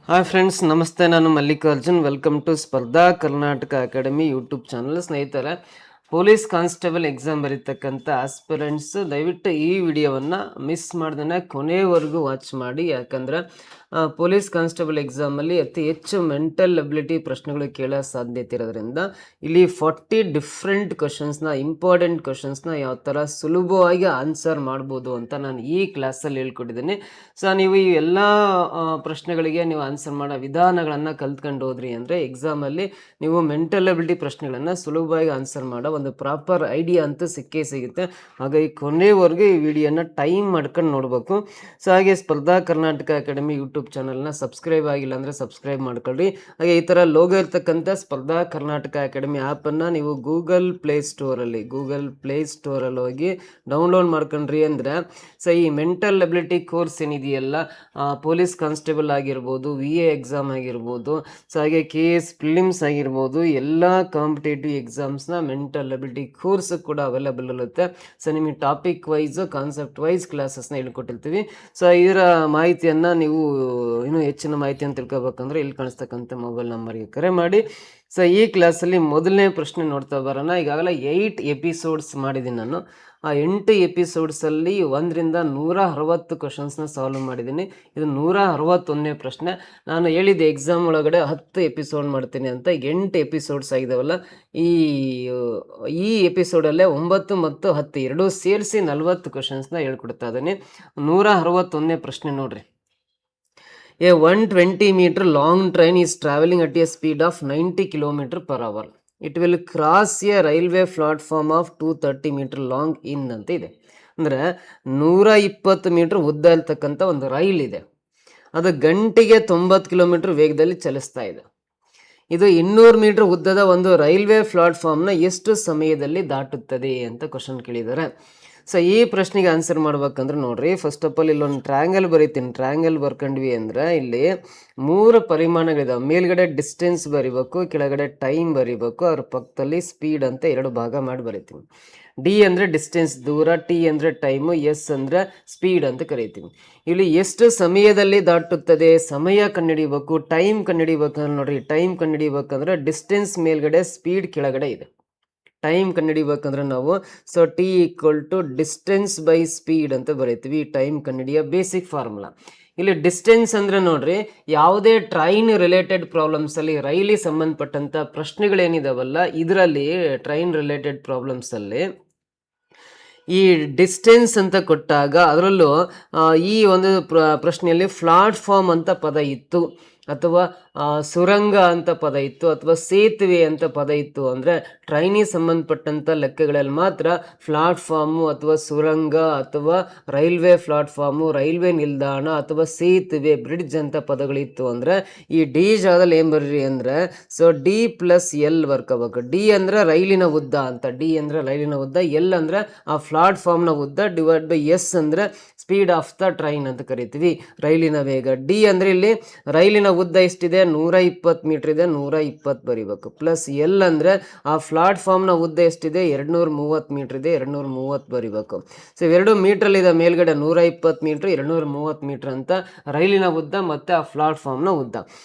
Hi friends, ನಮಸ್ತೆ. ನಾನು Mallikarjun. Welcome to ಸ್ಪರ್ಧಾ ಕರ್ನಾಟಕ ಅಕಾಡೆಮಿ ಯೂಟ್ಯೂಬ್ ಚಾನಲ್. ಸ್ನೇಹಿತರೆ, ಪೊಲೀಸ್ ಕಾನ್ಸ್ಟೇಬಲ್ ಎಕ್ಸಾಮ್ ಬರೀತಕ್ಕಂಥ ಆಸ್ಪಿರೆಂಟ್ಸ್ ದಯವಿಟ್ಟು ಈ ವಿಡಿಯೋವನ್ನು ಮಿಸ್ ಮಾಡ್ದೇ ಕೊನೆವರೆಗೂ ವಾಚ್ ಮಾಡಿ. ಯಾಕಂದರೆ ಪೊಲೀಸ್ ಕಾನ್ಸ್ಟೇಬಲ್ ಎಕ್ಸಾಮಲ್ಲಿ ಅತಿ ಹೆಚ್ಚು ಮೆಂಟಲ್ ಅಬಿಲಿಟಿ ಪ್ರಶ್ನೆಗಳು ಕೇಳೋ ಸಾಧ್ಯತೆ ಇರೋದ್ರಿಂದ ಇಲ್ಲಿ 40 ಡಿಫ್ರೆಂಟ್ ಕ್ವಶನ್ಸ್ನ, ಇಂಪಾರ್ಟೆಂಟ್ ಕ್ವಶನ್ಸ್ನ ಯಾವ ಥರ ಸುಲಭವಾಗಿ ಆನ್ಸರ್ ಮಾಡ್ಬೋದು ಅಂತ ನಾನು ಈ ಕ್ಲಾಸಲ್ಲಿ ಹೇಳ್ಕೊಟ್ಟಿದ್ದೀನಿ. ಸೊ ನೀವು ಈ ಎಲ್ಲ ಪ್ರಶ್ನೆಗಳಿಗೆ ನೀವು ಆನ್ಸರ್ ಮಾಡೋ ವಿಧಾನಗಳನ್ನು ಕಲ್ತ್ಕೊಂಡು ಹೋದ್ರಿ ಅಂದರೆ ಎಕ್ಸಾಮಲ್ಲಿ ನೀವು ಮೆಂಟಲ್ ಅಬಿಲಿಟಿ ಪ್ರಶ್ನೆಗಳನ್ನು ಸುಲಭವಾಗಿ ಆನ್ಸರ್ ಮಾಡೋ ಒಂದು ಪ್ರಾಪರ್ ಐಡಿಯಾ ಅಂತೂ ಸಿಕ್ಕೇ ಸಿಗುತ್ತೆ. ಹಾಗಾಗಿ ಕೊನೆವರೆಗೂ ಈ ವಿಡಿಯೋನ ಟೈಮ್ ಮಾಡ್ಕೊಂಡು ನೋಡಬೇಕು. ಸೊ ಹಾಗೆ ಸ್ಪರ್ಧಾ ಕರ್ನಾಟಕ ಅಕಾಡೆಮಿ ಯೂಟ್ಯೂಬ್ ಚಾನಲ್ನ ಸಬ್ಸ್ಕ್ರೈಬ್ ಆಗಿಲ್ಲ ಅಂದರೆ ಸಬ್ಸ್ಕ್ರೈಬ್ ಮಾಡ್ಕೊಳ್ಳಿ. ಹಾಗೆ ಈ ಥರ ಲೋಗೋ ಇರ್ತಕ್ಕಂಥ ಸ್ಪರ್ಧಾ ಕರ್ನಾಟಕ ಅಕಾಡೆಮಿ ಆ್ಯಪನ್ನು ನೀವು ಗೂಗಲ್ ಪ್ಲೇ ಸ್ಟೋರಲ್ಲಿ ಹೋಗಿ ಡೌನ್ಲೋಡ್ ಮಾಡ್ಕೊಂಡ್ರಿ ಅಂದರೆ ಸೊ ಈ ಮೆಂಟಲ್ ಅಬಿಲಿಟಿ ಕೋರ್ಸ್ ಏನಿದೆಯಲ್ಲ, ಪೊಲೀಸ್ ಕಾನ್ಸ್ಟೇಬಲ್ ಆಗಿರ್ಬೋದು, VA ಎಕ್ಸಾಮ್ ಆಗಿರ್ಬೋದು, ಸೊ ಹಾಗೆ KS ಪ್ರಿಲಿಮ್ಸ್ ಆಗಿರ್ಬೋದು, ಎಲ್ಲ ಕಾಂಪಿಟೇಟಿವ್ ಎಕ್ಸಾಮ್ಸ್ನ ಮೆಂಟಲ್ ಅಬಿಲಿಟಿ ಕೋರ್ಸ್ ಕೂಡ ಅವೈಲೇಬಲ್ ಇರುತ್ತೆ. ಸೊ ನಿಮಗೆ ಟಾಪಿಕ್ ವೈಸು, ಕಾನ್ಸೆಪ್ಟ್ ವೈಸ್ ಕ್ಲಾಸಸ್ನ ಹೇಳ್ಕೊಟ್ಟಿರ್ತೀವಿ. ಸೊ ಇದರ ಮಾಹಿತಿಯನ್ನು ನೀವು ಇನ್ನೂ ಹೆಚ್ಚಿನ ಮಾಹಿತಿಯನ್ನು ತಿಳ್ಕೊಬೇಕಂದ್ರೆ ಇಲ್ಲಿ ಕಾಣಿಸ್ತಕ್ಕಂಥ ಮೊಬೈಲ್ ನಂಬರ್ಗೆ ಕರೆ ಮಾಡಿ. ಸೊ ಈ ಕ್ಲಾಸಲ್ಲಿ ಮೊದಲನೇ ಪ್ರಶ್ನೆ ನೋಡ್ತಾ ಬರೋಣ. ಈಗಾಗಲೇ 8 ಎಪಿಸೋಡ್ಸ್ ಮಾಡಿದ್ದೀನಿ ನಾನು. ಆ 8 ಎಪಿಸೋಡ್ಸಲ್ಲಿ 1ರಿಂದ 160 ಕ್ವಶನ್ಸ್ನ ಸಾಲ್ವ್ ಮಾಡಿದ್ದೀನಿ. ಇದು 161ನೇ ಪ್ರಶ್ನೆ. ನಾನು ಹೇಳಿದ್ದೆ ಎಕ್ಸಾಮ್ ಒಳಗಡೆ 10 ಎಪಿಸೋಡ್ ಮಾಡ್ತೀನಿ ಅಂತ. 8 ಎಪಿಸೋಡ್ಸ್ ಆಗಿದಾವಲ್ಲ, ಈ ಎಪಿಸೋಡಲ್ಲೇ 9 ಮತ್ತು 10 ಎರಡೂ ಸೇರಿಸಿ 40 ಕ್ವಶನ್ಸ್ನ ಹೇಳ್ಕೊಡ್ತಾ ಇದ್ದೀನಿ. 161ನೇ ಪ್ರಶ್ನೆ ನೋಡ್ರಿ. A 120 meter long train is traveling at a speed of 90 km/h. It will cross a railway platform of 230 meter long in ಅಂತ ಇದೆ. ಅಂದರೆ 120 ಮೀಟರ್ ಉದ್ದ ಇರ್ತಕ್ಕಂಥ ಒಂದು ರೈಲ್ ಇದೆ. ಅದು ಗಂಟೆಗೆ 90 ಕಿಲೋಮೀಟರ್ ವೇಗದಲ್ಲಿ ಚಲಿಸ್ತಾ ಇದೆ. ಇದು 200 ಮೀಟರ್ ಉದ್ದದ ಒಂದು ರೈಲ್ವೆ ಪ್ಲಾಟ್ಫಾರ್ಮ್ನ ಎಷ್ಟು ಸಮಯದಲ್ಲಿ ದಾಟುತ್ತದೆ ಅಂತ ಕ್ವಶನ್ ಕೇಳಿದ್ದಾರೆ. ಸೊ ಈ ಪ್ರಶ್ನೆಗೆ ಆನ್ಸರ್ ಮಾಡ್ಬೇಕಂದ್ರೆ ನೋಡ್ರಿ, ಫಸ್ಟ್ ಆಫ್ ಆಲ್ ಇಲ್ಲೊಂದು ಟ್ರ್ಯಾಂಗಲ್ ಬರೀತೀನಿ. ಟ್ರ್ಯಾಂಗಲ್ ಬರ್ಕೊಂಡ್ವಿ ಅಂದರೆ ಇಲ್ಲಿ 3 ಪರಿಮಾಣಗಳಿದಾವೆ. ಮೇಲ್ಗಡೆ ಡಿಸ್ಟೆನ್ಸ್ ಬರಿಬೇಕು, ಕೆಳಗಡೆ ಟೈಮ್ ಬರಿಬೇಕು, ಅವ್ರ ಪಕ್ಕದಲ್ಲಿ ಸ್ಪೀಡ್ ಅಂತ 2 ಭಾಗ ಮಾಡಿ ಬರಿತೀನಿ. D ಅಂದರೆ ಡಿಸ್ಟೆನ್ಸ್ ದೂರ, T ಅಂದರೆ ಟೈಮು, S ಅಂದರೆ ಸ್ಪೀಡ್ ಅಂತ ಕರಿತೀವಿ. ಇಲ್ಲಿ ಎಷ್ಟು ಸಮಯದಲ್ಲಿ ದಾಟುತ್ತದೆ, ಸಮಯ ಕಂಡುಹಿಡಿಬೇಕು. ಟೈಮ್ ಕಂಡುಹಿಡಿಬೇಕಂದ್ರೆ ನೋಡ್ರಿ, ಟೈಮ್ ಕಂಡುಹಿಡಿಬೇಕಂದ್ರೆ ಡಿಸ್ಟೆನ್ಸ್ ಮೇಲ್ಗಡೆ, ಸ್ಪೀಡ್ ಕೆಳಗಡೆ ಇದೆ. ಟೈಮ್ ಕಂಡುಹಿಡಿಬೇಕಂದ್ರೆ ನಾವು T = ಡಿಸ್ಟೆನ್ಸ್ ಬೈ ಸ್ಪೀಡ್ ಅಂತ ಬರೀತೀವಿ. ಟೈಮ್ ಕಂಡುಹಿಡಿಯೋ ಬೇಸಿಕ್ ಫಾರ್ಮುಲಾ. ಇಲ್ಲಿ ಡಿಸ್ಟೆನ್ಸ್ ಅಂದರೆ ನೋಡ್ರಿ, ಯಾವುದೇ ಟ್ರೈನ್ ರಿಲೇಟೆಡ್ ಪ್ರಾಬ್ಲಮ್ಸಲ್ಲಿ, ರೈಲಿಗೆ ಸಂಬಂಧಪಟ್ಟಂಥ ಪ್ರಶ್ನೆಗಳೇನಿದಾವಲ್ಲ, ಇದರಲ್ಲಿ ಟ್ರೈನ್ ರಿಲೇಟೆಡ್ ಪ್ರಾಬ್ಲಮ್ಸಲ್ಲಿ ಈ ಡಿಸ್ಟೆನ್ಸ್ ಅಂತ ಕೊಟ್ಟಾಗ ಅದರಲ್ಲೂ ಈ ಒಂದು ಪ್ರಶ್ನೆಯಲ್ಲಿ ಪ್ಲಾಟ್ಫಾರ್ಮ್ ಅಂತ ಪದ ಇತ್ತು, ಅಥವಾ ಸುರಂಗ ಅಂತ ಪದ ಇತ್ತು, ಅಥವಾ ಸೇತುವೆ ಅಂತ ಪದ ಇತ್ತು ಅಂದರೆ ಟ್ರೈನಿಗೆ ಸಂಬಂಧಪಟ್ಟಂಥ ಲೆಕ್ಕಗಳಲ್ಲಿ ಮಾತ್ರ ಪ್ಲಾಟ್ಫಾರ್ಮು ಅಥವಾ ಸುರಂಗ ಅಥವಾ ರೈಲ್ವೆ ಪ್ಲಾಟ್ಫಾರ್ಮು, ರೈಲ್ವೆ ನಿಲ್ದಾಣ ಅಥವಾ ಸೇತುವೆ, ಬ್ರಿಡ್ಜ್ ಅಂತ ಪದಗಳಿತ್ತು ಅಂದರೆ ಈ ಡಿ ಜಾಗದಲ್ಲಿ ಏನು ಬರ್ರಿ ಅಂದರೆ D + L ಬರ್ಕೋಬೇಕು. D ಅಂದರೆ ರೈಲಿನ ಉದ್ದ ಅಂತ, D ಅಂದರೆ ರೈಲಿನ ಉದ್ದ, L ಅಂದರೆ ಆ ಪ್ಲಾಟ್ಫಾರ್ಮ್ನ ಉದ್ದ, ಡಿವೈಡ್ ಬೈ S ಅಂದರೆ ಸ್ಪೀಡ್ ಆಫ್ ದ ಟ್ರೈನ್ ಅಂತ ಕರಿತೀವಿ, ರೈಲಿನ ವೇಗ. D ಅಂದರೆ ಇಲ್ಲಿ ರೈಲಿನ ಉದ್ದ ಎಷ್ಟಿದೆ, 120 ಮೀಟರ್ ಇದೆ, 120 ಬರಿಬೇಕು. ಪ್ಲಸ್ L ಅಂದರೆ ಆ ಪ್ಲಾಟ್ಫಾರ್ಮ್ನ ಉದ್ದ ಎಷ್ಟಿದೆ, 230 ಮೀಟರ್ ಇದೆ, 230 ಬರಿಬೇಕು. ಸೊ ಇವೆರಡು ಮೀಟ್ರಲ್ಲಿದೆ. ಮೇಲ್ಗಡೆ 120 ಮೀಟ್ರ್, 230 ಮೀಟರ್ ಅಂತ ರೈಲಿನ ಉದ್ದ ಮತ್ತು ಆ ಪ್ಲಾಟ್ಫಾರ್ಮ್ನ ಉದ್ದ.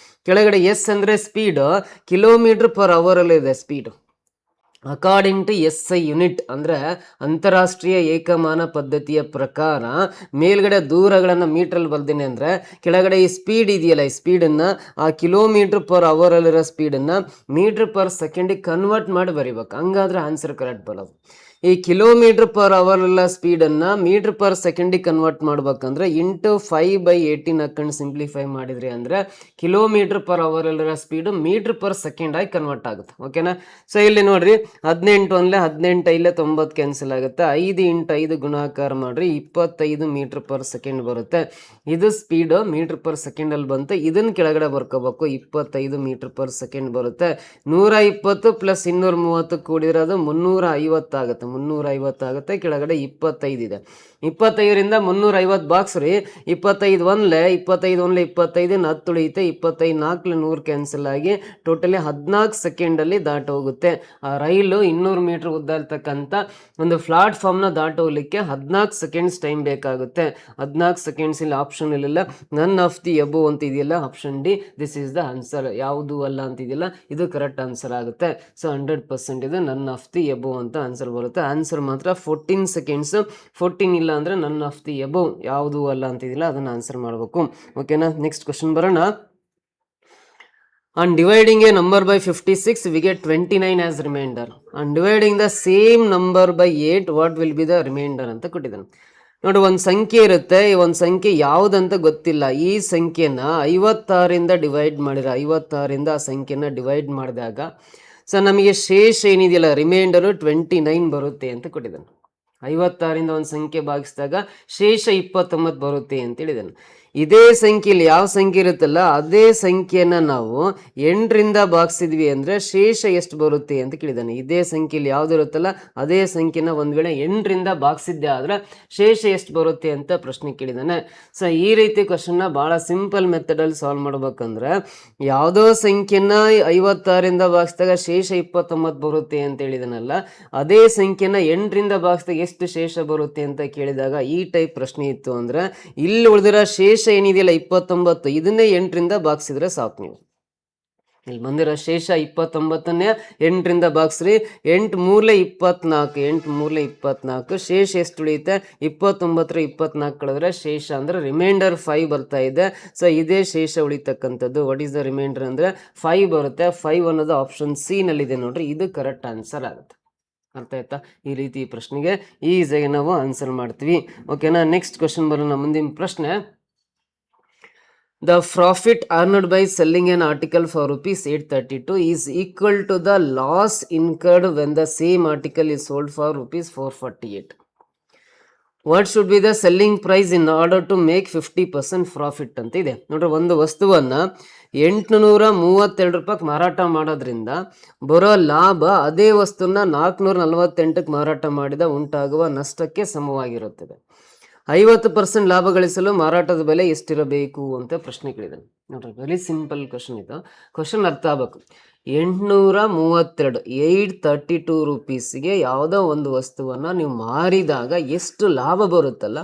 ಕೆಳಗಡೆ S ಅಂದರೆ ಸ್ಪೀಡು, km/h ಇದೆ speed. According to SI unit ಅಂದರೆ ಅಂತಾರಾಷ್ಟ್ರೀಯ ಏಕಮಾನ ಪದ್ಧತಿಯ ಪ್ರಕಾರ ಮೇಲ್ಗಡೆ ದೂರಗಳನ್ನು ಮೀಟ್ರಲ್ಲಿ ಬರ್ದೇನೆ ಅಂದರೆ ಕೆಳಗಡೆ ಈ ಸ್ಪೀಡ್ ಇದೆಯಲ್ಲ, ಈ ಸ್ಪೀಡನ್ನು ಆ km/h ಸ್ಪೀಡನ್ನು ಮೀಟರ್/ಸೆಕೆಂಡಿಗೆ ಕನ್ವರ್ಟ್ ಮಾಡಿ ಬರಿಬೇಕು. ಹಂಗಾದ್ರೆ ಆನ್ಸರ್ ಕರೆಕ್ಟ್ ಬರೋದು. ಈ km/h ಸ್ಪೀಡನ್ನು ಮೀಟರ್/ಸೆಕೆಂಡಿಗೆ ಕನ್ವರ್ಟ್ ಮಾಡ್ಬೇಕಂದ್ರೆ ಇಂಟು 5/18 ಹಾಕೊಂಡು ಸಿಂಪ್ಲಿಫೈ ಮಾಡಿದ್ರಿ ಅಂದರೆ km/h ಸ್ಪೀಡು ಮೀಟರ್/ಸೆಕೆಂಡ್ ಆಗಿ ಕನ್ವರ್ಟ್ ಆಗುತ್ತೆ. ಓಕೆನಾ? ಸೊ ಇಲ್ಲಿ ನೋಡ್ರಿ, 18 ಒಂದಲೇ 18 ಐಲೆ 90 ಕ್ಯಾನ್ಸಲ್ ಆಗುತ್ತೆ. 5 × 5 ಗುಣಾಕಾರ ಮಾಡ್ರಿ, 25 ಮೀಟರ್/ಸೆಕೆಂಡ್ ಬರುತ್ತೆ. ಇದು ಸ್ಪೀಡು ಮೀಟರ್/ಸೆಕೆಂಡಲ್ಲಿ ಬಂತು. ಇದನ್ನು ಕೆಳಗಡೆ ಬರ್ಕೋಬೇಕು, 25 ಮೀಟರ್/ಸೆಕೆಂಡ್ ಬರುತ್ತೆ. 120 + 230 ಕೂಡಿರೋದು 350 ಆಗುತ್ತೆ. ಆಗುತ್ತೆ, 350 ಆಗುತ್ತೆ. ಕೆಳಗಡೆ 25 ಇದೆ. 25ರಿಂದ 350 ಬಾಕ್ಸ್ ರೀ. 25 ಒಂದ್ಲೆ 25 ಒಂದ್ಲೆ 25 10 ಉಳಿಯುತ್ತೆ. 25 4 100 ಕ್ಯಾನ್ಸಲ್ ಆಗಿ ಟೋಟಲಿ 14 ಸೆಕೆಂಡಲ್ಲಿ ದಾಟೋಗುತ್ತೆ. ಆ ರೈಲು 200 ಮೀಟರ್ ಉದ್ದ ಇರ್ತಕ್ಕಂಥ ಒಂದು ಪ್ಲಾಟ್ಫಾರ್ಮ್ನ ದಾಟೋಗ್ಲಿಕ್ಕೆ 14 ಸೆಕೆಂಡ್ಸ್ ಟೈಮ್ ಬೇಕಾಗುತ್ತೆ. 14 ಸೆಕೆಂಡ್ಸ್ ಇಲ್ಲಿ ಆಪ್ಷನ್ ಇಲ್ಲ. ನನ್ ಆಫ್ ದಿ ಅಬೋವ್ ಅಂತ ಇದೆಯಲ್ಲ, option D, this is the answer. ಯಾವುದು ಅಲ್ಲ ಅಂತಿದೆಯಲ್ಲ, ಇದು ಕರೆಕ್ಟ್ ಆನ್ಸರ್ ಆಗುತ್ತೆ. ಸೊ 100% ಇದು ನನ್ ಆಫ್ ದಿ ಅಬೋವ್ ಅಂತ ಆನ್ಸರ್ ಬರುತ್ತೆ. ಆನ್ಸರ್ ಮಾತ್ರ 14 ಸೆಕೆಂಡ್ಸ್. 14 ಇಲ್ಲ ಅಂದ್ರೆ ನನ್ ಆಫ್ ದಿ ಅಬೋವ್, ಯಾವುದು ಅಲ್ಲ ಅಂತಿದಿಲ್ಲ, ಅದನ್ನ ಆನ್ಸರ್ ಮಾಡಬೇಕು. ಓಕೆನಾ? ನೆಕ್ಸ್ಟ್ ಕ್ವಶನ್ ಬರೋಣ. On dividing a number by 56, we get 29 as remainder. On dividing the same number by 8, what will be the remainder ಅಂತ ಕೊಟ್ಟಿದ್ದಾನೆ. ನೋಡಿ, ಒಂದು ಸಂಖ್ಯೆ ಇರುತ್ತೆ. ಈ ಒಂದು ಸಂಖ್ಯೆ ಯಾವುದಂತ ಗೊತ್ತಿಲ್ಲ. ಈ ಸಂಖ್ಯೆನ 56ರಿಂದ ಡಿವೈಡ್ ಮಾಡಿರ, 56ರಿಂದ ಆ ಸಂಖ್ಯೆನ ಡಿವೈಡ್ ಮಾಡಿದಾಗ ಸೊ ನಮಗೆ ಶೇಷ ಏನಿದೆಯಲ್ಲ, ರಿಮೈಂಡರು 29 ಬರುತ್ತೆ ಅಂತ ಕೊಟ್ಟಿದ್ದಾನೆ. 56ರಿಂದ ಒಂದು ಸಂಖ್ಯೆ ಭಾಗಿಸಿದಾಗ ಶೇಷ 29 ಬರುತ್ತೆ ಅಂತ ಹೇಳಿದ್ದಾನೆ. ಇದೇ ಸಂಖ್ಯೆಯಲ್ಲಿ ಯಾವ ಸಂಖ್ಯೆ ಇರುತ್ತಲ್ಲ, ಅದೇ ಸಂಖ್ಯೆನ ನಾವು 8ರಿಂದ ಭಾಗಿಸಿದ್ವಿ ಅಂದರೆ ಶೇಷ ಎಷ್ಟು ಬರುತ್ತೆ ಅಂತ ಕೇಳಿದ್ದಾನೆ. ಇದೇ ಸಂಖ್ಯೆಯಲ್ಲಿ ಯಾವ್ದು ಇರುತ್ತಲ್ಲ ಅದೇ ಸಂಖ್ಯೆನ ಒಂದು ವೇಳೆ 8ರಿಂದ ಭಾಗಿಸಿದ್ದೆ ಆದರೆ ಶೇಷ ಎಷ್ಟು ಬರುತ್ತೆ ಅಂತ ಪ್ರಶ್ನೆ ಕೇಳಿದ್ದಾನೆ. ಸೊ ಈ ರೀತಿ ಕ್ವಶನ್ನ ಭಾಳ ಸಿಂಪಲ್ ಮೆಥಡಲ್ಲಿ ಸಾಲ್ವ್ ಮಾಡ್ಬೇಕಂದ್ರೆ, ಯಾವುದೋ ಸಂಖ್ಯೆನ 56ರಿಂದ ಭಾಗಿಸಿದಾಗ ಶೇಷ 29 ಬರುತ್ತೆ ಅಂತ ಹೇಳಿದಾನಲ್ಲ, ಅದೇ ಸಂಖ್ಯೆನ 8ರಿಂದ ಭಾಗಿಸಿದಾಗ ಎಷ್ಟು ಶೇಷ ಬರುತ್ತೆ ಅಂತ ಕೇಳಿದಾಗ ಈ ಟೈಪ್ ಪ್ರಶ್ನೆ ಇತ್ತು ಅಂದರೆ, ಇಲ್ಲಿ ಉಳಿದಿರೋ ಶೇಷ ಏನಿದೆಯಲ್ಲ 29, ಇದನ್ನೇ 8ರಿಂದ ಭಾಗಿಸಿದ್ರೆ ಸಾಕು. ನೀವು ಇಲ್ಲಿ ಬಂದಿರೋ ಶೇಷ 29ನೇ 8ರಿಂದ ಭಾಗಿಸ್ರಿ. 8 ಮೂರಲೆ 24, 8 ಮೂರಲೆ 24. ಶೇಷ ಎಷ್ಟು ಉಳಿಯುತ್ತೆ? 29 24 ಕಳೆದ್ರೆ ಶೇಷ ಅಂದರೆ ರಿಮೈಂಡರ್ 5 ಬರ್ತಾ ಇದೆ. ಸೊ ಇದೇ ಶೇಷ ಉಳಿತಕ್ಕಂಥದ್ದು. ವಾಟ್ ಈಸ್ ದ ರಿಮೈಂಡರ್ ಅಂದರೆ 5 ಬರುತ್ತೆ. 5 ಅನ್ನೋದು ಆಪ್ಷನ್ ಸಿ ನಲ್ಲಿದೆ ನೋಡ್ರಿ, ಇದು ಕರೆಕ್ಟ್ ಆನ್ಸರ್ ಆಗುತ್ತೆ. ಅರ್ಥ ಆಯ್ತಾ? ಈ ರೀತಿ ಈ ಪ್ರಶ್ನೆಗೆ ಈಸಿಯಾಗಿ ನಾವು ಆನ್ಸರ್ ಮಾಡ್ತೀವಿ. ಓಕೆನಾ? ನೆಕ್ಸ್ಟ್ ಕ್ವಶನ್ ಬರೋಣ. ಮುಂದಿನ ಪ್ರಶ್ನೆ, the profit earned by selling an article for rupees 832 is equal to the loss incurred when the same article is sold for rupees 448. What should be the selling price in order to make 50% profit ಅಂತ ಇದೆ ನೋಡ್ರಿ. ಒಂದು ವಸ್ತುವನ್ನ 832 ರೂಪಾಯಿಗೆ ಮಾರಾಟ ಮಾಡೋದ್ರಿಂದ ಬರೋ ಲಾಭ ಅದೇ ವಸ್ತುನ 448ಕ್ಕೆ ಮಾರಾಟ ಮಾಡಿದ ಉಂಟಾಗುವ ನಷ್ಟಕ್ಕೆ ಸಮವಾಗಿರುತ್ತದೆ. 50% ಲಾಭ ಗಳಿಸಲು ಮಾರಾಟದ ಬೆಲೆ ಎಷ್ಟಿರಬೇಕು ಅಂತ ಪ್ರಶ್ನೆ ಕೇಳಿದ್ದಾನೆ. ನೋಡ್ರಿ, ವೆರಿ ಸಿಂಪಲ್ ಕ್ವಶನ್ ಇದು. ಕ್ವಶನ್ ಅರ್ಥ ಆಗಬೇಕು. 832 832 ರೂಪೀಸ್ಗೆ ಯಾವುದೋ ಒಂದು ವಸ್ತುವನ್ನು ನೀವು ಮಾರಿದಾಗ ಎಷ್ಟು ಲಾಭ ಬರುತ್ತಲ್ಲ,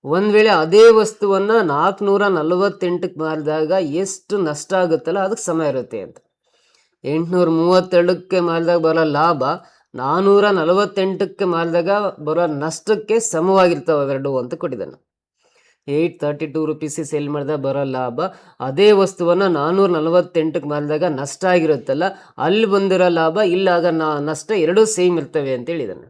ಒಂದು ವೇಳೆ ಅದೇ ವಸ್ತುವನ್ನು 448ಕ್ಕೆ ಮಾರಿದಾಗ ಎಷ್ಟು ನಷ್ಟ ಆಗುತ್ತಲ್ಲ ಅದಕ್ಕೆ ಸಮ ಇರುತ್ತೆ ಅಂತ. 832ಕ್ಕೆ ಮಾರಿದಾಗ ಬರೋ ಲಾಭ 448ಕ್ಕೆ ಮಾರಿದಾಗ ಬರೋ ನಷ್ಟಕ್ಕೆ ಸಮವಾಗಿರ್ತಾವೆ ಅವೆರಡು ಅಂತ ಕೊಟ್ಟಿದ್ದಾನೆ. 832 ರೂಪೀಸ್ ಸೇಲ್ ಮಾಡಿದಾಗ ಬರೋ ಲಾಭ ಅದೇ ವಸ್ತುವನ್ನು 448ಕ್ಕೆ ಮಾರಿದಾಗ ನಷ್ಟ ಆಗಿರುತ್ತಲ್ಲ, ಅಲ್ಲಿ ಬಂದಿರೋ ಲಾಭ ಇಲ್ಲಾಗ ನಷ್ಟ ಎರಡೂ ಸೇಮ್ ಇರ್ತವೆ ಅಂತ ಹೇಳಿದ್ದಾನೆ.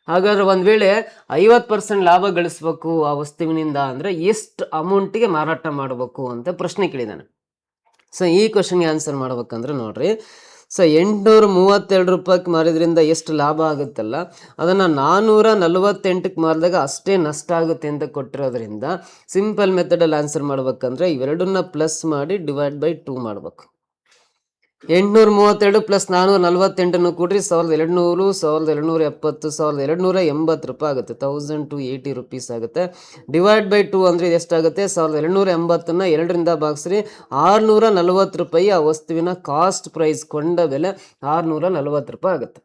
ಹಾಗಾದ್ರೆ ಒಂದು ವೇಳೆ 50% ಲಾಭ ಗಳಿಸ್ಬೇಕು ಆ ವಸ್ತುವಿನಿಂದ ಅಂದರೆ ಎಷ್ಟು ಅಮೌಂಟಿಗೆ ಮಾರಾಟ ಮಾಡಬೇಕು ಅಂತ ಪ್ರಶ್ನೆ ಕೇಳಿದ್ದಾನೆ. ಸೊ ಈ ಕ್ವಶನ್ಗೆ ಆನ್ಸರ್ ಮಾಡ್ಬೇಕಂದ್ರೆ ನೋಡ್ರಿ, ಸೊ 832 ರೂಪಾಯಿಗೆ ಮಾರಿದ್ರಿಂದ ಎಷ್ಟು ಲಾಭ ಆಗುತ್ತಲ್ಲ, ಅದನ್ನು 448ಕ್ಕೆ ಮಾರಿದಾಗ ಅಷ್ಟೇ ನಷ್ಟ ಆಗುತ್ತೆ ಅಂತ ಕೊಟ್ಟಿರೋದ್ರಿಂದ ಸಿಂಪಲ್ ಮೆಥಡಲ್ಲಿ ಆನ್ಸರ್ ಮಾಡ್ಬೇಕಂದ್ರೆ ಇವೆರಡನ್ನ ಪ್ಲಸ್ ಮಾಡಿ ಡಿವೈಡ್ ಬೈ 2 ಮಾಡ್ಬೇಕು. 832 ಪ್ಲಸ್ 448 ಕೂಡ್ರಿ 1200, 1270, 1280 ರೂಪಾಯಿ ಆಗುತ್ತೆ. 1280 ರೂಪೀಸ್ ಆಗುತ್ತೆ. ಡಿವೈಡ್ ಬೈ 2 ಅಂದರೆ ಇದು ಎಷ್ಟಾಗುತ್ತೆ? 1280ನ್ನ 2ರಿಂದ ಭಾಗಿಸ್ರಿ. 640 ರೂಪಾಯಿ ಆ ವಸ್ತುವಿನ ಕಾಸ್ಟ್ ಪ್ರೈಸ್, ಕೊಂಡ ಬೆಲೆ 640 ರೂಪಾಯಿ ಆಗುತ್ತೆ.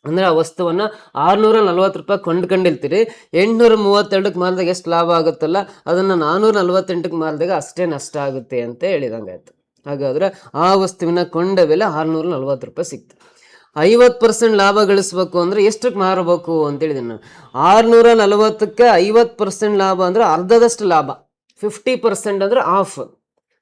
ಅಂದರೆ ಆ ವಸ್ತುವನ್ನು 640 ರೂಪಾಯಿ ಕೊಂಡ್ಕೊಂಡಿರ್ತೀರಿ. 832ಕ್ಕೆ ಮಾರಿದಾಗ ಎಷ್ಟು ಲಾಭ ಆಗುತ್ತಲ್ಲ, ಅದನ್ನು 448ಕ್ಕೆ ಮಾರಿದಾಗ ಅಷ್ಟೇ ನಷ್ಟ ಆಗುತ್ತೆ ಅಂತ ಹೇಳಿದಂಗೆ ಆಯ್ತು. ಹಾಗಾದರೆ ಆ ವಸ್ತುವಿನ ಕೊಂಡ ಬೆಲೆ 640 ರೂಪಾಯಿ ಸಿಕ್ತು. 50% ಲಾಭ ಗಳಿಸ್ಬೇಕು ಅಂದರೆ ಎಷ್ಟಕ್ಕೆ ಮಾರಬೇಕು ಅಂತೇಳಿದ್ದೀನಿ ನಾನು. 640ಕ್ಕೆ 50% ಲಾಭ ಅಂದರೆ ಅರ್ಧದಷ್ಟು ಲಾಭ. 50% ಅಂದರೆ ಹಾಫ್.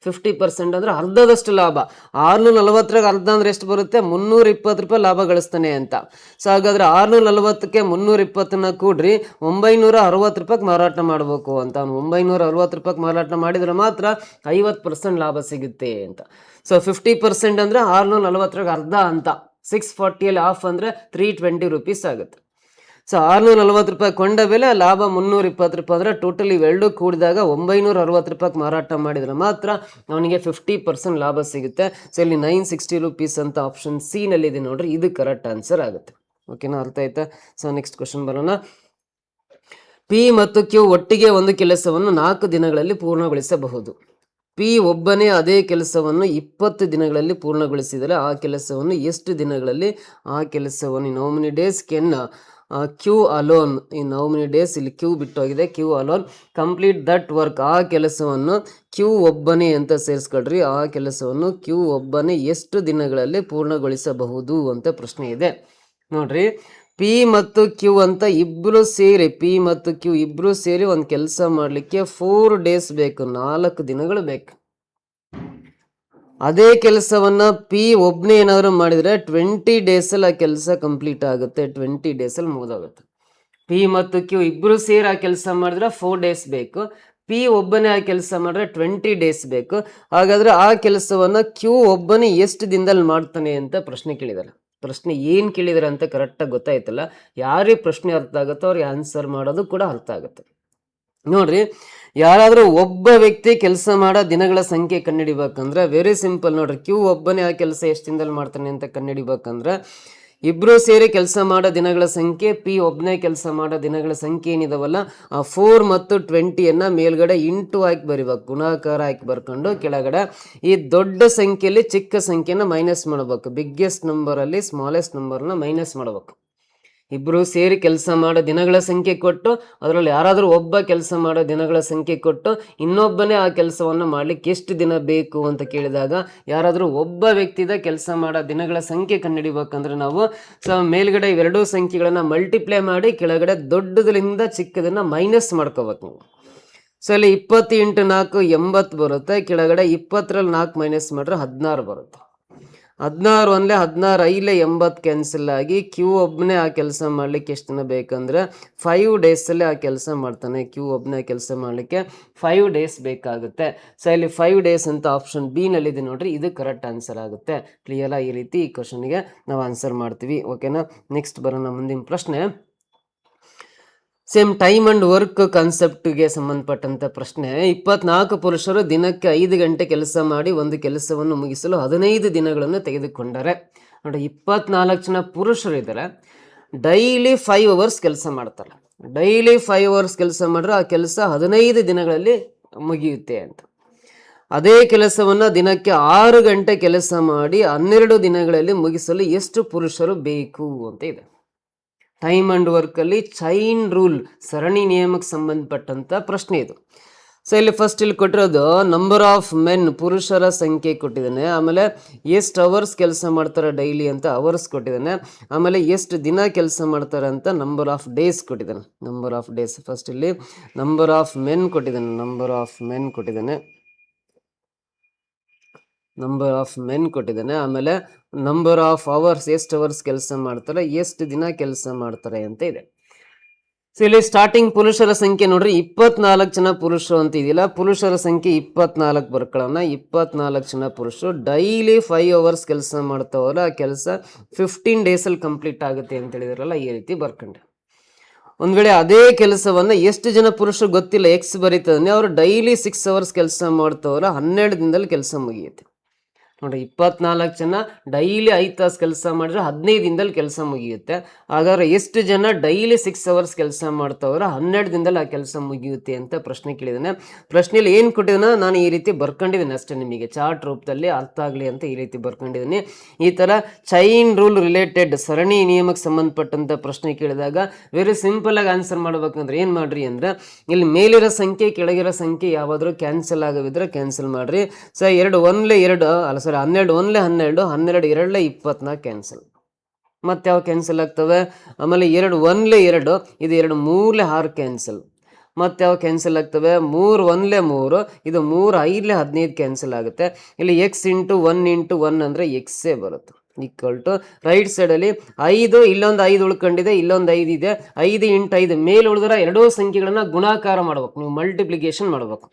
50% ಅಂದರೆ ಅರ್ಧದಷ್ಟು ಲಾಭ. 640ರಾಗ ಅರ್ಧ ಅಂದರೆ ಎಷ್ಟು ಬರುತ್ತೆ? 320 ರೂಪಾಯಿ ಲಾಭ ಗಳಿಸ್ತಾನೆ ಅಂತ. ಸೊ ಹಾಗಾದರೆ 640ಕ್ಕೆ 320ನ್ನ ಕೂಡ್ರಿ 960 ರೂಪಾಯಿಗೆ ಮಾರಾಟ ಮಾಡಬೇಕು ಅಂತ. ಅವನು 960 ರೂಪಾಯಿಗೆ ಮಾರಾಟ ಮಾಡಿದರೆ ಮಾತ್ರ 50% ಲಾಭ ಸಿಗುತ್ತೆ ಅಂತ. ಸೊ 50% ಅಂದರೆ 640ರಾಗ ಅರ್ಧ ಅಂತ. 640ಯಲ್ಲಿ ಹಾಫ್ ಅಂದರೆ 320 ರೂಪೀಸ್ ಆಗುತ್ತೆ. ಸೊ 640 ರೂಪಾಯಿ ಕೊಂಡ ಬೆಲೆ, ಲಾಭ 320 ರೂಪಾಯಿ ಅಂದರೆ ಟೋಟಲ್ ಇವೆರಡು ಕೂಡಿದಾಗ 960 ರೂಪಾಯಿಗೆ ಮಾರಾಟ ಮಾಡಿದರೆ ಮಾತ್ರ ಅವನಿಗೆ 50% ಲಾಭ ಸಿಗುತ್ತೆ. ಸೊ ಇಲ್ಲಿ 960 ರೂಪೀಸ್ ಅಂತ ಆಪ್ಷನ್ ಸಿ ನಲ್ಲಿದೆ ನೋಡ್ರಿ, ಇದು ಕರೆಕ್ಟ್ ಆನ್ಸರ್ ಆಗುತ್ತೆ. ಓಕೆನಾ, ಅರ್ಥ ಆಯ್ತಾ? ಸೊ ನೆಕ್ಸ್ಟ್ ಕ್ವಶನ್ ಬರೋಣ. ಪಿ ಮತ್ತು ಕ್ಯೂ ಒಟ್ಟಿಗೆ ಒಂದು ಕೆಲಸವನ್ನು 4 ದಿನಗಳಲ್ಲಿ ಪೂರ್ಣಗೊಳಿಸಬಹುದು. ಪಿ ಒಬ್ಬನೇ ಅದೇ ಕೆಲಸವನ್ನು 20 ದಿನಗಳಲ್ಲಿ ಪೂರ್ಣಗೊಳಿಸಿದರೆ ಆ ಕೆಲಸವನ್ನು ಎಷ್ಟು ದಿನಗಳಲ್ಲಿ ಆ ಕೆಲಸವನ್ನು in how many days can Q alone, in how many days, ಇಲ್ಲಿ ಕ್ಯೂ ಬಿಟ್ಟೋಗಿದೆ, Q alone complete that work, ಆ ಕೆಲಸವನ್ನು ಕ್ಯೂ ಒಬ್ಬನೇ ಅಂತ ಸೇರಿಸ್ಕೊಳ್ರಿ, ಆ ಕೆಲಸವನ್ನು ಕ್ಯೂ ಒಬ್ಬನೇ ಎಷ್ಟು ದಿನಗಳಲ್ಲಿ ಪೂರ್ಣಗೊಳಿಸಬಹುದು ಅಂತ ಪ್ರಶ್ನೆ ಇದೆ. ನೋಡ್ರಿ, ಪಿ ಮತ್ತು ಕ್ಯೂ ಅಂತ ಇಬ್ರು ಸೇರಿ, ಪಿ ಮತ್ತು ಕ್ಯೂ ಇಬ್ರು ಸೇರಿ ಒಂದು ಕೆಲಸ ಮಾಡಲಿಕ್ಕೆ 4 ಡೇಸ್ ಬೇಕು, 4 ದಿನಗಳು ಬೇಕು. ಅದೇ ಕೆಲಸವನ್ನ ಪಿ ಒಬ್ಬನೇ ಏನಾದ್ರು ಮಾಡಿದ್ರೆ 20 ಡೇಸಲ್ಲಿ ಆ ಕೆಲಸ ಕಂಪ್ಲೀಟ್ ಆಗುತ್ತೆ, 20 ಡೇಸಲ್ಲಿ ಮುಗಿದೋಗುತ್ತೆ. ಪಿ ಮತ್ತು ಕ್ಯೂ ಇಬ್ರು ಸೇರಿ ಆ ಕೆಲಸ ಮಾಡಿದ್ರೆ 4 ಡೇಸ್ ಬೇಕು, ಪಿ ಒಬ್ಬನೇ ಆ ಕೆಲಸ ಮಾಡಿದ್ರೆ 20 ಡೇಸ್ ಬೇಕು. ಹಾಗಾದ್ರೆ ಆ ಕೆಲಸವನ್ನ ಕ್ಯೂ ಒಬ್ಬನೇ ಎಷ್ಟು ದಿನದಲ್ಲಿ ಮಾಡ್ತಾನೆ ಅಂತ ಪ್ರಶ್ನೆ ಕೇಳಿದಾರೆ. ಪ್ರಶ್ನೆ ಏನು ಕೇಳಿದಾರೆ ಅಂತ ಕರೆಕ್ಟಾಗಿ ಗೊತ್ತಾಯ್ತಲ್ಲ. ಯಾರಿಗೆ ಪ್ರಶ್ನೆ ಅರ್ಥ ಆಗುತ್ತೋ ಅವ್ರಿಗೆ ಆನ್ಸರ್ ಮಾಡೋದು ಕೂಡ ಅರ್ಥ ಆಗುತ್ತೆ. ನೋಡ್ರಿ, ಯಾರಾದರೂ ಒಬ್ಬ ವ್ಯಕ್ತಿ ಕೆಲಸ ಮಾಡೋ ದಿನಗಳ ಸಂಖ್ಯೆ ಕಂಡುಹಿಡಿಬೇಕಂದ್ರೆ ವೆರಿ ಸಿಂಪಲ್. ನೋಡ್ರಿ, ಕ್ಯೂ ಒಬ್ಬನೇ ಆ ಕೆಲಸ ಎಷ್ಟು ದಿನದಲ್ಲಿ ಮಾಡ್ತಾನೆ ಅಂತ ಕಂಡುಹಿಡಿಬೇಕಂದ್ರೆ ಇಬ್ರು ಸೇರಿ ಕೆಲಸ ಮಾಡೋ ದಿನಗಳ ಸಂಖ್ಯೆ, ಪಿ ಒಬ್ಬನೇ ಕೆಲಸ ಮಾಡೋ ದಿನಗಳ ಸಂಖ್ಯೆ ಏನಿದಾವಲ್ಲ ಆ 4 ಮತ್ತು 20ಯನ್ನು ಮೇಲ್ಗಡೆ ಇಂಟು ಹಾಕಿ ಬರಿಬೇಕು, ಗುಣಾಕಾರ ಹಾಕಿ ಬರ್ಕೊಂಡು ಕೆಳಗಡೆ ಈ ದೊಡ್ಡ ಸಂಖ್ಯೆಯಲ್ಲಿ ಚಿಕ್ಕ ಸಂಖ್ಯೆನ ಮೈನಸ್ ಮಾಡಬೇಕು, ಬಿಗ್ಗೆಸ್ಟ್ ನಂಬರಲ್ಲಿ ಸ್ಮಾಲೆಸ್ಟ್ ನಂಬರ್ನ ಮೈನಸ್ ಮಾಡಬೇಕು. ಇಬ್ರು ಸೇರಿ ಕೆಲಸ ಮಾಡೋ ದಿನಗಳ ಸಂಖ್ಯೆ ಕೊಟ್ಟು ಅದರಲ್ಲಿ ಯಾರಾದರೂ ಒಬ್ಬ ಕೆಲಸ ಮಾಡೋ ದಿನಗಳ ಸಂಖ್ಯೆ ಕೊಟ್ಟು ಇನ್ನೊಬ್ಬನೇ ಆ ಕೆಲಸವನ್ನು ಮಾಡ್ಲಿಕ್ಕೆ ಎಷ್ಟು ದಿನ ಬೇಕು ಅಂತ ಕೇಳಿದಾಗ ಯಾರಾದರೂ ಒಬ್ಬ ವ್ಯಕ್ತಿದ ಕೆಲಸ ಮಾಡೋ ದಿನಗಳ ಸಂಖ್ಯೆ ಕಂಡುಹಿಡಿಬೇಕಂದ್ರೆ ನಾವು ಮೇಲ್ಗಡೆ ಇವೆರಡೂ ಸಂಖ್ಯೆಗಳನ್ನ ಮಲ್ಟಿಪ್ಲೈ ಮಾಡಿ ಕೆಳಗಡೆ ದೊಡ್ಡದರಿಂದ ಚಿಕ್ಕದನ್ನ ಮೈನಸ್ ಮಾಡ್ಕೋಬೇಕು ನೀವು. ಸೊ ಇಲ್ಲಿ 20 × 4 80 ಬರುತ್ತೆ, ಕೆಳಗಡೆ 20ರಲ್ಲಿ 4 ಮೈನಸ್ ಮಾಡಿದ್ರೆ 16 ಬರುತ್ತೆ. 16 1 16 5 80 ಕ್ಯಾನ್ಸಲ್ ಆಗಿ ಕ್ಯೂ ಒಬ್ಬನೇ ಆ ಕೆಲಸ ಮಾಡ್ಲಿಕ್ಕೆ ಎಷ್ಟು ದಿನ ಬೇಕಂದ್ರೆ 5 ಡೇಸಲ್ಲಿ ಆ ಕೆಲಸ ಮಾಡ್ತಾನೆ. ಕ್ಯೂ ಒಬ್ಬನೇ ಕೆಲಸ ಮಾಡಲಿಕ್ಕೆ 5 ಡೇಸ್ ಬೇಕಾಗುತ್ತೆ. ಸೊ ಇಲ್ಲಿ 5 ಡೇಸ್ ಅಂತ ಆಪ್ಷನ್ ಬಿ ನಲ್ಲಿದೆ ನೋಡ್ರಿ, ಇದು ಕರೆಕ್ಟ್ ಆನ್ಸರ್ ಆಗುತ್ತೆ. ಕ್ಲಿಯರ್? ಈ ರೀತಿ ಈ ಕ್ವಶನ್ಗೆ ನಾವು ಆನ್ಸರ್ ಮಾಡ್ತೀವಿ. ಓಕೆನಾ, ನೆಕ್ಸ್ಟ್ ಬರೋಣ ಮುಂದಿನ ಪ್ರಶ್ನೆ. ಸೇಮ್ ಟೈಮ್ ಅಂಡ್ ವರ್ಕ್ ಕಾನ್ಸೆಪ್ಟ್ಗೆ ಸಂಬಂಧಪಟ್ಟಂತ ಪ್ರಶ್ನೆ. 24 ಪುರುಷರು ದಿನಕ್ಕೆ 5 ಗಂಟೆ ಕೆಲಸ ಮಾಡಿ ಒಂದು ಕೆಲಸವನ್ನು ಮುಗಿಸಲು 15 ದಿನಗಳನ್ನು ತೆಗೆದುಕೊಂಡರೆ. ನೋಡಿ, 24 ಜನ ಪುರುಷರು ಇದ್ದಾರೆ, ಡೈಲಿ 5 ಅವರ್ಸ್ ಕೆಲಸ ಮಾಡ್ತಾರೆ. ಡೈಲಿ 5 ಅವರ್ಸ್ ಕೆಲಸ ಮಾಡಿದ್ರೆ ಆ ಕೆಲಸ 15 ದಿನಗಳಲ್ಲಿ ಮುಗಿಯುತ್ತೆ ಅಂತ. ಅದೇ ಕೆಲಸವನ್ನು ದಿನಕ್ಕೆ 6 ಗಂಟೆ ಕೆಲಸ ಮಾಡಿ 12 ದಿನಗಳಲ್ಲಿ ಮುಗಿಸಲು ಎಷ್ಟು ಪುರುಷರು ಬೇಕು ಅಂತ ಇದೆ. ಟೈಮ್ ಅಂಡ್ ವರ್ಕಲ್ಲಿ ಚೈನ್ ರೂಲ್, ಸರಣಿ ನಿಯಮಕ್ಕೆ ಸಂಬಂಧಪಟ್ಟಂತ ಪ್ರಶ್ನೆ ಇದು. ಸೊ ಇಲ್ಲಿ ಫಸ್ಟ್ ಇಲ್ಲಿ ಕೊಟ್ಟಿರೋದು ನಂಬರ್ ಆಫ್ ಮೆನ್, ಪುರುಷರ ಸಂಖ್ಯೆ ಕೊಟ್ಟಿದ್ದಾನೆ. ಆಮೇಲೆ ಎಷ್ಟು ಅವರ್ಸ್ ಕೆಲಸ ಮಾಡ್ತಾರೆ ಡೈಲಿ ಅಂತ ಅವರ್ಸ್ ಕೊಟ್ಟಿದ್ದಾನೆ. ಆಮೇಲೆ ಎಷ್ಟು ದಿನ ಕೆಲಸ ಮಾಡ್ತಾರೆ ಅಂತ ನಂಬರ್ ಆಫ್ ಡೇಸ್ ಕೊಟ್ಟಿದ್ದಾನೆ. ನಂಬರ್ ಆಫ್ ಡೇಸ್, ಫಸ್ಟ್ ಇಲ್ಲಿ ನಂಬರ್ ಆಫ್ ಮೆನ್ ಕೊಟ್ಟಿದ್ದಾನೆ, ನಂಬರ್ ಆಫ್ ಮೆನ್ ಕೊಟ್ಟಿದ್ದಾನೆ, ನಂಬರ್ ಆಫ್ ಮೆನ್ ಕೊಟ್ಟಿದ್ದಾನೆ. ಆಮೇಲೆ ನಂಬರ್ ಆಫ್ ಅವರ್ಸ್, ಎಷ್ಟು ಅವರ್ಸ್ ಕೆಲಸ ಮಾಡ್ತಾರೆ, ಎಷ್ಟು ದಿನ ಕೆಲಸ ಮಾಡ್ತಾರೆ ಅಂತ ಇದೆ. ಸೊ ಇಲ್ಲಿ ಸ್ಟಾರ್ಟಿಂಗ್ ಪುರುಷರ ಸಂಖ್ಯೆ ನೋಡ್ರಿ, 24 ಜನ ಪುರುಷರು ಅಂತ ಇದೆಯಲ್ಲ, ಪುರುಷರ ಸಂಖ್ಯೆ 24 ಬರ್ಕೊಳ್ಳೋಣ. 24 ಜನ ಪುರುಷರು ಡೈಲಿ 5 ಅವರ್ಸ್ ಕೆಲಸ ಮಾಡ್ತಾವಲ್ಲ, ಆ ಕೆಲಸ 15 ಡೇಸಲ್ಲಿ ಕಂಪ್ಲೀಟ್ ಆಗುತ್ತೆ ಅಂತ ಹೇಳಿದ್ರಲ್ಲ, ಈ ರೀತಿ ಬರ್ಕೊಂಡ್ರೆ. ಒಂದ್ ವೇಳೆ ಅದೇ ಕೆಲಸವನ್ನ ಎಷ್ಟು ಜನ ಪುರುಷರು ಗೊತ್ತಿಲ್ಲ, ಎಕ್ಸ್ ಬರೀತದೆ, ಅವರು ಡೈಲಿ 6 ಅವರ್ಸ್ ಕೆಲಸ ಮಾಡ್ತಾವಲ್ಲ, 12 ದಿನದಲ್ಲಿ ಕೆಲಸ ಮುಗಿಯುತ್ತೆ. ನೋಡಿ, 24 ಜನ ಡೈಲಿ 5 ತಾಸು ಕೆಲಸ ಮಾಡಿದ್ರೆ 15 ದಿನದಲ್ಲಿ ಕೆಲಸ ಮುಗಿಯುತ್ತೆ. ಹಾಗಾದ್ರೆ ಎಷ್ಟು ಜನ ಡೈಲಿ 6 ಅವರ್ಸ್ ಕೆಲಸ ಮಾಡ್ತಾವ್ರೆ 12 ದಿನದಲ್ಲಿ ಆ ಕೆಲಸ ಮುಗಿಯುತ್ತೆ ಅಂತ ಪ್ರಶ್ನೆ ಕೇಳಿದಾನೆ. ಪ್ರಶ್ನೆಯಲ್ಲಿ ಏನು ಕೊಟ್ಟಿದ್ದಾನೆ ನಾನು ಈ ರೀತಿ ಬರ್ಕೊಂಡಿದ್ದೀನಿ ಅಷ್ಟೇ, ನಿಮಗೆ ಚಾರ್ಟ್ ರೂಪದಲ್ಲಿ ಅರ್ಥ ಆಗಲಿ ಅಂತ ಈ ರೀತಿ ಬರ್ಕೊಂಡಿದ್ದೀನಿ. ಈ ಥರ ಚೈನ್ ರೂಲ್ ರಿಲೇಟೆಡ್, ಸರಣಿ ನಿಯಮಕ್ಕೆ ಸಂಬಂಧಪಟ್ಟಂತ ಪ್ರಶ್ನೆ ಕೇಳಿದಾಗ ವೆರಿ ಸಿಂಪಲ್ ಆಗಿ ಆನ್ಸರ್ ಮಾಡ್ಬೇಕಂದ್ರೆ ಏನು ಮಾಡ್ರಿ ಅಂದ್ರೆ, ಇಲ್ಲಿ ಮೇಲಿರೋ ಸಂಖ್ಯೆ ಕೆಳಗಿರೋ ಸಂಖ್ಯೆ ಯಾವಾದರೂ ಕ್ಯಾನ್ಸಲ್ ಆಗವಿದ್ರೆ ಕ್ಯಾನ್ಸಲ್ ಮಾಡ್ರಿ. ಸೊ 2 1 2 ಅಲ್ಲ, 12 1 12, 12 2 24 ಕ್ಯಾನ್ಸಲ್. ಮತ್ತೆ ಯಾವ ಕ್ಯಾನ್ಸಲ್ ಆಗ್ತವೆ? ಆಮೇಲೆ 2 1 2, ಇದು 2 3 6 ಕ್ಯಾನ್ಸಲ್. ಮತ್ತೆ ಯಾವ ಕ್ಯಾನ್ಸಲ್ ಆಗ್ತವೆ? 3 1 3, ಇದು 3 5 15 ಕ್ಯಾನ್ಸಲ್ ಆಗುತ್ತೆ. ಇಲ್ಲಿ ಎಕ್ಸ್ ಇಂಟು 1 × 1 ಅಂದರೆ ಎಕ್ಸೇ ಬರುತ್ತೆ. ಈಕ್ವಲ್ ಟು ರೈಟ್ ಸೈಡಲ್ಲಿ 5, ಇಲ್ಲೊಂದು 5 ಉಳ್ಕೊಂಡಿದೆ, ಇಲ್ಲೊಂದು 5 ಇದೆ, 5 × 5 ಮೇಲೆ ಉಳಿದ್ರೆ ಎರಡೂ ಸಂಖ್ಯೆಗಳನ್ನ ಗುಣಾಕಾರ ಮಾಡ್ಬೇಕು, ನೀವು ಮಲ್ಟಿಪ್ಲಿಕೇಶನ್ ಮಾಡ್ಬೇಕು.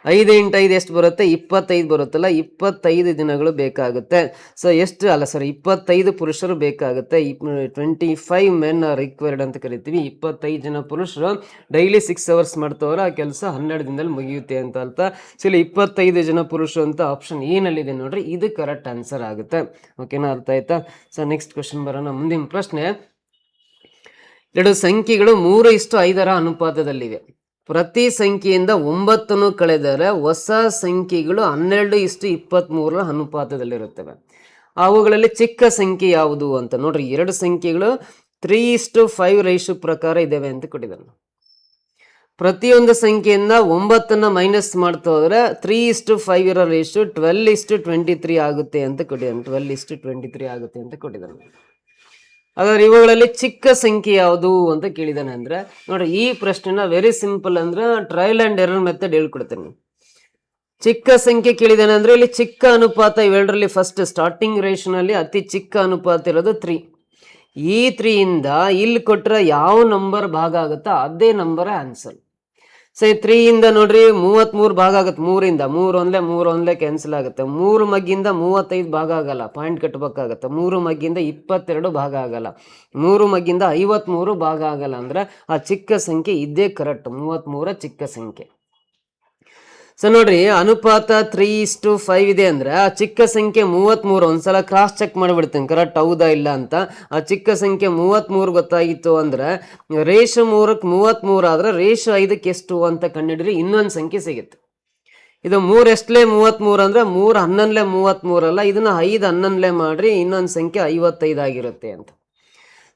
5 × 5 ಎಷ್ಟು ಬರುತ್ತೆ? 25 ಬರುತ್ತಲ್ಲ, 25 ದಿನಗಳು ಬೇಕಾಗುತ್ತೆ. ಸೊ ಎಷ್ಟು ಅಲ್ಲ ಸರಿ 25 ಪುರುಷರು ಬೇಕಾಗುತ್ತೆ. 25 ಮೆನ್ ಆರ್ ರಿಕ್ವೈರ್ಡ್ ಅಂತ ಕರಿತೀವಿ. 25 ಜನ ಪುರುಷರು ಡೈಲಿ 6 ಅವರ್ಸ್ ಮಾಡ್ತವ್ರೆ, ಆ ಕೆಲಸ 12 ದಿನದಲ್ಲಿ ಮುಗಿಯುತ್ತೆ ಅಂತ ಅರ್ಥ. ಸೊ ಇಲ್ಲಿ 25 ಜನ ಪುರುಷರು ಅಂತ ಆಪ್ಷನ್ ಏನಲ್ಲಿದೆ ನೋಡ್ರಿ, ಇದು ಕರೆಕ್ಟ್ ಆನ್ಸರ್ ಆಗುತ್ತೆ. ಓಕೆನಾ, ಅರ್ಥ ಆಯ್ತಾ? ಸೊ ನೆಕ್ಸ್ಟ್ ಕ್ವಶನ್ ಬರೋಣ. ಮುಂದಿನ ಪ್ರಶ್ನೆ, ಎರಡು ಸಂಖ್ಯೆಗಳು 3:5 ಅನುಪಾತದಲ್ಲಿವೆ. ಪ್ರತಿ ಸಂಖ್ಯೆಯಿಂದ 9 ಕಳೆದರೆ ಹೊಸ ಸಂಖ್ಯೆಗಳು 12:23 ಅನುಪಾತದಲ್ಲಿರುತ್ತವೆ. ಅವುಗಳಲ್ಲಿ ಚಿಕ್ಕ ಸಂಖ್ಯೆ ಯಾವುದು ಅಂತ ನೋಡ್ರಿ. ಎರಡು ಸಂಖ್ಯೆಗಳು 3:5 ರೇಷು ಪ್ರಕಾರ ಇದಾವೆ ಅಂತ ಕೊಟ್ಟಿದ್ದಾರೆ. ಪ್ರತಿಯೊಂದು ಸಂಖ್ಯೆಯಿಂದ 9 ಮೈನಸ್ ಮಾಡ್ತಾ ಹೋದ್ರೆ 3:5 ಇರೋ ರೇಷು 12:23 ಆಗುತ್ತೆ ಅಂತ ಕೊಟ್ಟಿದ್ದಾನೆ. 12:23 ಆಗುತ್ತೆ ಅಂತ ಕೊಟ್ಟಿದ್ದಾನೆ. ಹಾಗಾದ್ರೆ ಇವುಗಳಲ್ಲಿ ಚಿಕ್ಕ ಸಂಖ್ಯೆ ಯಾವುದು ಅಂತ ಕೇಳಿದಾನೆ. ಅಂದ್ರೆ ನೋಡ್ರಿ, ಈ ಪ್ರಶ್ನೆನ ವೆರಿ ಸಿಂಪಲ್ ಅಂದ್ರೆ ಟ್ರಯಲ್ ಅಂಡ್ ಎರರ್ ಮೆಥಡ್ ಹೇಳ್ಕೊಡ್ತೇನೆ. ಚಿಕ್ಕ ಸಂಖ್ಯೆ ಕೇಳಿದಾನೆ ಅಂದ್ರೆ ಇಲ್ಲಿ ಚಿಕ್ಕ ಅನುಪಾತ ಇವೆರಡರಲ್ಲಿ ಫಸ್ಟ್ ಸ್ಟಾರ್ಟಿಂಗ್ ರೇಷನಲ್ಲಿ ಅತಿ ಚಿಕ್ಕ ಅನುಪಾತ ಇರೋದು 3. ಈ 3 ಇಂದ ಇಲ್ಲಿ ಕೊಟ್ಟರೆ ಯಾವ ನಂಬರ್ ಭಾಗ ಆಗುತ್ತೋ ಅದೇ ನಂಬರ್ ಆನ್ಸರ್. ಸೊ 3 ಇಂದ ನೋಡ್ರಿ 33 ಭಾಗ ಆಗುತ್ತೆ. 3 ಒಂದ್ಲೆ ಕ್ಯಾನ್ಸಲ್ ಆಗುತ್ತೆ. 3 ಮಗ್ಗಿಂದ 35 ಭಾಗ ಆಗಲ್ಲ, ಪಾಯಿಂಟ್ ಕಟ್ಟಬೇಕಾಗತ್ತೆ. 3 ಮಗ್ಗಿಂದ 22 ಭಾಗ ಆಗಲ್ಲ. 3 ಮಗ್ಗಿಂದ 53 ಭಾಗ ಆಗಲ್ಲ. ಅಂದ್ರೆ ಆ ಚಿಕ್ಕ ಸಂಖ್ಯೆ ಇದೇ ಕರೆಕ್ಟ್, 33 ಚಿಕ್ಕ ಸಂಖ್ಯೆ. ಸೊ ನೋಡ್ರಿ, ಅನುಪಾತ 3:5 ಇದೆ ಅಂದ್ರೆ ಆ ಚಿಕ್ಕ ಸಂಖ್ಯೆ 33. ಒಂದ್ಸಲ ಕ್ರಾಸ್ ಚೆಕ್ ಮಾಡಿಬಿಡ್ತೀನಿ ಕರೆಕ್ಟ್ ಹೌದಾ ಇಲ್ಲ ಅಂತ. ಆ ಚಿಕ್ಕ ಸಂಖ್ಯೆ 33 ಗೊತ್ತಾಗಿತ್ತು ಅಂದ್ರೆ ರೇಷು 3ಕ್ಕೆ 33 ಆದ್ರೆ ರೇಷು 5ಕ್ಕೆ ಎಷ್ಟು ಅಂತ ಕಂಡಿಡ್ರಿ, ಇನ್ನೊಂದು ಸಂಖ್ಯೆ ಸಿಗುತ್ತೆ. ಇದು 3 ಎಷ್ಟಲೇ 33 ಅಂದ್ರೆ 3 11ಲೇ 33 ಅಲ್ಲ, ಇದನ್ನ 5 11ಲೇ ಮಾಡ್ರಿ, ಇನ್ನೊಂದು ಸಂಖ್ಯೆ 55 ಆಗಿರುತ್ತೆ ಅಂತ.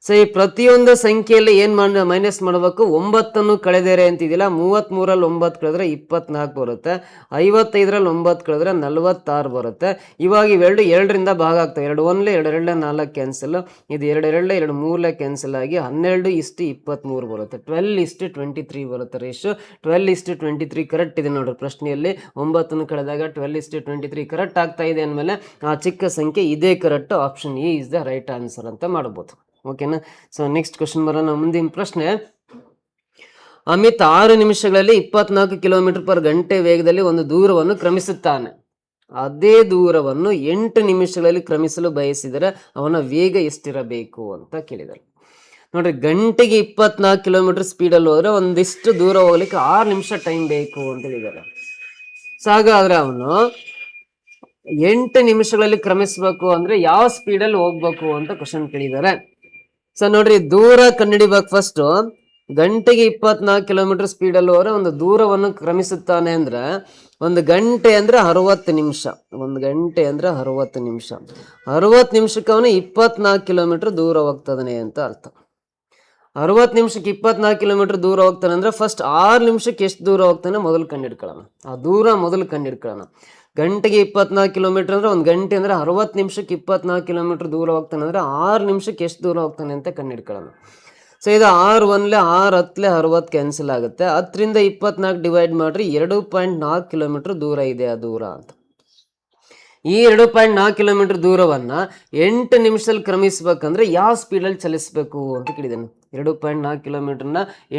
ಸೊ ಈ ಪ್ರತಿಯೊಂದು ಸಂಖ್ಯೆಯಲ್ಲಿ ಏನ್ ಮೈನಸ್ ಮಾಡಬೇಕು? 9 ಕಳೆದೇರೆ ಅಂತಿದಿಲ್ಲ. 33ರಲ್ಲಿ 9 ಕಳೆದ್ರೆ 24 ಬರುತ್ತೆ. 55ರಲ್ಲಿ 9 ಕಳೆದ್ರೆ 46 ಬರುತ್ತೆ. ಇವಾಗ ಇವೆರಡು 2ರಿಂದ ಭಾಗ ಆಗ್ತವೆ. 2 1 2 2 4 ಕ್ಯಾನ್ಸಲ್, ಇದು 2 2 2 3 ಕ್ಯಾನ್ಸಲ್ ಆಗಿ 12:23 ಬರುತ್ತೆ. 12:23 ಬರುತ್ತೆ ರೇಷು. 12:23 ಕರೆಕ್ಟ್ ಇದೆ ನೋಡ್ರಿ ಪ್ರಶ್ನೆಯಲ್ಲಿ. 9 ಕಳೆದಾಗ 12:23 ಕರೆಕ್ಟ್ ಆಗ್ತಾ ಇದೆ ಅಂದಮೇಲೆ ಆ ಚಿಕ್ಕ ಸಂಖ್ಯೆ ಇದೇ correct. Option A is the right answer ಅಂತ ಮಾಡ್ಬೋದು. ಓಕೆನಾ. ಸೊ ನೆಕ್ಸ್ಟ್ ಕ್ವಶನ್ ಬರೋಣ. ಮುಂದಿನ ಪ್ರಶ್ನೆ, ಅಮಿತ್ 6 ನಿಮಿಷಗಳಲ್ಲಿ 24 km/h ವೇಗದಲ್ಲಿ ಒಂದು ದೂರವನ್ನು ಕ್ರಮಿಸುತ್ತಾನೆ. ಅದೇ ದೂರವನ್ನು 8 ನಿಮಿಷಗಳಲ್ಲಿ ಕ್ರಮಿಸಲು ಬಯಸಿದರೆ ಅವನ ವೇಗ ಎಷ್ಟಿರಬೇಕು ಅಂತ ಕೇಳಿದ್ದಾರೆ. ನೋಡ್ರಿ, ಗಂಟೆಗೆ 24 km ಸ್ಪೀಡಲ್ಲಿ ಹೋದ್ರೆ ಒಂದಿಷ್ಟು ದೂರ ಹೋಗ್ಲಿಕ್ಕೆ 6 ನಿಮಿಷ ಟೈಮ್ ಬೇಕು ಅಂತ ಹೇಳಿದ್ದಾರೆ. ಸೊ ಹಾಗಾದ್ರೆ ಅವನು 8 ನಿಮಿಷಗಳಲ್ಲಿ ಕ್ರಮಿಸ್ಬೇಕು ಅಂದ್ರೆ ಯಾವ ಸ್ಪೀಡಲ್ಲಿ ಹೋಗ್ಬೇಕು ಅಂತ ಕ್ವಶನ್ ಕೇಳಿದ್ದಾರೆ. ಸೊ ನೋಡ್ರಿ, ದೂರ ಕಂಡುಹಿಡಿಬೇಕು ಫಸ್ಟ್. ಗಂಟೆಗೆ 24 km ಸ್ಪೀಡಲ್ಲಿ ಹೋದ್ರೆ ಒಂದು ದೂರವನ್ನು ಕ್ರಮಿಸುತ್ತಾನೆ ಅಂದ್ರೆ ಒಂದು ಗಂಟೆ ಅಂದ್ರೆ 60 ನಿಮಿಷ. ಒಂದು ಗಂಟೆ ಅಂದ್ರೆ 60 ನಿಮಿಷ. 60 ನಿಮಿಷಕ್ಕೆ ಅವನು 24 km ದೂರ ಹೋಗ್ತದಾನೆ ಅಂತ ಅರ್ಥ. 60 ನಿಮಿಷಕ್ಕೆ 24 km ದೂರ ಹೋಗ್ತಾನೆ ಅಂದ್ರೆ ಫಸ್ಟ್ 6 ನಿಮಿಷಕ್ಕೆ ಎಷ್ಟು ದೂರ ಹೋಗ್ತಾನೆ ಮೊದಲು ಕಂಡಿಡ್ಕೊಳ್ಳೋಣ. ಆ ದೂರ ಮೊದಲು ಕಂಡಿಡ್ಕೊಳ್ಳೋಣ. ಗಂಟೆಗೆ 24 km ಅಂದ್ರೆ ಒಂದು ಗಂಟೆ ಅಂದ್ರೆ 60 ನಿಮಿಷಕ್ಕೆ 24 km ದೂರ ಹೋಗ್ತಾನೆ ಅಂದ್ರೆ 6 ನಿಮಿಷಕ್ಕೆ ಎಷ್ಟು ದೂರ ಹೋಗ್ತಾನೆ ಅಂತ ಕಂಡಿಡ್ಕೊಳ್ಳೋಣ. ಸೊ ಇದು 6 1 6 10 60 ಕ್ಯಾನ್ಸಲ್ ಆಗುತ್ತೆ. 10ರಿಂದ 24 ಡಿವೈಡ್ ಮಾಡ್ರಿ, 2.4 km ದೂರ ಇದೆ ಆ ದೂರ ಅಂತ. ಈ 2.4 km ದೂರವನ್ನ 8 ನಿಮಿಷದಲ್ಲಿ ಕ್ರಮಿಸ್ಬೇಕಂದ್ರೆ ಯಾವ ಸ್ಪೀಡಲ್ಲಿ ಚಲಿಸ್ಬೇಕು ಅಂತ ಕೇಳಿದ್ದೇನೆ. 2.4 km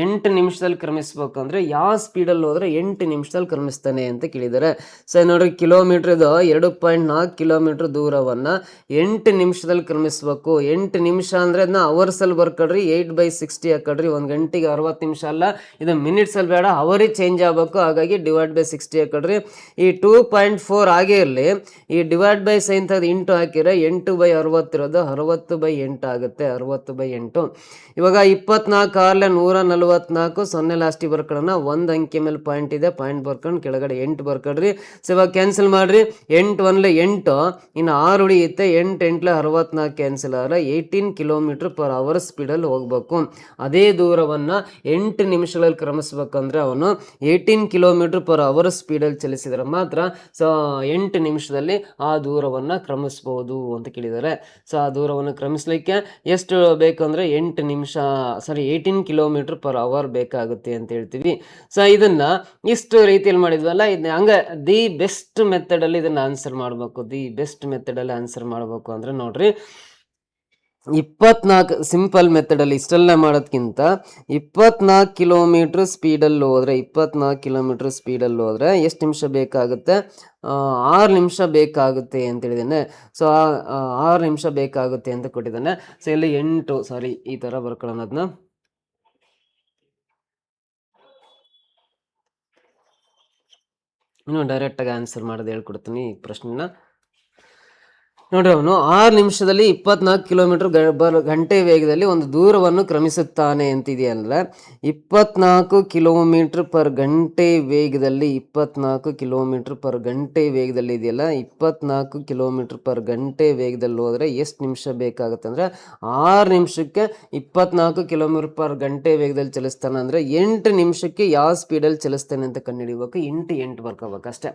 8 ನಿಮಿಷದಲ್ಲಿ ಕ್ರಮಿಸ್ಬೇಕಂದ್ರೆ ಯಾವ ಸ್ಪೀಡಲ್ಲಿ ಹೋದ್ರೆ 8 ನಿಮಿಷದಲ್ಲಿ ಕ್ರಮಿಸ್ತಾನೆ ಅಂತ ಕೇಳಿದ್ದಾರೆ. ಸೊ ನೋಡ್ರಿ, ಕಿಲೋಮೀಟರ್ ಇದು 2.4 km ದೂರವನ್ನ 8 ನಿಮಿಷದಲ್ಲಿ ಕ್ರಮಿಸ್ಬೇಕು. 8 ನಿಮಿಷ ಅಂದ್ರೆ ಅದನ್ನ ಅವರ್ಸಲ್ಲಿ ಬರ್ಕೊಡ್ರಿ, 8/60 ಹಾಕೊಡ್ರಿ. ಒಂದು ಗಂಟೆಗೆ 60 ನಿಮಿಷ ಅಲ್ಲ, ಇದು ಮಿನಿಟ್ಸಲ್ಲಿ ಬೇಡ, ಅವರಿಗೆ ಚೇಂಜ್ ಆಗಬೇಕು. ಹಾಗಾಗಿ /60 ಹಾಕೊಡ್ರಿ. ಈ 2.4 ಆಗೇ ಇರಲಿ, ಈ ಡಿವೈಡ್ ಬೈ ಸೈನ್ ತೆಗೆದು ಇಂಟು ಹಾಕಿದ್ರೆ 8/60 ಇರೋದು 60/8 ಆಗುತ್ತೆ. 60/8. ಇವಾಗ 24 6 144, 0 ಲಾಸ್ಟಿಗೆ ಬರ್ಕೊಳ್ಳೋಣ. ಒಂದು ಅಂಕೆ ಮೇಲೆ ಪಾಯಿಂಟ್ ಇದೆ, ಪಾಯಿಂಟ್ ಬರ್ಕೊಂಡು ಕೆಳಗಡೆ 8 ಬರ್ಕೊಡ್ರಿ. ಸೊ ಇವಾಗ ಕ್ಯಾನ್ಸಲ್ ಮಾಡ್ರಿ. 8 1 8, ಇನ್ನು 6 ಉಳಿಯುತ್ತೆ. 8 8 64 ಕ್ಯಾನ್ಸಲ್ ಆದರೆ 18 km/h ಸ್ಪೀಡಲ್ಲಿ ಹೋಗ್ಬೇಕು. ಅದೇ ದೂರವನ್ನ 8 ನಿಮಿಷಗಳಲ್ಲಿ ಕ್ರಮಿಸ್ಬೇಕಂದ್ರೆ ಅವನು 18 km/h ಸ್ಪೀಡಲ್ಲಿ ಚಲಿಸಿದ್ರೆ ಮಾತ್ರ ಸೊ 8 ನಿಮಿಷದಲ್ಲಿ ಆ ದೂರವನ್ನ ಕ್ರಮಿಸಬಹುದು ಅಂತ ಕೇಳಿದ್ದಾರೆ. ಸೊ ಆ ದೂರವನ್ನು ಕ್ರಮಿಸ್ಲಿಕ್ಕೆ ಎಷ್ಟು ಬೇಕಂದ್ರೆ 8 ನಿಮಿಷ 18 km/h ಬೇಕಾಗುತ್ತೆ ಅಂತ ಹೇಳ್ತೀವಿ. ಸೊ ಇದನ್ನ ಇಷ್ಟು ರೀತಿಯಲ್ಲಿ ಮಾಡಿದ್ವಲ್ಲ, ಇದನ್ನ ಹಂಗ ದಿ ಬೆಸ್ಟ್ ಮೆಥಡ್ ಅಲ್ಲಿ ಇದನ್ನ ಆನ್ಸರ್ ಮಾಡಬೇಕು. ದಿ ಬೆಸ್ಟ್ ಮೆಥಡ್ ಅಲ್ಲಿ ಆನ್ಸರ್ ಮಾಡಬೇಕು ಅಂದ್ರೆ ನೋಡ್ರಿ, 24 ಸಿಂಪಲ್ ಮೆಥಡಲ್ಲಿ ಇಷ್ಟೆಲ್ಲ ಮಾಡೋದಕ್ಕಿಂತ 24 ಕಿಲೋಮೀಟ್ರ್ ಸ್ಪೀಡಲ್ಲಿ ಹೋದರೆ 24 ಕಿಲೋಮೀಟ್ರ್ ಸ್ಪೀಡಲ್ಲಿ ಹೋದರೆ ಎಷ್ಟು ನಿಮಿಷ ಬೇಕಾಗುತ್ತೆ? 6 ನಿಮಿಷ ಬೇಕಾಗುತ್ತೆ ಅಂತ ಹೇಳಿದ್ದಾನೆ. ಸೊ 6 ನಿಮಿಷ ಬೇಕಾಗುತ್ತೆ ಅಂತ ಕೊಟ್ಟಿದ್ದಾನೆ. ಸೊ ಇಲ್ಲಿ 8 ಸಾರಿ ಈ ಥರ ಬರ್ಕೊಳ್ಳೋಣ ಅದನ್ನ. ಇನ್ನು ಡೈರೆಕ್ಟಾಗಿ ಆನ್ಸರ್ ಮಾಡೋದು ಹೇಳ್ಕೊಡ್ತೀನಿ ಈ ಪ್ರಶ್ನೆನ. ನೋಡ್ರಿ, ಅವನು 6 ನಿಮಿಷದಲ್ಲಿ 24 ಕಿಲೋಮೀಟರ್ ಗಂಟೆ ವೇಗದಲ್ಲಿ ಒಂದು ದೂರವನ್ನು ಕ್ರಮಿಸುತ್ತಾನೆ ಅಂತಿದೆಯಲ್ಲ. 24 ಕಿಲೋಮೀಟರ್ ಪರ್ ಗಂಟೆ ವೇಗದಲ್ಲಿ 24 ಕಿಲೋಮೀಟರ್ ಪರ್ ಗಂಟೆ ವೇಗದಲ್ಲಿ ಇದೆಯಲ್ಲ, 24 ಕಿಲೋಮೀಟರ್ ಪರ್ ಗಂಟೆ ವೇಗದಲ್ಲಿ ಹೋದರೆ ಎಷ್ಟು ನಿಮಿಷ ಬೇಕಾಗುತ್ತೆ ಅಂದರೆ 6 ನಿಮಿಷಕ್ಕೆ 24 ಕಿಲೋಮೀಟರ್ ಪರ್ ಗಂಟೆ ವೇಗದಲ್ಲಿ ಚಲಿಸ್ತಾನೆ ಅಂದರೆ 8 ನಿಮಿಷಕ್ಕೆ ಯಾವ ಸ್ಪೀಡಲ್ಲಿ ಚಲಿಸ್ತಾನೆ ಅಂತ ಕಂಡುಹಿಡಿಬೇಕು. 8 ಬರ್ಕೋಬೇಕು ಅಷ್ಟೇ.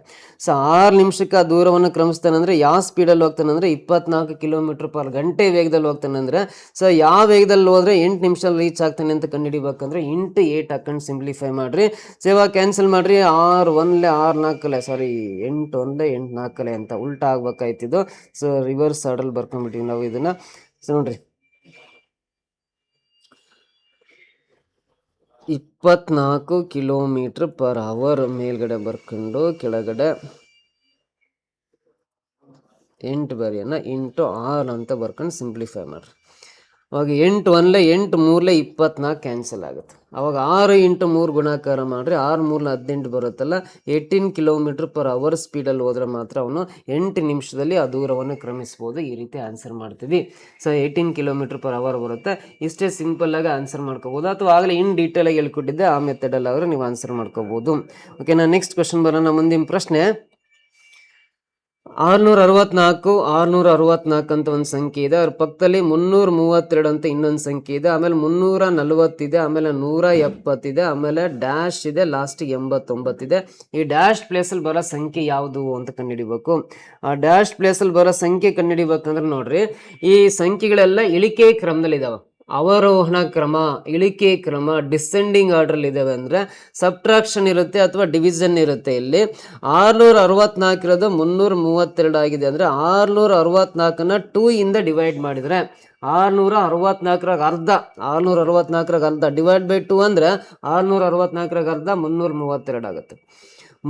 ಸೊ 6 ನಿಮಿಷಕ್ಕೆ ಆ ದೂರವನ್ನು ಕ್ರಮಿಸ್ತಾನೆ ಅಂದರೆ ಯಾವ ಸ್ಪೀಡಲ್ಲಿ ಹೋಗ್ತಾನೆ 24 ಕಿಲೋಮೀಟರ್ ಪರ್ ಗಂಟೆ ವೇಗದಲ್ಲಿ ಹೋಗ್ತಾನೆ ಅಂದ್ರೆ, ಸೊ ಯಾವ ವೇಗದಲ್ಲಿ ಹೋದ್ರೆ 8 ನಿಮಿಷದಲ್ಲಿ ರೀಚ್ ಆಗ್ತಾನೆ ಅಂತ ಕಂಡುಹಿಡಿಬೇಕಂದ್ರೆ 8 ಹಾಕೊಂಡು ಸಿಂಪ್ಲಿಫೈ ಮಾಡ್ರಿ. ಸೊ ಇವಾಗ ಕ್ಯಾನ್ಸಲ್ ಮಾಡ್ರಿ. 6 1 6 4 ಸಾರಿ 8 1 8 4 ಅಂತ ಉಲ್ಟಾ ಆಗ್ಬೇಕಾಯ್ತಿದ್ದು. ಸೊ ರಿವರ್ಸ್ ಆರ್ಡರ್ ಬರ್ಕೊಂಡ್ಬಿಟ್ಟಿವಿ ನಾವು ಇದನ್ನ. ಸೊ ನೋಡ್ರಿ, 24 ಕಿಲೋಮೀಟರ್ ಪರ್ ಅವರ್ ಮೇಲ್ಗಡೆ ಬರ್ಕೊಂಡು ಕೆಳಗಡೆ 8 ಬರೆಯೋಣ, ಇಂಟು 6 ಅಂತ ಬರ್ಕೊಂಡು ಸಿಂಪ್ಲಿಫೈ ಮಾಡ್ರಿ. ಅವಾಗ 8 1 8 3 24 ಕ್ಯಾನ್ಸಲ್ ಆಗುತ್ತೆ. ಅವಾಗ 6 × 3 ಗುಣಾಕಾರ ಮಾಡಿರಿ. 6 3 18 ಬರುತ್ತಲ್ಲ. 18 ಕಿಲೋಮೀಟರ್ ಪರ್ ಅವರ್ ಸ್ಪೀಡಲ್ಲಿ ಹೋದ್ರೆ ಮಾತ್ರ ಅವನು 8 ನಿಮಿಷದಲ್ಲಿ ಆ ದೂರವನ್ನು ಕ್ರಮಿಸ್ಬೋದು. ಈ ರೀತಿ ಆನ್ಸರ್ ಮಾಡ್ತೀವಿ. ಸೊ 18 ಕಿಲೋಮೀಟರ್ ಪರ್ ಅವರ್ ಬರುತ್ತೆ. ಇಷ್ಟೇ ಸಿಂಪಲ್ಲಾಗಿ ಆನ್ಸರ್ ಮಾಡ್ಕೋಬೋದು, ಅಥವಾ ಆಗಲೇ ಇನ್ ಡೀಟೇಲಾಗಿ ಹೇಳ್ಕೊಟ್ಟಿದ್ದೆ ಆ ಮೆಥಡಲ್ಲಿ ಆದರೂ ನೀವು ಆನ್ಸರ್ ಮಾಡ್ಕೋಬೋದು. ಓಕೆನಾ, ನೆಕ್ಸ್ಟ್ ಕ್ವಶನ್ ಬರೋಣ. ಮುಂದಿನ ಪ್ರಶ್ನೆ 664 ಅಂತ ಒಂದು ಸಂಖ್ಯೆ ಇದೆ. ಅದ್ರ ಪಕ್ಕದಲ್ಲಿ 332 ಅಂತ ಇನ್ನೊಂದು ಸಂಖ್ಯೆ ಇದೆ. ಆಮೇಲೆ 340 ಇದೆ, ಆಮೇಲೆ 170 ಇದೆ, ಆಮೇಲೆ ಡ್ಯಾಶ್ ಇದೆ, ಲಾಸ್ಟಿಗೆ 89 ಇದೆ. ಈ ಡ್ಯಾಶ್ ಪ್ಲೇಸಲ್ಲಿ ಬರೋ ಸಂಖ್ಯೆ ಯಾವುದು ಅಂತ ಕಂಡುಹಿಡಿಬೇಕು. ಆ ಡ್ಯಾಶ್ ಪ್ಲೇಸಲ್ಲಿ ಬರೋ ಸಂಖ್ಯೆ ಕಂಡುಹಿಡಿಬೇಕಂದ್ರೆ ನೋಡ್ರಿ, ಈ ಸಂಖ್ಯೆಗಳೆಲ್ಲ ಇಳಿಕೆ ಕ್ರಮದಲ್ಲಿ ಇದಾವೆ. ಅವರೋಹಣ ಕ್ರಮ, ಇಳಿಕೆ ಕ್ರಮ, ಡಿಸೆಂಡಿಂಗ್ ಆರ್ಡ್ರಲ್ಲಿ ಇದಾವೆ. ಅಂದರೆ ಸಬ್ಟ್ರಾಕ್ಷನ್ ಇರುತ್ತೆ ಅಥವಾ ಡಿವಿಷನ್ ಇರುತ್ತೆ. ಇಲ್ಲಿ 664 ಇರೋದು 332 ಆಗಿದೆ. ಅಂದರೆ 664ನ 2 ಇಂದ ಡಿವೈಡ್ ಮಾಡಿದರೆ 664 ಅರ್ಧ, 664 ಅರ್ಧ ಡಿವೈಡ್ ಬೈ 2 ಅಂದರೆ 664 ಅರ್ಧ 332 ಆಗುತ್ತೆ.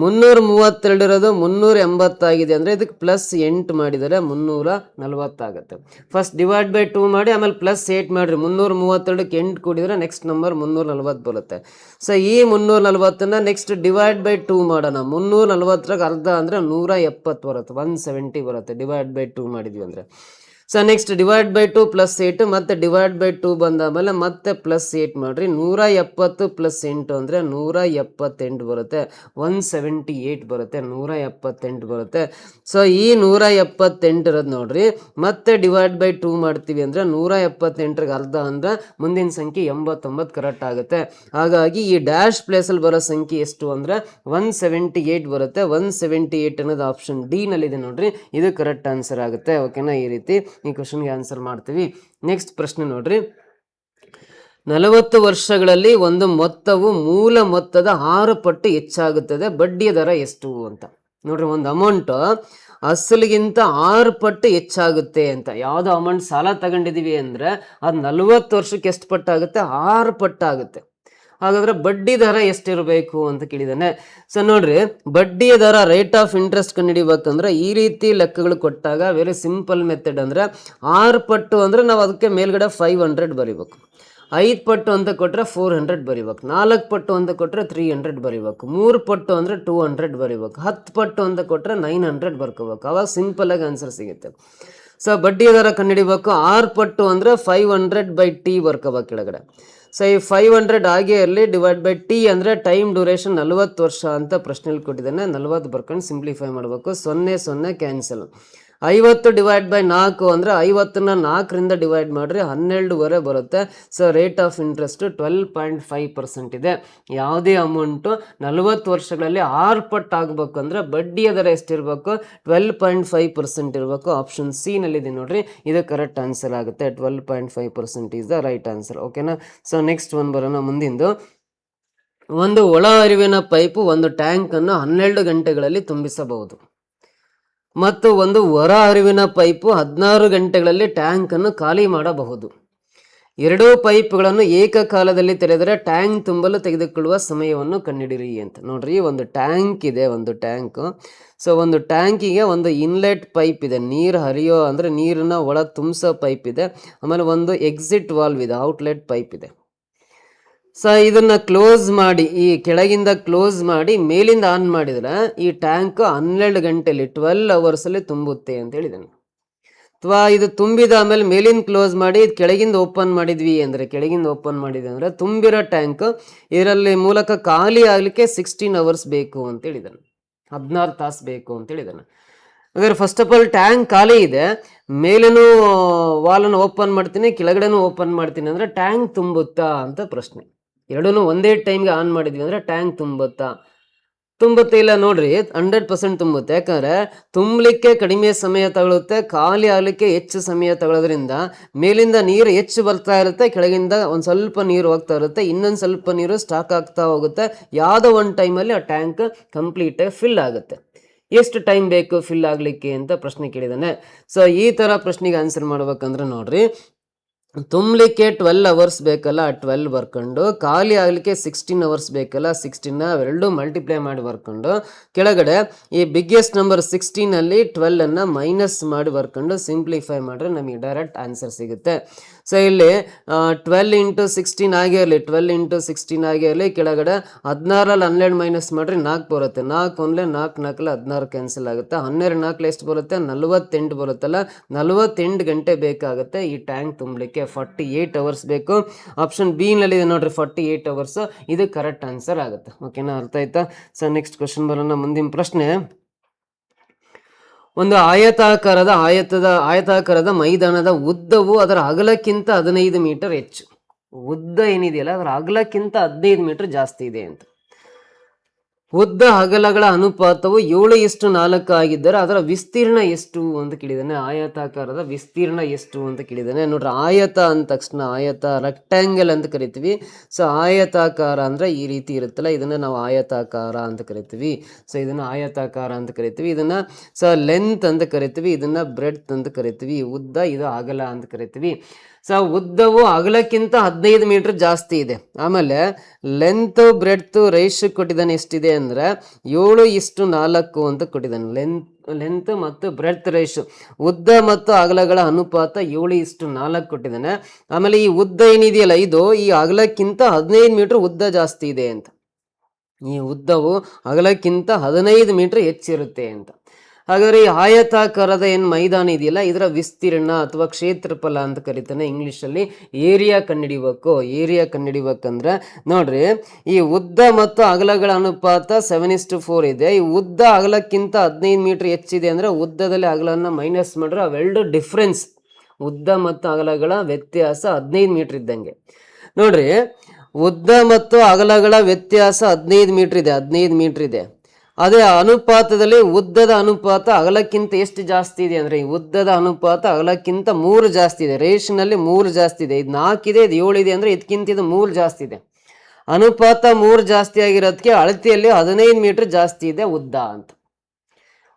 332 ಇರೋದು 380 ಆಗಿದೆ. ಅಂದರೆ ಇದಕ್ಕೆ ಪ್ಲಸ್ 8 ಮಾಡಿದರೆ 340 ಆಗುತ್ತೆ. ಫಸ್ಟ್ ಡಿವೈಡ್ ಬೈ 2 ಮಾಡಿ, ಆಮೇಲೆ ಪ್ಲಸ್ 8 ಮಾಡಿರಿ. 332ಕ್ಕೆ 8 ಕೂಡಿದರೆ ನೆಕ್ಸ್ಟ್ ನಂಬರ್ 340 ಬರುತ್ತೆ. ಸೊ ಈ 340ನ ನೆಕ್ಸ್ಟ್ ಡಿವೈಡ್ ಬೈ 2 ಮಾಡೋಣ. 340 ಅರ್ಧ ಅಂದರೆ 170 ಬರುತ್ತೆ, 170 ಬರುತ್ತೆ ಡಿವೈಡ್ ಬೈ 2 ಮಾಡಿದ್ವಿ ಅಂದರೆ. So next divide by 2 plus 8, ಮತ್ತೆ ಡಿವೈಡ್ ಬೈ 2 ಬಂದಾದ್ಮೇಲೆ ಮತ್ತೆ ಪ್ಲಸ್ 8 ಮಾಡಿರಿ. 170 ಪ್ಲಸ್ 8 ಅಂದರೆ 178 ಬರುತ್ತೆ, 178 ಬರುತ್ತೆ, 178 ಬರುತ್ತೆ. ಸೊ ಈ 178 ಇರೋದು ನೋಡ್ರಿ, ಮತ್ತೆ ಡಿವೈಡ್ ಬೈ 2 ಮಾಡ್ತೀವಿ ಅಂದರೆ 178ಗೆ ಅರ್ಧ ಅಂದರೆ ಮುಂದಿನ ಸಂಖ್ಯೆ 89 ಕರೆಕ್ಟ್ ಆಗುತ್ತೆ. ಹಾಗಾಗಿ ಈ ಡ್ಯಾಶ್ ಪ್ಲೇಸಲ್ಲಿ ಬರೋ ಸಂಖ್ಯೆ ಎಷ್ಟು ಅಂದರೆ 178 ಬರುತ್ತೆ. 178 ಅನ್ನೋದು ಆಪ್ಷನ್ ಡಿ ನಲ್ಲಿದೆ ನೋಡ್ರಿ, ಇದು ಕರೆಕ್ಟ್ ಆನ್ಸರ್ ಆಗುತ್ತೆ. ಓಕೆನಾ, ಈ ರೀತಿ ಈ ಕ್ವಶನ್ಗೆ ಆನ್ಸರ್ ಮಾಡ್ತೀವಿ. ನೆಕ್ಸ್ಟ್ ಪ್ರಶ್ನೆ ನೋಡ್ರಿ, 40 ವರ್ಷಗಳಲ್ಲಿ ಒಂದು ಮೊತ್ತವು ಮೂಲ ಮೊತ್ತದ 6 ಪಟ್ಟು ಹೆಚ್ಚಾಗುತ್ತದೆ, ಬಡ್ಡಿಯ ದರ ಎಷ್ಟು ಅಂತ. ನೋಡ್ರಿ, ಒಂದು ಅಮೌಂಟ್ ಅಸಲಿಗಿಂತ 6 ಪಟ್ಟು ಹೆಚ್ಚಾಗುತ್ತೆ ಅಂತ. ಯಾವುದೋ ಅಮೌಂಟ್ ಸಾಲ ತಗೊಂಡಿದೀವಿ ಅಂದರೆ ಅದು 40 ವರ್ಷಕ್ಕೆ ಎಷ್ಟು ಪಟ್ಟಾಗುತ್ತೆ? 6 ಪಟ್ಟಾಗುತ್ತೆ. ಹಾಗಾದ್ರೆ ಬಡ್ಡಿ ದರ ಎಷ್ಟಿರಬೇಕು ಅಂತ ಕೇಳಿದಾನೆ. ಸೊ ನೋಡ್ರಿ, ಬಡ್ಡಿಯ ದರ ರೇಟ್ ಆಫ್ ಇಂಟ್ರೆಸ್ಟ್ ಕಂಡುಹಿಡಿಬೇಕಂದ್ರೆ ಈ ರೀತಿ ಲೆಕ್ಕಗಳು ಕೊಟ್ಟಾಗ ವೆರಿ ಸಿಂಪಲ್ ಮೆಥಡ್. ಅಂದರೆ 6 ಪಟ್ಟು ಅಂದರೆ ನಾವು ಅದಕ್ಕೆ ಮೇಲ್ಗಡೆ 500 ಬರಿಬೇಕು. 5 ಪಟ್ಟು ಅಂತ ಕೊಟ್ಟರೆ 400 ಬರಿಬೇಕು. 4 ಪಟ್ಟು ಅಂತ ಕೊಟ್ಟರೆ 300 ಬರಿಬೇಕು. 3 ಪಟ್ಟು ಅಂದರೆ 200 ಬರಿಬೇಕು. 10 ಪಟ್ಟು ಅಂತ ಕೊಟ್ಟರೆ 900 ಬರ್ಕೋಬೇಕು. ಅವಾಗ ಸಿಂಪಲ್ ಆಗಿ ಆನ್ಸರ್ ಸಿಗುತ್ತೆ. ಸೊ ಬಡ್ಡಿಯ ದರ ಕಂಡುಹಿಡಿಬೇಕು. 6 ಪಟ್ಟು ಅಂದರೆ 500/t ಬರ್ಕೋಬೇಕು ಕೆಳಗಡೆ. ಸೊ ಈ 500 ಆಗೇ ಇರಲಿ. ಡಿವೈಡ್ ಬೈ ಟಿ ಅಂದರೆ ಟೈಮ್ ಡ್ಯೂರೇಷನ್ 40 ವರ್ಷ ಅಂತ ಪ್ರಶ್ನೆಯಲ್ಲಿ ಕೊಟ್ಟಿದ್ದಾನೆ. 40 ಬರ್ಕೊಂಡು ಸಿಂಪ್ಲಿಫೈ ಮಾಡಬೇಕು. 0 0 ಕ್ಯಾನ್ಸಲ್. 50 ಡಿವೈಡ್ ಬೈ 4 ಅಂದರೆ 50ನ 4ರಿಂದ ಡಿವೈಡ್ ಮಾಡಿರಿ, 12 ಬರುತ್ತೆ. ಸೊ ರೇಟ್ ಆಫ್ ಇಂಟ್ರೆಸ್ಟ್ 12.5% ಇದೆ. ಯಾವುದೇ ಅಮೌಂಟು 40 ವರ್ಷಗಳಲ್ಲಿ 6 ಪಟ್ಟು ಆಗಬೇಕು ಅಂದರೆ ಬಡ್ಡಿಯ ದರ ಎಷ್ಟಿರಬೇಕು? 12.5% ಇರಬೇಕು. ಆಪ್ಷನ್ ಸಿ ನಲ್ಲಿದೆ ನೋಡ್ರಿ, ಇದು ಕರೆಕ್ಟ್ ಆನ್ಸರ್ ಆಗುತ್ತೆ. 12.5% ಈಸ್ ದ ರೈಟ್ ಆನ್ಸರ್. ಓಕೆನಾ. ಸೊ ನೆಕ್ಸ್ಟ್ ಒನ್ ಬರೋಣ. ಮುಂದಿಂದು, ಒಂದು ಒಳ ಹರಿವಿನ ಪೈಪು ಒಂದು ಟ್ಯಾಂಕನ್ನು 12 ಗಂಟೆಗಳಲ್ಲಿ ತುಂಬಿಸಬಹುದು. ಮತ್ತು ಒಂದು ಹೊರ ಹರಿವಿನ ಪೈಪು 16 ಗಂಟೆಗಳಲ್ಲಿ ಟ್ಯಾಂಕ್ ಅನ್ನು ಖಾಲಿ ಮಾಡಬಹುದು. ಎರಡೂ ಪೈಪ್ಗಳನ್ನು ಏಕಕಾಲದಲ್ಲಿ ತೆರೆದರೆ ಟ್ಯಾಂಕ್ ತುಂಬಲು ತೆಗೆದುಕೊಳ್ಳುವ ಸಮಯವನ್ನು ಕಂಡುಹಿಡಿಯಿರಿ ಅಂತ. ನೋಡ್ರಿ, ಒಂದು ಟ್ಯಾಂಕ್ ಇದೆ, ಒಂದು ಟ್ಯಾಂಕ್. ಸೊ ಒಂದು ಟ್ಯಾಂಕಿಗೆ ಒಂದು ಇನ್ಲೆಟ್ ಪೈಪ್ ಇದೆ, ನೀರು ಹರಿಯೋ ಅಂದರೆ ನೀರನ್ನ ಒಳ ತುಂಬಿಸೋ ಪೈಪ್ ಇದೆ. ಆಮೇಲೆ ಒಂದು ಎಕ್ಸಿಟ್ ವಾಲ್ವ್ ಇದೆ, ಔಟ್ಲೆಟ್ ಪೈಪ್ ಇದೆ. ಸೊ ಇದನ್ನ ಕ್ಲೋಸ್ ಮಾಡಿ, ಈ ಕೆಳಗಿಂದ ಕ್ಲೋಸ್ ಮಾಡಿ ಮೇಲಿಂದ ಆನ್ ಮಾಡಿದ್ರೆ ಈ ಟ್ಯಾಂಕ್ 12 ಗಂಟೆಯಲ್ಲಿ 12 ಅವರ್ಸಲ್ಲಿ ತುಂಬುತ್ತೆ ಅಂತ ಹೇಳಿದ್ದಾನೆ. ಅಥವಾ ಇದು ತುಂಬಿದ ಆಮೇಲೆ ಮೇಲಿಂದ ಕ್ಲೋಸ್ ಮಾಡಿ ಕೆಳಗಿಂದ ಓಪನ್ ಮಾಡಿದ್ವಿ ಅಂದರೆ, ಕೆಳಗಿಂದ ಓಪನ್ ಮಾಡಿದ್ವಿ ಅಂದರೆ ತುಂಬಿರೋ ಟ್ಯಾಂಕ್ ಇದರಲ್ಲಿ ಮೂಲಕ ಖಾಲಿ ಆಗಲಿಕ್ಕೆ 16 ಅವರ್ಸ್ ಬೇಕು ಅಂತ ಹೇಳಿದ್ದಾನೆ, 16 ತಾಸು ಬೇಕು ಅಂತ ಹೇಳಿದ್ದಾನೆ. ಹಾಗಾದ್ರೆ ಫಸ್ಟ್ ಆಫ್ ಆಲ್ ಟ್ಯಾಂಕ್ ಖಾಲಿ ಇದೆ, ಮೇಲೇನೂ ವಾಲನ್ನು ಓಪನ್ ಮಾಡ್ತೀನಿ, ಕೆಳಗಡೆನೂ ಓಪನ್ ಮಾಡ್ತೀನಿ ಅಂದರೆ ಟ್ಯಾಂಕ್ ತುಂಬುತ್ತಾ ಅಂತ ಪ್ರಶ್ನೆ. ಎರಡೂ ಒಂದೇ ಟೈಮ್ಗೆ ಆನ್ ಮಾಡಿದ್ವಿ ಅಂದರೆ ಟ್ಯಾಂಕ್ ತುಂಬುತ್ತೆ ಇಲ್ಲ? ನೋಡ್ರಿ, 100% ತುಂಬುತ್ತೆ. ಯಾಕಂದ್ರೆ ತುಂಬಲಿಕ್ಕೆ ಕಡಿಮೆ ಸಮಯ ತಗೊಳುತ್ತೆ, ಖಾಲಿ ಆಗಲಿಕ್ಕೆ ಹೆಚ್ಚು ಸಮಯ ತಗೊಳ್ಳೋದ್ರಿಂದ ಮೇಲಿಂದ ನೀರು ಹೆಚ್ಚು ಬರ್ತಾ ಇರುತ್ತೆ, ಕೆಳಗಿಂದ ಒಂದು ಸ್ವಲ್ಪ ನೀರು ಹೋಗ್ತಾ ಇರುತ್ತೆ, ಇನ್ನೊಂದು ಸ್ವಲ್ಪ ನೀರು ಸ್ಟಾಕ್ ಆಗ್ತಾ ಹೋಗುತ್ತೆ. ಯಾವುದೋ ಒಂದು ಟೈಮಲ್ಲಿ ಆ ಟ್ಯಾಂಕ್ ಕಂಪ್ಲೀಟಾಗಿ ಫಿಲ್ ಆಗುತ್ತೆ. ಎಷ್ಟು ಟೈಮ್ ಬೇಕು ಫಿಲ್ ಆಗಲಿಕ್ಕೆ ಅಂತ ಪ್ರಶ್ನೆ ಕೇಳಿದ್ದಾನೆ. ಸೊ ಈ ಥರ ಪ್ರಶ್ನೆಗೆ ಆನ್ಸರ್ ಮಾಡ್ಬೇಕಂದ್ರೆ ನೋಡ್ರಿ, ತುಂಬಲಿಕ್ಕೆ 12 ಅವರ್ಸ್ ಬೇಕಲ್ಲ, 12 ಬರ್ಕೊಂಡು, ಖಾಲಿ ಆಗಲಿಕ್ಕೆ 16 ಅವರ್ಸ್ ಬೇಕಲ್ಲ, 16 ಅವೆರಡು ಮಲ್ಟಿಪ್ಲೈ ಮಾಡಿ ಬರ್ಕೊಂಡು, ಕೆಳಗಡೆ ಈ ಬಿಗ್ಗೆಸ್ಟ್ ನಂಬರ್ 16ಅಲ್ಲಿ 12ಅನ್ನು ಮೈನಸ್ ಮಾಡಿ ಬರ್ಕೊಂಡು ಸಿಂಪ್ಲಿಫೈ ಮಾಡಿದ್ರೆ ನಮಗೆ ಡೈರೆಕ್ಟ್ ಆನ್ಸರ್ ಸಿಗುತ್ತೆ. ಸೊ ಇಲ್ಲಿ 12 ಇಂಟು 16 ಆಗಿರಲಿ, 12 ಇಂಟು 16 ಆಗಿರಲಿ, ಕೆಳಗಡೆ 16ರಲ್ಲಿ 12 ಮೈನಸ್ ಮಾಡಿರಿ 4 ಬರುತ್ತೆ, 4 ಒಂದಲೇ 4, 4ರಲ್ಲಿ 16 ಕ್ಯಾನ್ಸಲ್ ಆಗುತ್ತೆ, 12 4 ಎಷ್ಟು ಬರುತ್ತೆ? 48 ಬರುತ್ತಲ್ಲ, 48 ಗಂಟೆ ಬೇಕಾಗುತ್ತೆ ಈ ಟ್ಯಾಂಕ್ ತುಂಬಲಿಕ್ಕೆ. 48 ಅವರ್ಸ್ ಬೇಕು. ಆಪ್ಷನ್ ಬಿ ನಲ್ಲಿ ಇದೆ ನೋಡ್ರಿ, 48 ಅವರ್ಸ್, ಇದು ಕರೆಕ್ಟ್ ಆನ್ಸರ್ ಆಗುತ್ತೆ. ಓಕೆನಾ, ಅರ್ಥ ಆಯ್ತಾ? ಸೊ ನೆಕ್ಸ್ಟ್ ಕ್ವಶನ್ ಬರೋಣ. ಮುಂದಿನ ಪ್ರಶ್ನೆ, ಒಂದು ಆಯತಾಕಾರದ ಮೈದಾನದ ಉದ್ದವು ಅದರ ಅಗಲಕ್ಕಿಂತ 15 ಮೀಟರ್ ಹೆಚ್ಚು. ಉದ್ದ ಏನಿದೆಯಲ್ಲ ಅದರ ಅಗಲಕ್ಕಿಂತ 15 ಮೀಟರ್ ಜಾಸ್ತಿ ಇದೆ ಅಂತ. ಉದ್ದ ಅಗಲಗಳ ಅನುಪಾತವು 7:4 ಆಗಿದ್ದರೆ ಅದರ ವಿಸ್ತೀರ್ಣ ಎಷ್ಟು ಅಂತ ಕೇಳಿದಾನೆ. ಆಯತಾಕಾರದ ವಿಸ್ತೀರ್ಣ ಎಷ್ಟು ಅಂತ ಕೇಳಿದಾನೆ. ನೋಡ್ರಿ, ಆಯತ ಅಂದ ತಕ್ಷಣ, ಆಯತ ರೆಕ್ಟ್ಯಾಂಗಲ್ ಅಂತ ಕರಿತೀವಿ. ಸೊ ಆಯತಾಕಾರ ಅಂದ್ರೆ ಈ ರೀತಿ ಇರುತ್ತಲ್ಲ, ಇದನ್ನ ನಾವು ಆಯತಾಕಾರ ಅಂತ ಕರಿತೀವಿ. ಸೊ ಇದನ್ನ ಆಯತಾಕಾರ ಅಂತ ಕರಿತೀವಿ. ಇದನ್ನ ಲೆಂತ್ ಅಂತ ಕರಿತೀವಿ, ಇದನ್ನ ಬ್ರೆಡ್ತ್ ಅಂತ ಕರಿತೀವಿ. ಉದ್ದ, ಇದು ಅಗಲ ಅಂತ ಕರಿತೀವಿ. ಸೊ ಉದ್ದವು ಅಗಲಕ್ಕಿಂತ 15 ಮೀಟರ್ ಜಾಸ್ತಿ ಇದೆ. ಆಮೇಲೆ ಲೆಂತ್ ಬ್ರೆಡ್ತ್ ರೇಷಿಯೋ ಕೊಟ್ಟಿದ್ದಾನೆ, ಎಷ್ಟಿದೆ ಅಂದ್ರೆ 7:4 ಅಂತ ಕೊಟ್ಟಿದ್ದಾನೆ. ಲೆಂತ್ ಮತ್ತು ಬ್ರೆಡ್ತ್ ರೇಷಿಯೋ, ಉದ್ದ ಮತ್ತು ಅಗಲಗಳ ಅನುಪಾತ 7:4 ಕೊಟ್ಟಿದ್ದಾನೆ. ಆಮೇಲೆ ಈ ಉದ್ದ ಏನಿದೆಯಲ್ಲ ಇದು ಈ ಅಗಲಕ್ಕಿಂತ 15 ಮೀಟರ್ ಉದ್ದ ಜಾಸ್ತಿ ಇದೆ ಅಂತ. ಈ ಉದ್ದವು ಅಗಲಕ್ಕಿಂತ 15 ಮೀಟರ್ ಹೆಚ್ಚಿರುತ್ತೆ ಅಂತ. ಹಾಗಾದ್ರೆ ಈ ಆಯತಾಕಾರದ ಮೈದಾನ ಇದೆಯಲ್ಲ ಇದರ ವಿಸ್ತೀರ್ಣ ಅಥವಾ ಕ್ಷೇತ್ರಫಲ ಅಂತ ಕರೀತಾನೆ. ಇಂಗ್ಲಿಷಲ್ಲಿ ಏರಿಯಾ ಕಂಡುಹಿಡಿಬೇಕು. ಏರಿಯಾ ಕಂಡುಹಿಡಿಬೇಕಂದ್ರೆ ನೋಡ್ರಿ, ಈ ಉದ್ದ ಮತ್ತು ಅಗಲಗಳ ಅನುಪಾತ 7:4 ಇದೆ. ಈ ಉದ್ದ ಅಗಲಕ್ಕಿಂತ 15 ಮೀಟರ್ ಹೆಚ್ಚಿದೆ ಅಂದ್ರೆ ಉದ್ದದಲ್ಲಿ ಅಗಲನ್ನ ಮೈನಸ್ ಮಾಡ್ರೆ ಅವೆರಡು ಡಿಫ್ರೆನ್ಸ್, ಉದ್ದ ಮತ್ತು ಅಗಲಗಳ ವ್ಯತ್ಯಾಸ 15 ಮೀಟರ್ ಇದ್ದಂಗೆ. ನೋಡ್ರಿ, ಉದ್ದ ಮತ್ತು ಅಗಲಗಳ ವ್ಯತ್ಯಾಸ 15 ಮೀಟರ್ ಇದೆ, 15 ಮೀಟರ್ ಇದೆ. ಅದೇ ಅನುಪಾತದಲ್ಲಿ ಉದ್ದದ ಅನುಪಾತ ಅಗಲಕ್ಕಿಂತ ಎಷ್ಟು ಜಾಸ್ತಿ ಇದೆ ಅಂದ್ರೆ, ಈ ಉದ್ದದ ಅನುಪಾತ ಅಗಲಕ್ಕಿಂತ 3 ಜಾಸ್ತಿ ಇದೆ. ರೇಷನಲ್ಲಿ 3 ಜಾಸ್ತಿ ಇದೆ. ಇದು 4 ಇದೆ, ಇದು 7 ಇದೆ ಅಂದ್ರೆ ಇದಕ್ಕಿಂತ ಇದು 3 ಜಾಸ್ತಿ ಇದೆ. ಅನುಪಾತ 3 ಜಾಸ್ತಿ ಆಗಿರೋದಕ್ಕೆ ಅಳತೆಯಲ್ಲಿ 15 ಮೀಟರ್ ಜಾಸ್ತಿ ಇದೆ ಉದ್ದ ಅಂತ.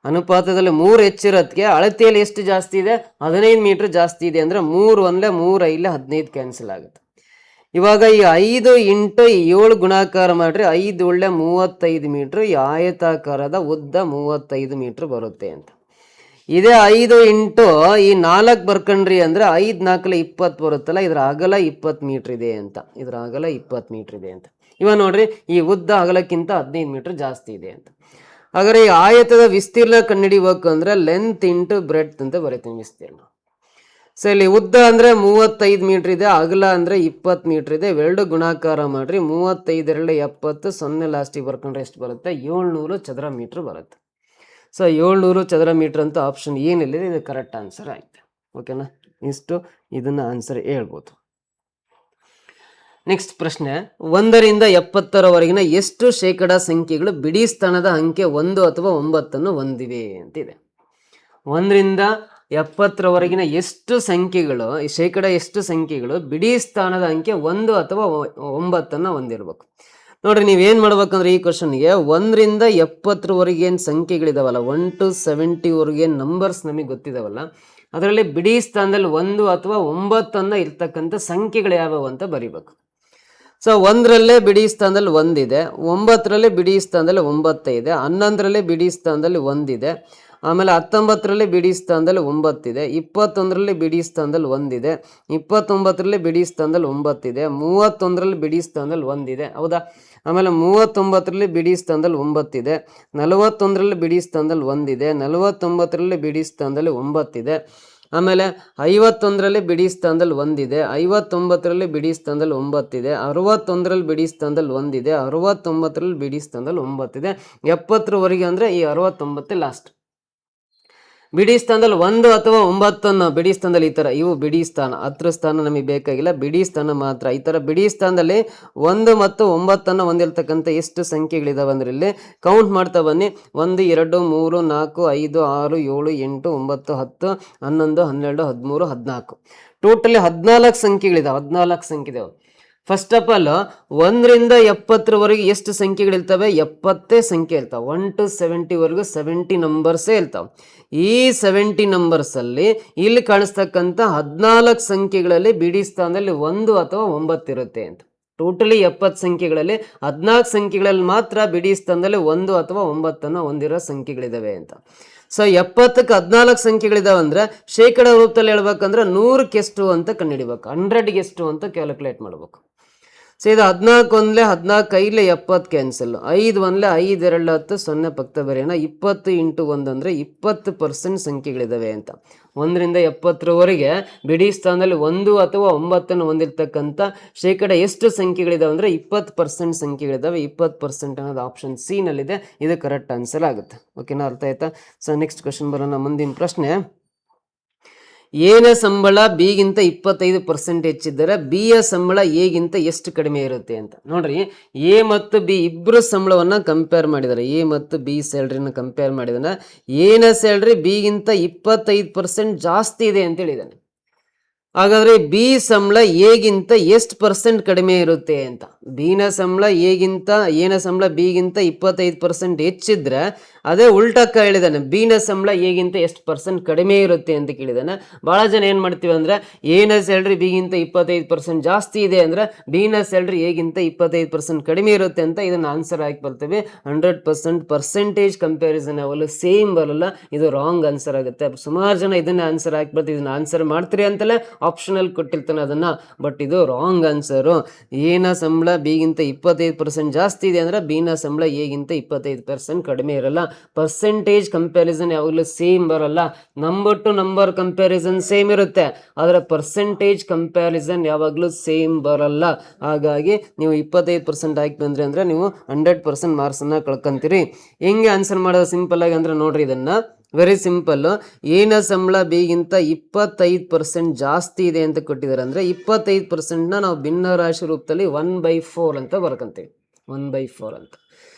ಅನುಪಾತದಲ್ಲಿ 3 ಹೆಚ್ಚಿರೋದಕ್ಕೆ ಅಳತೆಯಲ್ಲಿ ಎಷ್ಟು ಜಾಸ್ತಿ ಇದೆ? 15 ಮೀಟರ್ ಜಾಸ್ತಿ ಇದೆ. ಅಂದ್ರೆ 3 ಒಂದಲೇ 3 5 15 ಕ್ಯಾನ್ಸಲ್ ಆಗುತ್ತೆ. ಇವಾಗ ಈ 5 ಇಂಟು 7 ಗುಣಾಕಾರ ಮಾಡ್ರಿ, 5 ಒಳ್ಳೆ 35 ಮೀಟರ್. ಈ ಆಯತಾಕಾರದ ಉದ್ದ 35 ಮೀಟರ್ ಬರುತ್ತೆ ಅಂತ. ಇದೇ 5 ಇಂಟು ಈ 4 ಬರ್ಕೊಂಡ್ರಿ ಅಂದ್ರೆ 5 4 20 ಬರುತ್ತಲ್ಲ, ಇದರ ಅಗಲ 20 ಮೀಟರ್ ಇದೆ ಅಂತ. ಇದರ ಅಗಲ 20 ಮೀಟರ್ ಇದೆ ಅಂತ. ಇವಾಗ ನೋಡ್ರಿ, ಈ ಉದ್ದ ಅಗಲಕ್ಕಿಂತ 15 ಮೀಟರ್ ಜಾಸ್ತಿ ಇದೆ ಅಂತ. ಹಾಗಾದ್ರೆ ಈ ಆಯತದ ವಿಸ್ತೀರ್ಣ ಕಂಡುಹಿಡಿಬೇಕು ಅಂದ್ರೆ ಲೆಂತ್ ಇಂಟು ಬ್ರೆಡ್ತ್ ಅಂತ ಬರೀತೀನಿ ವಿಸ್ತೀರ್ಣ. ಸೊ ಇಲ್ಲಿ ಉದ್ದ ಅಂದ್ರೆ 35 ಮೀಟರ್ ಇದೆ, ಅಗಲ ಅಂದ್ರೆ 20 ಮೀಟರ್ ಇದೆ. ಇವೆರಡು ಗುಣಾಕಾರ ಮಾಡ್ರಿ, 35 2 70, 0 ಲಾಸ್ಟಿಗೆ ಬರ್ಕೊಂಡ್ರೆ ಎಷ್ಟು ಬರುತ್ತೆ? 700 ಚದರ ಮೀಟರ್ ಬರುತ್ತೆ. ಸೊ 700 ಚದರ ಮೀಟರ್ ಅಂತ ಆಪ್ಷನ್ ಏನಿಲ್ಲ, ಇದು ಕರೆಕ್ಟ್ ಆನ್ಸರ್ ಆಯ್ತು. ಓಕೆನಾ, ಇಷ್ಟು ಇದನ್ನ ಆನ್ಸರ್ ಹೇಳ್ಬೋದು. ನೆಕ್ಸ್ಟ್ ಪ್ರಶ್ನೆ, 1ರಿಂದ 70ರವರೆಗಿನ ಎಷ್ಟು ಶೇಕಡ ಸಂಖ್ಯೆಗಳು ಬಿಡಿ ಸ್ಥಾನದ ಅಂಕೆ 1 ಅಥವಾ 9 ಹೊಂದಿವೆ ಅಂತಿದೆ. 1ರಿಂದ 70ರವರೆಗಿನ ಎಷ್ಟು ಸಂಖ್ಯೆಗಳು, ಶೇಕಡ ಎಷ್ಟು ಸಂಖ್ಯೆಗಳು ಬಿಡಿ ಸ್ಥಾನದ ಅಂಕೆ 1 ಅಥವಾ 9 ಹೊಂದಿರ್ಬೇಕು. ನೋಡ್ರಿ ನೀವೇನ್ ಮಾಡ್ಬೇಕಂದ್ರೆ ಈ ಕ್ವಶನ್ಗೆ 1ರಿಂದ 70ರವರೆಗೆ ಏನ್ ಸಂಖ್ಯೆಗಳಿದಾವಲ್ಲ 1 to 70ವರೆಗೆ ಏನ್ ನಂಬರ್ಸ್ ನಮಗೆ ಗೊತ್ತಿದಾವಲ್ಲ ಅದರಲ್ಲಿ ಬಿಡಿ ಸ್ಥಾನದಲ್ಲಿ 1 ಅಥವಾ 9 ಇರ್ತಕ್ಕಂಥ ಸಂಖ್ಯೆಗಳು ಯಾವ್ಯಾವ ಅಂತ ಬರಿಬೇಕು. ಸೊ 1ರಲ್ಲೇ ಬಿಡಿ ಸ್ಥಾನದಲ್ಲಿ 1 ಇದೆ, 9ರಲ್ಲಿ ಬಿಡಿ ಸ್ಥಾನದಲ್ಲಿ 9 ಇದೆ, 11ರಲ್ಲಿ ಬಿಡಿ ಸ್ಥಾನದಲ್ಲಿ 1 ಇದೆ, ಆಮೇಲೆ 19ರಲ್ಲಿ ಬಿಡಿ ಸ್ಥಾನದಲ್ಲಿ 9 ಇದೆ, 21ರಲ್ಲಿ ಬಿಡಿ ಸ್ಥಾನದಲ್ಲಿ 1 ಇದೆ, 29ರಲ್ಲಿ ಬಿಡಿ ಸ್ಥಾನದಲ್ಲಿ 9 ಇದೆ, 31ರಲ್ಲಿ ಬಿಡಿ ಸ್ಥಾನದಲ್ಲಿ 1 ಇದೆ, ಹೌದಾ. ಆಮೇಲೆ 39ರಲ್ಲಿ ಬಿಡಿ ಸ್ಥಾನದಲ್ಲಿ 9 ಇದೆ, 41ರಲ್ಲಿ ಬಿಡಿ ಸ್ಥಾನದಲ್ಲಿ 1 ಇದೆ, 49ರಲ್ಲಿ ಬಿಡಿ ಸ್ಥಾನದಲ್ಲಿ 9 ಇದೆ, ಆಮೇಲೆ 51ರಲ್ಲಿ ಬಿಡಿ ಸ್ಥಾನದಲ್ಲಿ 1 ಇದೆ, 59ರಲ್ಲಿ ಬಿಡಿ ಸ್ಥಾನದಲ್ಲಿ 9 ಇದೆ, 61ರಲ್ಲಿ ಬಿಡಿ ಸ್ಥಾನದಲ್ಲಿ 1 ಇದೆ, 69ರಲ್ಲಿ ಬಿಡಿ ಸ್ಥಾನದಲ್ಲಿ 9 ಇದೆ, 70ರವರೆಗೆ ಅಂದ್ರೆ ಈ 69 ಲಾಸ್ಟ್. ಬಿಡಿ ಸ್ಥಾನದಲ್ಲಿ 1 ಅಥವಾ 9 ಬಿಡಿ ಸ್ಥಾನದಲ್ಲಿ ಈ ತರ ಇವು ಬಿಡಿ ಸ್ಥಾನ. 10 ಸ್ಥಾನ ನಮಗೆ ಬೇಕಾಗಿಲ್ಲ, ಬಿಡಿ ಸ್ಥಾನ ಮಾತ್ರ. ಈ ತರ ಬಿಡಿ ಸ್ಥಾನದಲ್ಲಿ 1 ಮತ್ತು 9 ಹೊಂದಿರತಕ್ಕಂಥ ಎಷ್ಟು ಸಂಖ್ಯೆಗಳಿದಾವೆ ಅಂದ್ರೆ ಇಲ್ಲಿ ಕೌಂಟ್ ಮಾಡ್ತಾ ಬನ್ನಿ. 1 2 3 4 5 6 7 8 9 10 11 12 13 14 ಟೋಟಲಿ 14 ಸಂಖ್ಯೆಗಳಿದಾವೆ. 14 ಸಂಖ್ಯೆ ಇದಾವೆ. ಫಸ್ಟ್ ಆಫ್ ಆಲ್ 1ರಿಂದ 70ರವರೆಗೆ ಎಷ್ಟು ಸಂಖ್ಯೆಗಳಿರ್ತವೆ? 70 ಸಂಖ್ಯೆ ಇರ್ತಾವೆ. 1 to 70ವರೆಗೂ 70 ನಂಬರ್ಸೇ ಇರ್ತಾವೆ. ಈ 70 ನಂಬರ್ಸ್ ಅಲ್ಲಿ ಇಲ್ಲಿ ಕಾಣಿಸ್ತಕ್ಕಂಥ 14 ಸಂಖ್ಯೆಗಳಲ್ಲಿ ಬಿಡಿ ಸ್ಥಾನದಲ್ಲಿ 1 ಅಥವಾ 9 ಇರುತ್ತೆ ಅಂತ. ಟೋಟಲಿ 70 ಸಂಖ್ಯೆಗಳಲ್ಲಿ 14 ಸಂಖ್ಯೆಗಳಲ್ಲಿ ಮಾತ್ರ ಬಿಡಿ ಸ್ಥಾನದಲ್ಲಿ 1 ಅಥವಾ 9 ಹೊಂದಿರೋ ಸಂಖ್ಯೆಗಳಿದಾವೆ ಅಂತ. ಸೊ 70ಕ್ಕೆ 14 ಸಂಖ್ಯೆಗಳಿದಾವೆ ಅಂದ್ರೆ ಶೇಕಡ ರೂಪದಲ್ಲಿ ಹೇಳ್ಬೇಕಂದ್ರೆ 100ಕ್ಕೆ ಎಷ್ಟು ಅಂತ ಕಂಡುಹಿಡಿಬೇಕು, 100ಗೆ ಎಷ್ಟು ಅಂತ ಕ್ಯಾಲ್ಕುಲೇಟ್ ಮಾಡ್ಬೇಕು. ಸೊ ಇದು 14 1 14 5 70 ಕ್ಯಾನ್ಸಲ್, 5 1 5 2 10 0 ಪಕ್ಕ ಬರೆಯೋಣ. 20 × 1 ಅಂದ್ರೆ 20% ಸಂಖ್ಯೆಗಳಿದಾವೆ ಅಂತ. 1ರಿಂದ 70ರವರೆಗೆ ಬಿಡಿ ಸ್ಥಾನದಲ್ಲಿ 1 ಅಥವಾ 9 ಹೊಂದಿರತಕ್ಕಂಥ ಶೇಕಡ ಎಷ್ಟು ಸಂಖ್ಯೆಗಳಿದಾವೆ ಅಂದ್ರೆ 20% ಸಂಖ್ಯೆಗಳಿದಾವೆ. 20% ಅನ್ನೋದು ಆಪ್ಷನ್ ಸಿ ನಲ್ಲಿದೆ. ಇದು ಕರೆಕ್ಟ್ ಆನ್ಸರ್ ಆಗುತ್ತೆ. ಓಕೆನಾ, ಅರ್ಥ ಆಯ್ತಾ? ಸೊ ನೆಕ್ಸ್ಟ್ ಕ್ವಶನ್ ಬರೋಣ. ಮುಂದಿನ ಪ್ರಶ್ನೆ, ಎನ ಸಂಬಳ ಬಿಗಿಂತ 25% ಹೆಚ್ಚಿದ್ದರೆ ಬಿಯ ಸಂಬಳ ಎಗಿಂತ ಎಷ್ಟು ಕಡಿಮೆ ಇರುತ್ತೆ ಅಂತ. ನೋಡ್ರಿ, ಎ ಮತ್ತು ಬಿ ಇಬ್ಬರು ಸಂಬಳವನ್ನ ಕಂಪೇರ್ ಮಾಡಿದ್ದಾರೆ. ಎ ಮತ್ತು ಬಿ ಸ್ಯಾಲ್ರಿನ ಕಂಪೇರ್ ಮಾಡಿದಾನೆ. ಎನ ಸ್ಯಾಲ್ರಿ ಬಿಗಿಂತ 25% ಜಾಸ್ತಿ ಇದೆ ಅಂತ ಹೇಳಿದಾನೆ. ಹಾಗಾದ್ರೆ ಬಿ ಸಂಬಳ ಎಗಿಂತ ಎಷ್ಟು % ಕಡಿಮೆ ಇರುತ್ತೆ ಅಂತ. ಬಿನ ಸಂಬಳ ಎಗಿಂತ ಎನ ಸಂಬಳ ಬಿಗಿಂತ 25% ಹೆಚ್ಚಿದ್ರೆ ಅದೇ ಉಲ್ಟಕ್ಕ ಹೇಳಿದಾನೆ. ಬಿನ ಸಂಬಳ ಎಗಿಂತ ಎಷ್ಟು % ಕಡಿಮೆ ಇರುತ್ತೆ ಅಂತ ಕೇಳಿದಾನೆ. ಬಹಳ ಜನ ಏನ್ ಮಾಡ್ತೀವಿ ಅಂದ್ರೆ ಎನ ಸ್ಯಾಲ್ರಿ ಬಿಗಿಂತ 25% ಜಾಸ್ತಿ ಇದೆ ಅಂದ್ರೆ ಬಿನ ಸ್ಯಾಲ್ರಿ ಎಗಿಂತ 25% ಕಡಿಮೆ ಇರುತ್ತೆ ಅಂತ ಇದನ್ನ ಆನ್ಸರ್ ಹಾಕಿ ಬರ್ತೀವಿ. 100% ಪರ್ಸೆಂಟೇಜ್ ಕಂಪ್ಯಾರಿಸನ್ ಯಾವಲ್ಲ ಸೇಮ್ ಬರಲ್ಲ, ಇದು ರಾಂಗ್ ಆನ್ಸರ್ ಆಗುತ್ತೆ. ಸುಮಾರು ಜನ ಇದನ್ನ ಆನ್ಸರ್ ಹಾಕಿ ಬರ್ತೀವಿ, ಇದನ್ನ ಆನ್ಸರ್ ಮಾಡ್ತೀರಿ ಅಂತಲೇ ಆಪ್ಷನಲ್ ಕೊಟ್ಟಿರ್ತಾನೆ ಅದನ್ನ, ಬಟ್ ಇದು ರಾಂಗ್ ಆನ್ಸರು. ಎನ ಸಂಬಳ ಬಿಗಿಂತ 25% ಜಾಸ್ತಿ ಇದೆ ಅಂದ್ರೆ ಬಿನ ಸಂಬಳ ಎಗಿಂತ 25% ಕಡಿಮೆ ಇರಲ್ಲ. ಪರ್ಸೆಂಟೇಜ್ ಕಂಪ್ಯಾರಿಸನ್ ಯಾವಾಗಲೂ ಸೇಮ್ ಬರಲ್ಲ. Number two number comparison same ಇರುತ್ತೆ, ಆದರೆ ಪರ್ಸೆಂಟೇಜ್ ಕಂಪ್ಯಾರಿಸನ್ ಯಾವಾಗಲೂ ಸೇಮ್ ಬರಲ್ಲ. ಹಾಗಾಗಿ ನೀವು 25% ಹಾಕಿ ಬಂದ್ರಿ ಅಂದ್ರೆ ನೀವು 100% ಮಾರ್ಕ್ಸನ್ನ ಕಳ್ಕೊಂತೀರಿ. ಹೆಂಗೆ ಆನ್ಸರ್ ಮಾಡೋದು ಸಿಂಪಲ್ ಆಗಿ ಅಂದ್ರೆ ನೋಡ್ರಿ, ಇದನ್ನ ವೆರಿ ಸಿಂಪಲ್. ಎನ ಸಂಬಳ ಬಿಗಿಂತ 25% ಜಾಸ್ತಿ ಇದೆ ಅಂತ ಕೊಟ್ಟಿದ್ದಾರೆ ಅಂದ್ರೆ 25% ನಾವು ಭಿನ್ನ ರಾಶಿ ರೂಪದಲ್ಲಿ 1/4 ಅಂತ ಬರ್ಕೊಂತೀವಿ. 1/4 ಅಂತ.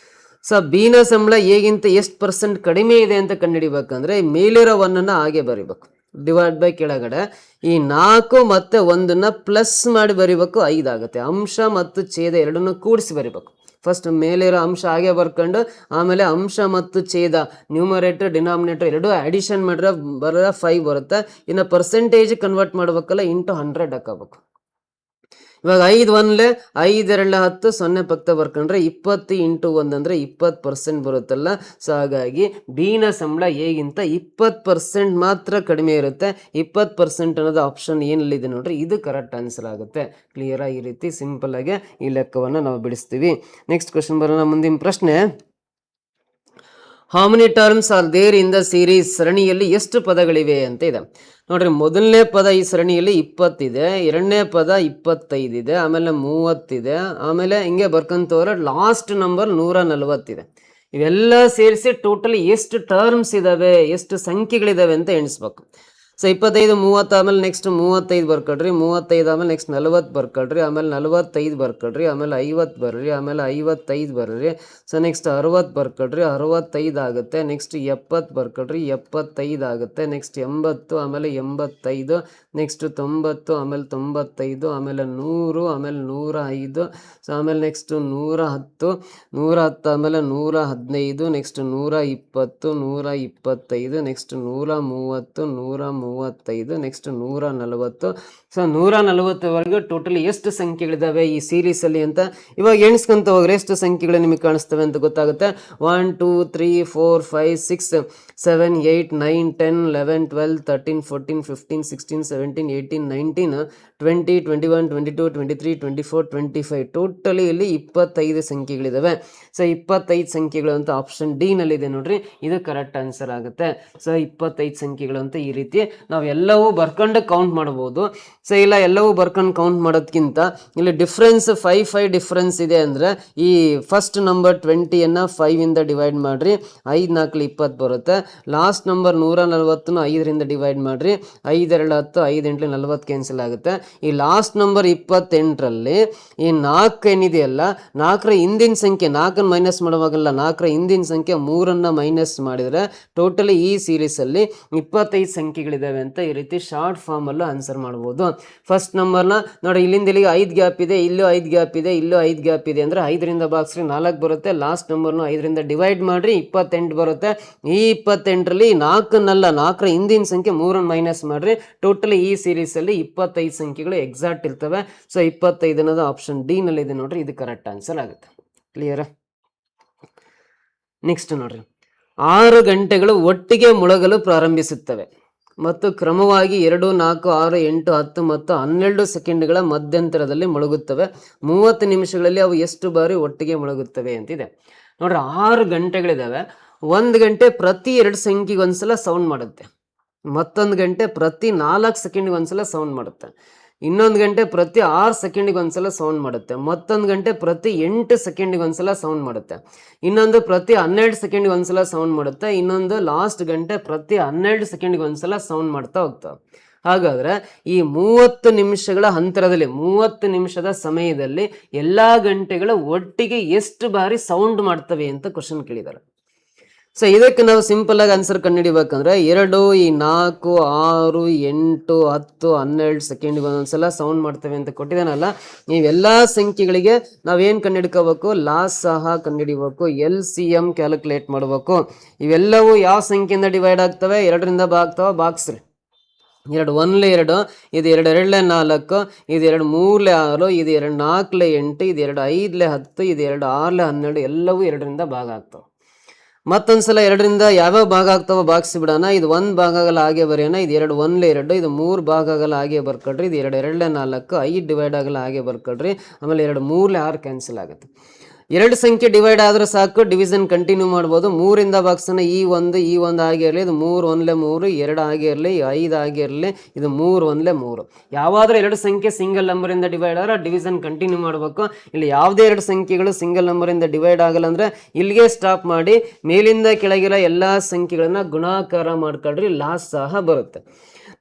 ಸೊ ಬಿನ ಸಂಬಳ ಎಗಿಂತ ಎಷ್ಟು % ಕಡಿಮೆ ಇದೆ ಅಂತ ಕಂಡುಹಿಡಿಬೇಕಂದ್ರೆ ಮೇಲಿರೋ 1 ಹಾಗೆ ಬರಿಬೇಕು, ಡಿವೈಡ್ ಬೈ ಕೆಳಗಡೆ ಈ 4 ಮತ್ತೆ 1 ಪ್ಲಸ್ ಮಾಡಿ ಬರಿಬೇಕು, 5 ಆಗುತ್ತೆ. ಅಂಶ ಮತ್ತು ಛೇದ ಎರಡನ್ನು ಕೂಡಿಸಿ ಬರಿಬೇಕು. ಫಸ್ಟ್ ಮೇಲಿರೋ ಅಂಶ ಹಾಗೆ ಬರ್ಕೊಂಡು ಆಮೇಲೆ ಅಂಶ ಮತ್ತು ಛೇದ ನ್ಯೂಮರೇಟರ್ ಡಿನಾಮಿನೇಟರ್ ಎರಡು ಅಡಿಷನ್ ಮಾಡಿದ್ರೆ 5 ಬರುತ್ತೆ. ಇನ್ನು ಪರ್ಸೆಂಟೇಜ್ ಕನ್ವರ್ಟ್ ಮಾಡ್ಬೇಕಲ್ಲ, ಇಂಟು 100 ಹಾಕಬೇಕು. ಇವಾಗ 5 1 5 2 10 0 ಪಕ್ಕ ಬರ್ಕೊಂಡ್ರೆ 20 × 1 ಅಂದ್ರೆ 20% ಬರುತ್ತಲ್ಲ. ಸೊ ಹಾಗಾಗಿ ಬಿನ ಸಂಬಳ ಎಗಿಂತ 20% ಮಾತ್ರ ಕಡಿಮೆ ಇರುತ್ತೆ. 20% ಅನ್ನೋದು ಆಪ್ಷನ್ ಏನಲ್ಲಿದೆ ನೋಡ್ರಿ, ಇದು ಕರೆಕ್ಟ್ ಆನ್ಸರ್ ಆಗುತ್ತೆ. ಕ್ಲಿಯರ್. ಈ ರೀತಿ ಸಿಂಪಲ್ ಆಗಿ ಈ ಲೆಕ್ಕವನ್ನು ನಾವು ಬಿಡಿಸ್ತೀವಿ. ನೆಕ್ಸ್ಟ್ ಕ್ವಶನ್ ಬರೋಣ. ಮುಂದಿನ ಪ್ರಶ್ನೆ, how many terms are there in the series? ಸರಣಿಯಲ್ಲಿ ಎಷ್ಟು ಪದಗಳಿವೆ ಅಂತ ಇದೆ. ನೋಡ್ರಿ, ಮೊದಲನೇ ಪದ ಈ ಸರಣಿಯಲ್ಲಿ 20 ಇದೆ, ಎರಡನೇ ಪದ 25 ಇದೆ, ಆಮೇಲೆ 30 ಇದೆ, ಆಮೇಲೆ ಹಿಂಗೆ ಬರ್ಕೊಂತವ್ರೆ ಲಾಸ್ಟ್ ನಂಬರ್ 140 ಇದೆ. ಇವೆಲ್ಲ ಸೇರಿಸಿ ಟೋಟಲ್ ಎಷ್ಟು ಟರ್ಮ್ಸ್ ಇದಾವೆ, ಎಷ್ಟು ಸಂಖ್ಯೆಗಳಿದಾವೆ ಅಂತ ಎಣಿಸ್ಬೇಕು. ಸೊ 25 30 ಆಮೇಲೆ ನೆಕ್ಸ್ಟ್ 35 ಬರ್ಕೊಳ್ರಿ, 35 ಆಮೇಲೆ ನೆಕ್ಸ್ಟ್ 40 ಬರ್ಕೊಳ್ರಿ, ಆಮೇಲೆ 45 ಬರ್ಕೊಳ್ರಿ, ಆಮೇಲೆ 50 ಬರ್ರಿ, ಆಮೇಲೆ 55 ಬರ್ರಿ. ಸೊ ನೆಕ್ಸ್ಟ್ 60 ಬರ್ಕೊಳ್ರಿ, 65 ಆಗುತ್ತೆ. ನೆಕ್ಸ್ಟ್ 70 ಬರ್ಕೊಳ್ರಿ, 75 ಆಗುತ್ತೆ. ನೆಕ್ಸ್ಟ್ 80, ಆಮೇಲೆ 85, ನೆಕ್ಸ್ಟ್ 90, ಆಮೇಲೆ 95, ಆಮೇಲೆ 100, ಆಮೇಲೆ 105. ಸೊ ಆಮೇಲೆ ನೆಕ್ಸ್ಟ್ 110, 110 ಆಮೇಲೆ 115, ನೆಕ್ಸ್ಟ್ 120, 125, ನೆಕ್ಸ್ಟ್ 130, 135, ನೆಕ್ಸ್ಟ್ 140. ಸೊ 140ವರೆಗೂ ಟೋಟಲಿ ಎಷ್ಟು ಸಂಖ್ಯೆಗಳಿದಾವೆ ಈ ಸೀರೀಸ್ ಅಲ್ಲಿ ಅಂತ ಇವಾಗ ಎಣಿಸ್ಕೊಂತ ಹೋಗ್ರೆ ಎಷ್ಟು ಸಂಖ್ಯೆಗಳು ನಿಮಗೆ ಕಾಣಿಸ್ತವೆ ಅಂತ ಗೊತ್ತಾಗುತ್ತೆ. 1 2 3 4 5 6 7 8 9 10 11 12 13 14 15 16 17 18 19 20 21 22 23 24 25 ಟೋಟಲಿ ಇಲ್ಲಿ 25 ಸಂಖ್ಯೆಗಳಿದಾವೆ. ಸೊ 25 ಸಂಖ್ಯೆಗಳು ಅಂತ ಆಪ್ಷನ್ ಡಿ ನಲ್ಲಿದೆ ನೋಡ್ರಿ, ಇದು ಕರೆಕ್ಟ್ ಆನ್ಸರ್ ಆಗುತ್ತೆ. ಸೊ 25 ಸಂಖ್ಯೆಗಳು ಅಂತ ಈ ರೀತಿ ನಾವು ಎಲ್ಲವೂ ಬರ್ಕೊಂಡು ಕೌಂಟ್ ಮಾಡಬಹುದು. ಸೊ ಇಲ್ಲ ಎಲ್ಲವೂ ಬರ್ಕೊಂಡು ಕೌಂಟ್ ಮಾಡೋದಕ್ಕಿಂತ ಇಲ್ಲಿ ಡಿಫ್ರೆನ್ಸ್ 5 ಡಿಫ್ರೆನ್ಸ್ ಇದೆ ಅಂದ್ರೆ ಈ ಫಸ್ಟ್ ನಂಬರ್ 20ಯನ್ನು 5 ಇಂದ ಡಿವೈಡ್ ಮಾಡ್ರಿ, 5 4 20 ಬರುತ್ತೆ. ಲಾಸ್ಟ್ ನಂಬರ್ 140ನ 5ರಿಂದ ಡಿವೈಡ್ ಮಾಡ್ರಿ, 5 2 10, 5 8 40 ಕ್ಯಾನ್ಸಲ್ ಆಗುತ್ತೆ. ಈ ಲಾಸ್ಟ್ ನಂಬರ್ 28ರಲ್ಲಿ ಈ 4 ಏನಿದೆಯಲ್ಲ, 4ರ ಹಿಂದಿನ ಸಂಖ್ಯೆ 4 ಮೈನಸ್ ಮಾಡುವಾಗಲ್ಲ, 4ರ ಹಿಂದಿನ ಸಂಖ್ಯೆ 3ನ್ನ ಮೈನಸ್ ಮಾಡಿದರೆ ಟೋಟಲಿ ಈ ಸೀರೀಸ್ ಅಲ್ಲಿ 25 ಸಂಖ್ಯೆಗಳಿದಾವೆ ಅಂತ ಈ ರೀತಿ ಶಾರ್ಟ್ ಫಾರ್ಮ್ ಅಲ್ಲೂ ಆನ್ಸರ್ ಮಾಡ್ಬೋದು. ಫಸ್ಟ್ ನಂಬರ್ನ ನೋಡಿ, ಇಲ್ಲಿಂದ ಇಲ್ಲಿಗೆ 5 ಗ್ಯಾಪ್ ಇದೆ, ಇಲ್ಲೂ 5 ಗ್ಯಾಪ್ ಇದೆ, ಇಲ್ಲೂ 5 ಗ್ಯಾಪ್ ಇದೆ ಅಂದ್ರೆ 5ರಿಂದ ಬಾಕ್ಸ್ರಿ 4 ಬರುತ್ತೆ. ಲಾಸ್ಟ್ ನಂಬರ್ನು 5ರಿಂದ ಡಿವೈಡ್ ಮಾಡ್ರಿ, 28 ಬರುತ್ತೆ. ಈ 28ರಲ್ಲಿ 4ನಲ್ಲ, 4ರ ಹಿಂದಿನ ಸಂಖ್ಯೆ 3 ಮೈನಸ್ ಮಾಡ್ರಿ, ಟೋಟಲಿ ಈ ಸೀರೀಸ್ ಅಲ್ಲಿ 25 ಸಂಖ್ಯೆಗಳು ಎಕ್ಸಾಕ್ಟ್ ಇರ್ತವೆ. ಸೊ 25 ಅನ್ನೋದು ಆಪ್ಷನ್ ಡಿ ನಲ್ಲಿ ಇದೆ ನೋಡ್ರಿ, ಇದು ಕರೆಕ್ಟ್ ಆನ್ಸರ್ ಆಗುತ್ತೆ. ಕ್ಲಿಯರ್? ನೆಕ್ಸ್ಟ್ ನೋಡ್ರಿ, 6 ಗಂಟೆಗಳು ಒಟ್ಟಿಗೆ ಮುಳುಗಲು ಪ್ರಾರಂಭಿಸುತ್ತವೆ ಮತ್ತು ಕ್ರಮವಾಗಿ 2 4 6 8 10 ಮತ್ತು 12 ಸೆಕೆಂಡ್ಗಳ ಮಧ್ಯಂತರದಲ್ಲಿ ಮುಳುಗುತ್ತವೆ. 30 ನಿಮಿಷಗಳಲ್ಲಿ ಅವು ಎಷ್ಟು ಬಾರಿ ಒಟ್ಟಿಗೆ ಮುಳುಗುತ್ತವೆ ಅಂತಿದೆ ನೋಡ್ರಿ. 6 ಗಂಟೆಗಳಿದಾವೆ. 1 ಗಂಟೆ ಪ್ರತಿ 2 ಸಂಖ್ಯೆಗೆ ಒಂದ್ಸಲ ಸೌಂಡ್ ಮಾಡುತ್ತೆ, ಮತ್ತೊಂದು ಗಂಟೆ ಪ್ರತಿ 4 ಸೆಕೆಂಡ್ಗೆ ಒಂದ್ಸಲ ಸೌಂಡ್ ಮಾಡುತ್ತೆ, ಇನ್ನೊಂದು ಗಂಟೆ ಪ್ರತಿ 6 ಸೆಕೆಂಡಿಗೆ ಒಂದ್ಸಲ ಸೌಂಡ್ ಮಾಡುತ್ತೆ, ಮತ್ತೊಂದು ಗಂಟೆ ಪ್ರತಿ 8 ಸೆಕೆಂಡಿಗೆ ಒಂದ್ಸಲ ಸೌಂಡ್ ಮಾಡುತ್ತೆ, ಇನ್ನೊಂದು ಪ್ರತಿ 12 ಸೆಕೆಂಡಿಗೆ ಒಂದ್ಸಲ ಸೌಂಡ್ ಮಾಡುತ್ತೆ, ಇನ್ನೊಂದು ಲಾಸ್ಟ್ ಗಂಟೆ ಪ್ರತಿ 12 ಸೆಕೆಂಡಿಗೆ ಒಂದ್ಸಲ ಸೌಂಡ್ ಮಾಡ್ತಾ ಹೋಗ್ತಾವೆ. ಹಾಗಾದ್ರೆ ಈ 30 ನಿಮಿಷಗಳ ಅಂತರದಲ್ಲಿ, 30 ನಿಮಿಷದ ಸಮಯದಲ್ಲಿ ಎಲ್ಲಾ ಗಂಟೆಗಳು ಒಟ್ಟಿಗೆ ಎಷ್ಟು ಬಾರಿ ಸೌಂಡ್ ಮಾಡ್ತವೆ ಅಂತ ಕ್ವಶನ್ ಕೇಳಿದ್ದಾರೆ. ಸೊ ಇದಕ್ಕೆ ನಾವು ಸಿಂಪಲ್ ಆಗಿ ಆನ್ಸರ್ ಕಂಡುಹಿಡಿಬೇಕಂದ್ರೆ 2 ಈ 4 6 8 10 12 ಸೆಕೆಂಡ್ಗೆ ಒಂದೊಂದ್ಸಲ ಸೌಂಡ್ ಮಾಡ್ತೇವೆ ಅಂತ ಕೊಟ್ಟಿದ್ದಾನಲ್ಲ, ಇವೆಲ್ಲಾ ಸಂಖ್ಯೆಗಳಿಗೆ ನಾವೇನ್ ಕಂಡುಹಿಡ್ಕೋಬೇಕು, ಲಾಸ್ ಸಹ ಕಂಡುಹಿಡಿಬೇಕು, LCM ಕ್ಯಾಲ್ಕುಲೇಟ್ ಮಾಡಬೇಕು. ಇವೆಲ್ಲವೂ ಯಾವ ಸಂಖ್ಯೆಯಿಂದ ಡಿವೈಡ್ ಆಗ್ತವೆ, 2ರಿಂದ ಭಾಗ್ತವೆ, ಬಾಕ್ಸ್ರಿ. 2 1 2, ಇದು 2 2 4, ಇದು 2 3 6, ಇದು 2 4 8, ಇದು 2 5 10, ಇದು 2 6 12, ಎಲ್ಲವೂ 2ರಿಂದ ಭಾಗ ಆಗ್ತವೆ. ಮತ್ತೊಂದ್ಸಲ 2ರಿಂದ ಯಾವ್ಯಾವ ಭಾಗ ಆಗ್ತಾವ ಬಾಕ್ಸ್ ಬಿಡೋಣ. ಇದು 1 ಭಾಗ ಆಗಲ್ಲ, ಹಾಗೆ ಬರೆಯೋಣ. ಇದು 2 1 2, ಇದು 3 ಭಾಗ ಆಗಲ್ಲ, ಹಾಗೆ ಬರ್ಕೊಳ್ರಿ. ಇದು 2 2 4, 5 ಡಿವೈಡ್ ಆಗಲ್ಲ, ಹಾಗೆ ಬರ್ಕೊಳ್ರಿ. ಆಮೇಲೆ 2 3 6 ಕ್ಯಾನ್ಸಲ್ ಆಗುತ್ತೆ. 2 ಸಂಖ್ಯೆ ಡಿವೈಡ್ ಆದ್ರೆ ಸಾಕು, ಡಿವಿಷನ್ ಕಂಟಿನ್ಯೂ ಮಾಡ್ಬೋದು. 3ರಿಂದ ಬಾಕ್ಸನ್ನ ಈ ಒಂದು ಹಾಗೆ ಇರಲಿ, ಇದು 3 1 3, 2 ಹಾಗೆ ಇರಲಿ, 5 ಹಾಗೆ ಇರಲಿ, ಇದು 3 1 3. ಯಾವಾದ್ರೂ 2 ಸಂಖ್ಯೆ ಸಿಂಗಲ್ ನಂಬರ್ ಇಂದ ಡಿವೈಡ್ ಆದ್ರೆ ಡಿವಿಷನ್ ಕಂಟಿನ್ಯೂ ಮಾಡಬೇಕು. ಇಲ್ಲಿ ಯಾವುದೇ 2 ಸಂಖ್ಯೆಗಳು ಸಿಂಗಲ್ ನಂಬರ್ ಇಂದ ಡಿವೈಡ್ ಆಗಲ್ಲ ಅಂದ್ರೆ ಇಲ್ಲಿಗೆ ಸ್ಟಾಪ್ ಮಾಡಿ ಮೇಲಿಂದ ಕೆಳಗಿರೋ ಎಲ್ಲಾ ಸಂಖ್ಯೆಗಳನ್ನ ಗುಣಾಕಾರ ಮಾಡ್ಕೊಳ್ರಿ, ಲಾಸ್ ಸಹ ಬರುತ್ತೆ.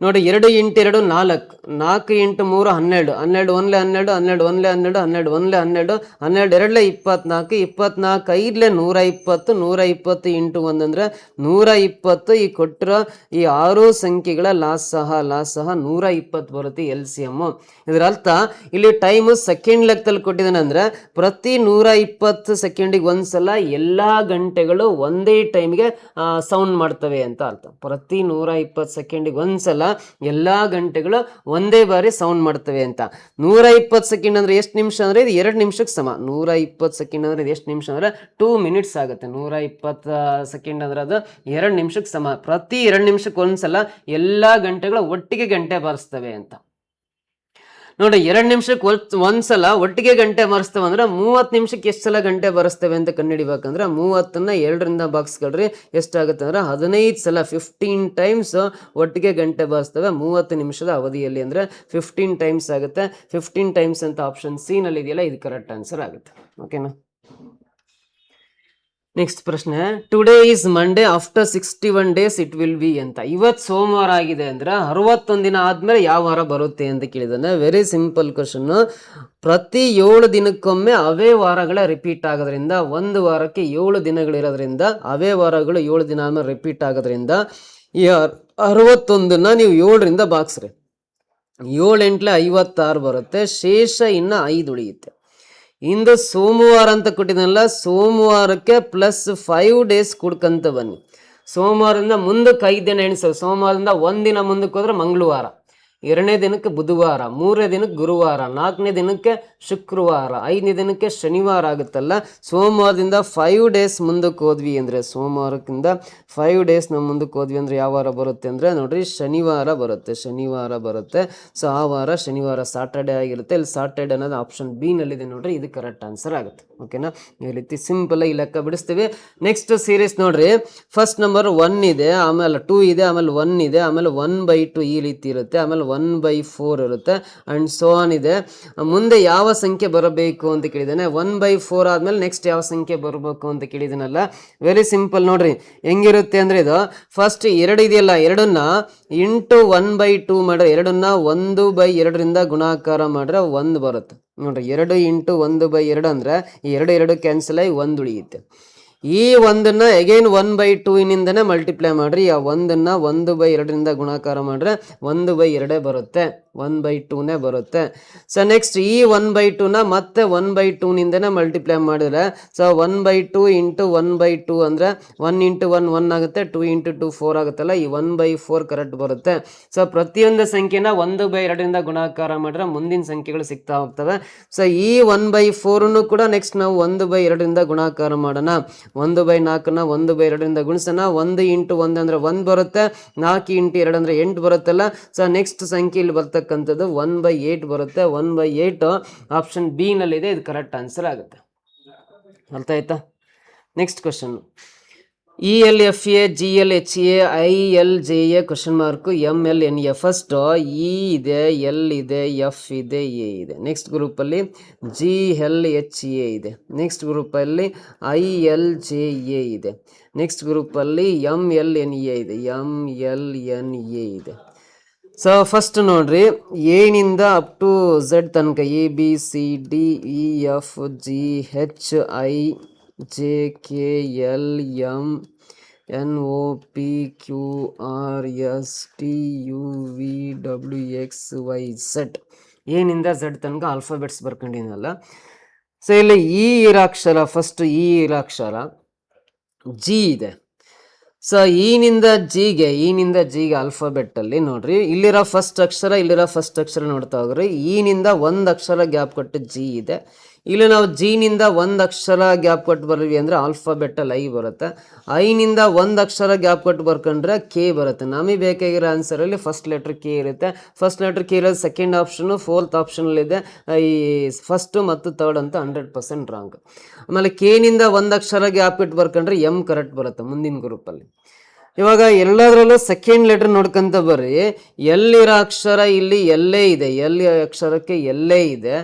ನೋಡಿ, 2 × 2 4, 4 × 3 12, 12 1 12, 12 1 12, 12 1 12, 12 2 24, 24 5 120, 120 × 1 ಅಂದ್ರೆ 120. ಈ ಕೊಟ್ಟಿರೋ ಈ 6 ಸಂಖ್ಯೆಗಳ ಲಾಸ್ ಸಹ 120 ಬರುತ್ತೆ LCM. ಇದರ ಅರ್ಥ ಇಲ್ಲಿ ಟೈಮ್ ಸೆಕೆಂಡ್ ಲೆಕ್ಕದಲ್ಲಿ ಕೊಟ್ಟಿದ್ದಾನೆ ಅಂದ್ರೆ ಪ್ರತಿ 120 ಸೆಕೆಂಡಿಗೆ ಒಂದ್ಸಲ ಎಲ್ಲಾ ಗಂಟೆಗಳು ಒಂದೇ ಟೈಮ್ಗೆ ಸೌಂಡ್ ಮಾಡ್ತವೆ ಅಂತ ಅರ್ಥ. ಪ್ರತಿ 120 ಸೆಕೆಂಡಿಗೆ ಒಂದ್ಸಲ ಎಲ್ಲಾ ಗಂಟೆಗಳು ಒಂದೇ ಬಾರಿ ಸೌಂಡ್ ಮಾಡ್ತವೆ ಅಂತ. 120 ಸೆಕೆಂಡ್ ಅಂದ್ರೆ ಎಷ್ಟು ನಿಮಿಷ ಅಂದ್ರೆ ಇದು 2 ನಿಮಿಷಕ್ಕೆ ಸಮ. 120 ಸೆಕೆಂಡ್ ಅಂದ್ರೆ ಎಷ್ಟು ನಿಮಿಷ ಅಂದ್ರೆ 2 ಮಿನಿಟ್ಸ್ ಆಗುತ್ತೆ. 120 ಸೆಕೆಂಡ್ ಅಂದ್ರೆ ಅದು 2 ನಿಮಿಷಕ್ಕೆ ಸಮ. ಪ್ರತಿ 2 ನಿಮಿಷಕ್ಕೆ ಒಂದ್ಸಲ ಎಲ್ಲಾ ಗಂಟೆಗಳು ಒಟ್ಟಿಗೆ ಗಂಟೆ ಬಾರಿಸ್ತವೆ ಅಂತ. ನೋಡಿ, 2 ನಿಮಿಷಕ್ಕೆ ಒಂದ್ಸಲ ಒಟ್ಟಿಗೆ ಗಂಟೆ ಬಾರಿಸ್ತವೆ ಅಂದ್ರೆ 30 ನಿಮಿಷಕ್ಕೆ ಎಷ್ಟು ಸಲ ಗಂಟೆ ಬಾರಿಸ್ತೇವೆ ಅಂತ ಕಂಡುಹಿಡಿಬೇಕಂದ್ರೆ 30ನ್ನ 2ರಿಂದ ಬಾಕ್ಸ್ಕೊಳ್ರಿ, ಎಷ್ಟಾಗುತ್ತೆ ಅಂದ್ರೆ 15 ಸಲ, 15 ಟೈಮ್ಸ್ ಒಟ್ಟಿಗೆ ಗಂಟೆ ಬಾರಿಸ್ತವೆ 30 ನಿಮಿಷದ ಅವಧಿಯಲ್ಲಿ. ಅಂದ್ರೆ 15 ಟೈಮ್ಸ್ ಆಗುತ್ತೆ. 15 ಟೈಮ್ಸ್ ಅಂತ ಆಪ್ಷನ್ ಸಿ ನಲ್ಲಿ ಇದೆಯಲ್ಲ, ಇದು ಕರೆಕ್ಟ್ ಆನ್ಸರ್ ಆಗುತ್ತೆ. ಓಕೆನಾ? ನೆಕ್ಸ್ಟ್ ಪ್ರಶ್ನೆ, today is Monday after 61 days it will be ಅಂತ. ಇವತ್ತು ಸೋಮವಾರ ಆಗಿದೆ ಅಂದ್ರೆ 61 ದಿನ ಆದ್ಮೇಲೆ ಯಾವ ವಾರ ಬರುತ್ತೆ ಅಂತ ಕೇಳಿದಾನೆ. Very simple question. ಪ್ರತಿ 7 ದಿನಕ್ಕೊಮ್ಮೆ ಅವೇ ವಾರಗಳ ರಿಪೀಟ್ ಆಗೋದ್ರಿಂದ, ಒಂದು ವಾರಕ್ಕೆ 7 ದಿನಗಳಿರೋದ್ರಿಂದ ಅವೇ ವಾರಗಳು 7 ದಿನ ಆದ್ಮೇಲೆ ರಿಪೀಟ್ ಆಗೋದ್ರಿಂದ ಈ 61ನ್ನ ನೀವು 7ರಿಂದ ಬಾಗಿಸ್ರಿ. 7 ಎಂಟ್ಲೆ 56 ಬರುತ್ತೆ, ಶೇಷ ಇನ್ನು 5 ಉಳಿಯುತ್ತೆ. ಇಂದು ಸೋಮವಾರ ಅಂತ ಕೊಟ್ಟಿದ್ದನಲ್ಲ, ಸೋಮವಾರಕ್ಕೆ ಪ್ಲಸ್ 5 ಡೇಸ್ ಕುಡ್ಕಂತ ಬನ್ನಿ. ಸೋಮವಾರದಿಂದ ಮುಂದಕ್ಕೆ 5 ದಿನ ಎಣಿಸ. ಸೋಮವಾರದಿಂದ 1 ದಿನ ಮುಂದಕ್ಕೆ ಹೋದ್ರೆ ಮಂಗಳವಾರ, 2ನೇ ದಿನಕ್ಕೆ ಬುಧವಾರ, 3ನೇ ದಿನಕ್ಕೆ ಗುರುವಾರ, 4ನೇ ದಿನಕ್ಕೆ ಶುಕ್ರವಾರ, 5ನೇ ದಿನಕ್ಕೆ ಶನಿವಾರ ಆಗುತ್ತಲ್ಲ. ಸೋಮವಾರದಿಂದ 5 ಡೇಸ್ ಮುಂದಕ್ಕೆ ಹೋದ್ವಿ ಅಂದರೆ, ಸೋಮವಾರಕ್ಕಿಂತ 5 ಡೇಸ್ ನಾವು ಮುಂದಕ್ಕೆ ಹೋದ್ವಿ ಅಂದರೆ ಯಾವ ವಾರ ಬರುತ್ತೆ ಅಂದರೆ ನೋಡ್ರಿ, ಶನಿವಾರ ಬರುತ್ತೆ. ಶನಿವಾರ ಬರುತ್ತೆ. ಸೊ ಆ ವಾರ ಶನಿವಾರ ಸಾಟರ್ಡೆ ಆಗಿರುತ್ತೆ. ಇಲ್ಲಿ ಸಾಟರ್ಡೆ ಅನ್ನೋದು ಆಪ್ಷನ್ ಬಿ ನಲ್ಲಿದೆ ನೋಡ್ರಿ, ಇದು ಕರೆಕ್ಟ್ ಆನ್ಸರ್ ಆಗುತ್ತೆ. ಓಕೆನಾ, ಈ ರೀತಿ ಸಿಂಪಲ್ ಆಗಿ ಲೆಕ್ಕ ಬಿಡಿಸ್ತೀವಿ. ನೆಕ್ಸ್ಟ್ ಸೀರೀಸ್ ನೋಡ್ರಿ, ಫಸ್ಟ್ ನಂಬರ್ 1 ಇದೆ, ಆಮೇಲೆ 2 ಇದೆ, ಆಮೇಲೆ 1 ಇದೆ, ಆಮೇಲೆ 1/2 ಈ ರೀತಿ ಇರುತ್ತೆ, ಆಮೇಲೆ 1/4 ಇರುತ್ತೆ ಅಂಡ್ ಸೋ ಆನ್ ಇದೆ. ಮುಂದೆ ಯಾವ ಸಂಖ್ಯೆ ಬರಬೇಕು ಅಂತ ಕೇಳಿದಾನೆ. 1/4 ಆದ್ಮೇಲೆ ನೆಕ್ಸ್ಟ್ ಯಾವ ಸಂಖ್ಯೆ ಬರಬೇಕು ಅಂತ ಕೇಳಿದನಲ್ಲ. ವೆರಿ ಸಿಂಪಲ್ ನೋಡ್ರಿ, ಹೆಂಗಿರುತ್ತೆ ಅಂದ್ರೆ ಇದು ಫಸ್ಟ್ 2 ಇದೆಯಲ್ಲ, 2ನ್ನ ಇಂಟು 1/2 ಮಾಡ್ರೆ, 2ನ್ನ 1/2ರಿಂದ ಗುಣಾಕಾರ ಮಾಡ್ರೆ 1 ಬರುತ್ತೆ ನೋಡ್ರಿ. 2 ಇಂಟು 1/2 ಅಂದ್ರೆ ಈ 2 ಕ್ಯಾನ್ಸಲ್ ಆಗಿ 1 ಉಳಿಯುತ್ತೆ. ಈ 1ನ್ನ ಅಗೈನ್ 1/2 ನಿಂದನೇ ಮಲ್ಟಿಪ್ಲೈ ಮಾಡ್ರಿ. ಆ 1ನ್ನ 1/2ರಿಂದ ಗುಣಾಕಾರ ಮಾಡ್ರೆ 1/2 ಬರುತ್ತೆ, 1/2ನೇ ಬರುತ್ತೆ. ಸೊ ನೆಕ್ಸ್ಟ್ ಈ 1/2ನ ಮತ್ತೆ 1/2 ನಿಂದನೇ ಮಲ್ಟಿಪ್ಲೈ ಮಾಡಿದ್ರೆ, ಸೊ 1/2 ಇಂಟು 1/2 ಅಂದ್ರೆ 1 ಇಂಟು 1 1 ಆಗುತ್ತೆ, 2 ಇಂಟು 2 4 ಆಗುತ್ತಲ್ಲ, ಈ 1/4 ಕರೆಕ್ಟ್ ಬರುತ್ತೆ. ಸೊ ಪ್ರತಿಯೊಂದು ಸಂಖ್ಯೆನ 1/2ರಿಂದ ಗುಣಾಕಾರ ಮಾಡಿದ್ರೆ ಮುಂದಿನ ಸಂಖ್ಯೆಗಳು ಸಿಗ್ತಾ ಹೋಗ್ತವೆ. ಸೊ ಈ 1/4 ಕೂಡ ನೆಕ್ಸ್ಟ್ ನಾವು 1/2ರಿಂದ ಗುಣಾಕಾರ ಮಾಡೋಣ. 1/4ನ 1/2ರಿಂದ ಗುಣಿಸೋಣ. 1 ಇಂಟು 1 ಅಂದ್ರೆ 1 ಬರುತ್ತೆ, 4 ಇಂಟು 2 ಅಂದ್ರೆ 8 ಬರುತ್ತಲ್ಲ. ಸೊ ನೆಕ್ಸ್ಟ್ ಸಂಖ್ಯೆ ಇಲ್ಲಿ ಬರ್ತಕ್ಕಂಥದ್ದು 1/8 ಬರುತ್ತೆ. 1/8 ಆಪ್ಷನ್ ಬಿ ನಲ್ಲಿದೆ, ಇದು ಕರೆಕ್ಟ್ ಆನ್ಸರ್ ಆಗುತ್ತೆ. ಅರ್ಥ ಆಯ್ತಾ? Next question, ELFA GLHA ILJA question mark MLNA. First E ಇದೆ, ಎಲ್ ಇದೆ, ಎಫ್ ಇದೆ, ಎ ಇದೆ. ನೆಕ್ಸ್ಟ್ ಗ್ರೂಪಲ್ಲಿ GLHA ಇದೆ. ನೆಕ್ಸ್ಟ್ ಗ್ರೂಪಲ್ಲಿ ILJA ಇದೆ. ನೆಕ್ಸ್ಟ್ ಗ್ರೂಪಲ್ಲಿ MLNA ಇದೆ, MLNA ಇದೆ. ಸೊ ಫಸ್ಟ್ ನೋಡ್ರಿ, ಎನಿಂದ ಅಪ್ ಟು ಝೆಡ್ ತನಕ ABCDEFGHIJKLMNOPQRSTUVWXYZ, ಏನಿಂದ ಝೆಡ್ ತನಕ ಆಲ್ಫಾಬೆಟ್ಸ್ ಬರ್ಕೊಂಡಿನಲ್ಲ. ಸೊ ಇಲ್ಲಿ ಈ ಇರೋ ಅಕ್ಷರ, ಫಸ್ಟ್ ಈ ಇರೋ ಅಕ್ಷರ ಜಿ ಇದೆ. ಸೊ ಈನಿಂದ ಜಿಗೆ ಆಲ್ಫಾಬೆಟ್ ಅಲ್ಲಿ ನೋಡ್ರಿ, ಇಲ್ಲಿರೋ ಫಸ್ಟ್ ಅಕ್ಷರ ನೋಡ್ತಾ ಹೋಗ್ರಿ. ಈನಿಂದ 1 ಅಕ್ಷರ ಗ್ಯಾಪ್ ಕೊಟ್ಟು ಜಿ ಇದೆ. ಇಲ್ಲಿ ನಾವು ಜಿನಿಂದ 1 ಅಕ್ಷರ ಗ್ಯಾಪ್ ಕೊಟ್ಟು ಬರ್ವಿ ಅಂದ್ರೆ ಆಲ್ಫಾಬೆಟ್ ಅಲ್ಲಿ ಐ ಬರುತ್ತೆ. ಐನಿಂದ 1 ಅಕ್ಷರ ಗ್ಯಾಪ್ ಕೊಟ್ಟು ಬರ್ಕೊಂಡ್ರೆ ಕೆ ಬರುತ್ತೆ. ನಮಗೆ ಬೇಕಾಗಿರೋ ಆನ್ಸರ್ ಅಲ್ಲಿ ಫಸ್ಟ್ ಲೆಟರ್ ಕೆ ಇರುತ್ತೆ. ಫಸ್ಟ್ ಲೆಟರ್ ಕೆ ಇರೋದು ಸೆಕೆಂಡ್ ಆಪ್ಷನ್, ಫೋರ್ತ್ ಆಪ್ಷನ್ ಇದೆ ಈ ಫಸ್ಟ್ ಮತ್ತು ಥರ್ಡ್ ಅಂತ 100% ರಾಂಗ್. ಆಮೇಲೆ ಕೆ ನಿಂದ 1 ಅಕ್ಷರ ಗ್ಯಾಪ್ ಇಟ್ಟು ಬರ್ಕೊಂಡ್ರೆ ಎಂ ಕರೆಕ್ಟ್ ಬರುತ್ತೆ ಮುಂದಿನ ಗ್ರೂಪಲ್ಲಿ. ಇವಾಗ ಎಲ್ಲದರಲ್ಲೂ ಸೆಕೆಂಡ್ ಲೆಟರ್ ನೋಡ್ಕೊಂತ ಬರ್ರಿ. ಎಲ್ಲಿರೋ ಅಕ್ಷರ ಇಲ್ಲಿ ಎಲ್ಲೇ ಇದೆ, ಎಲ್ಲಿ ಅಕ್ಷರಕ್ಕೆ ಎಲ್ಲೇ ಇದೆ.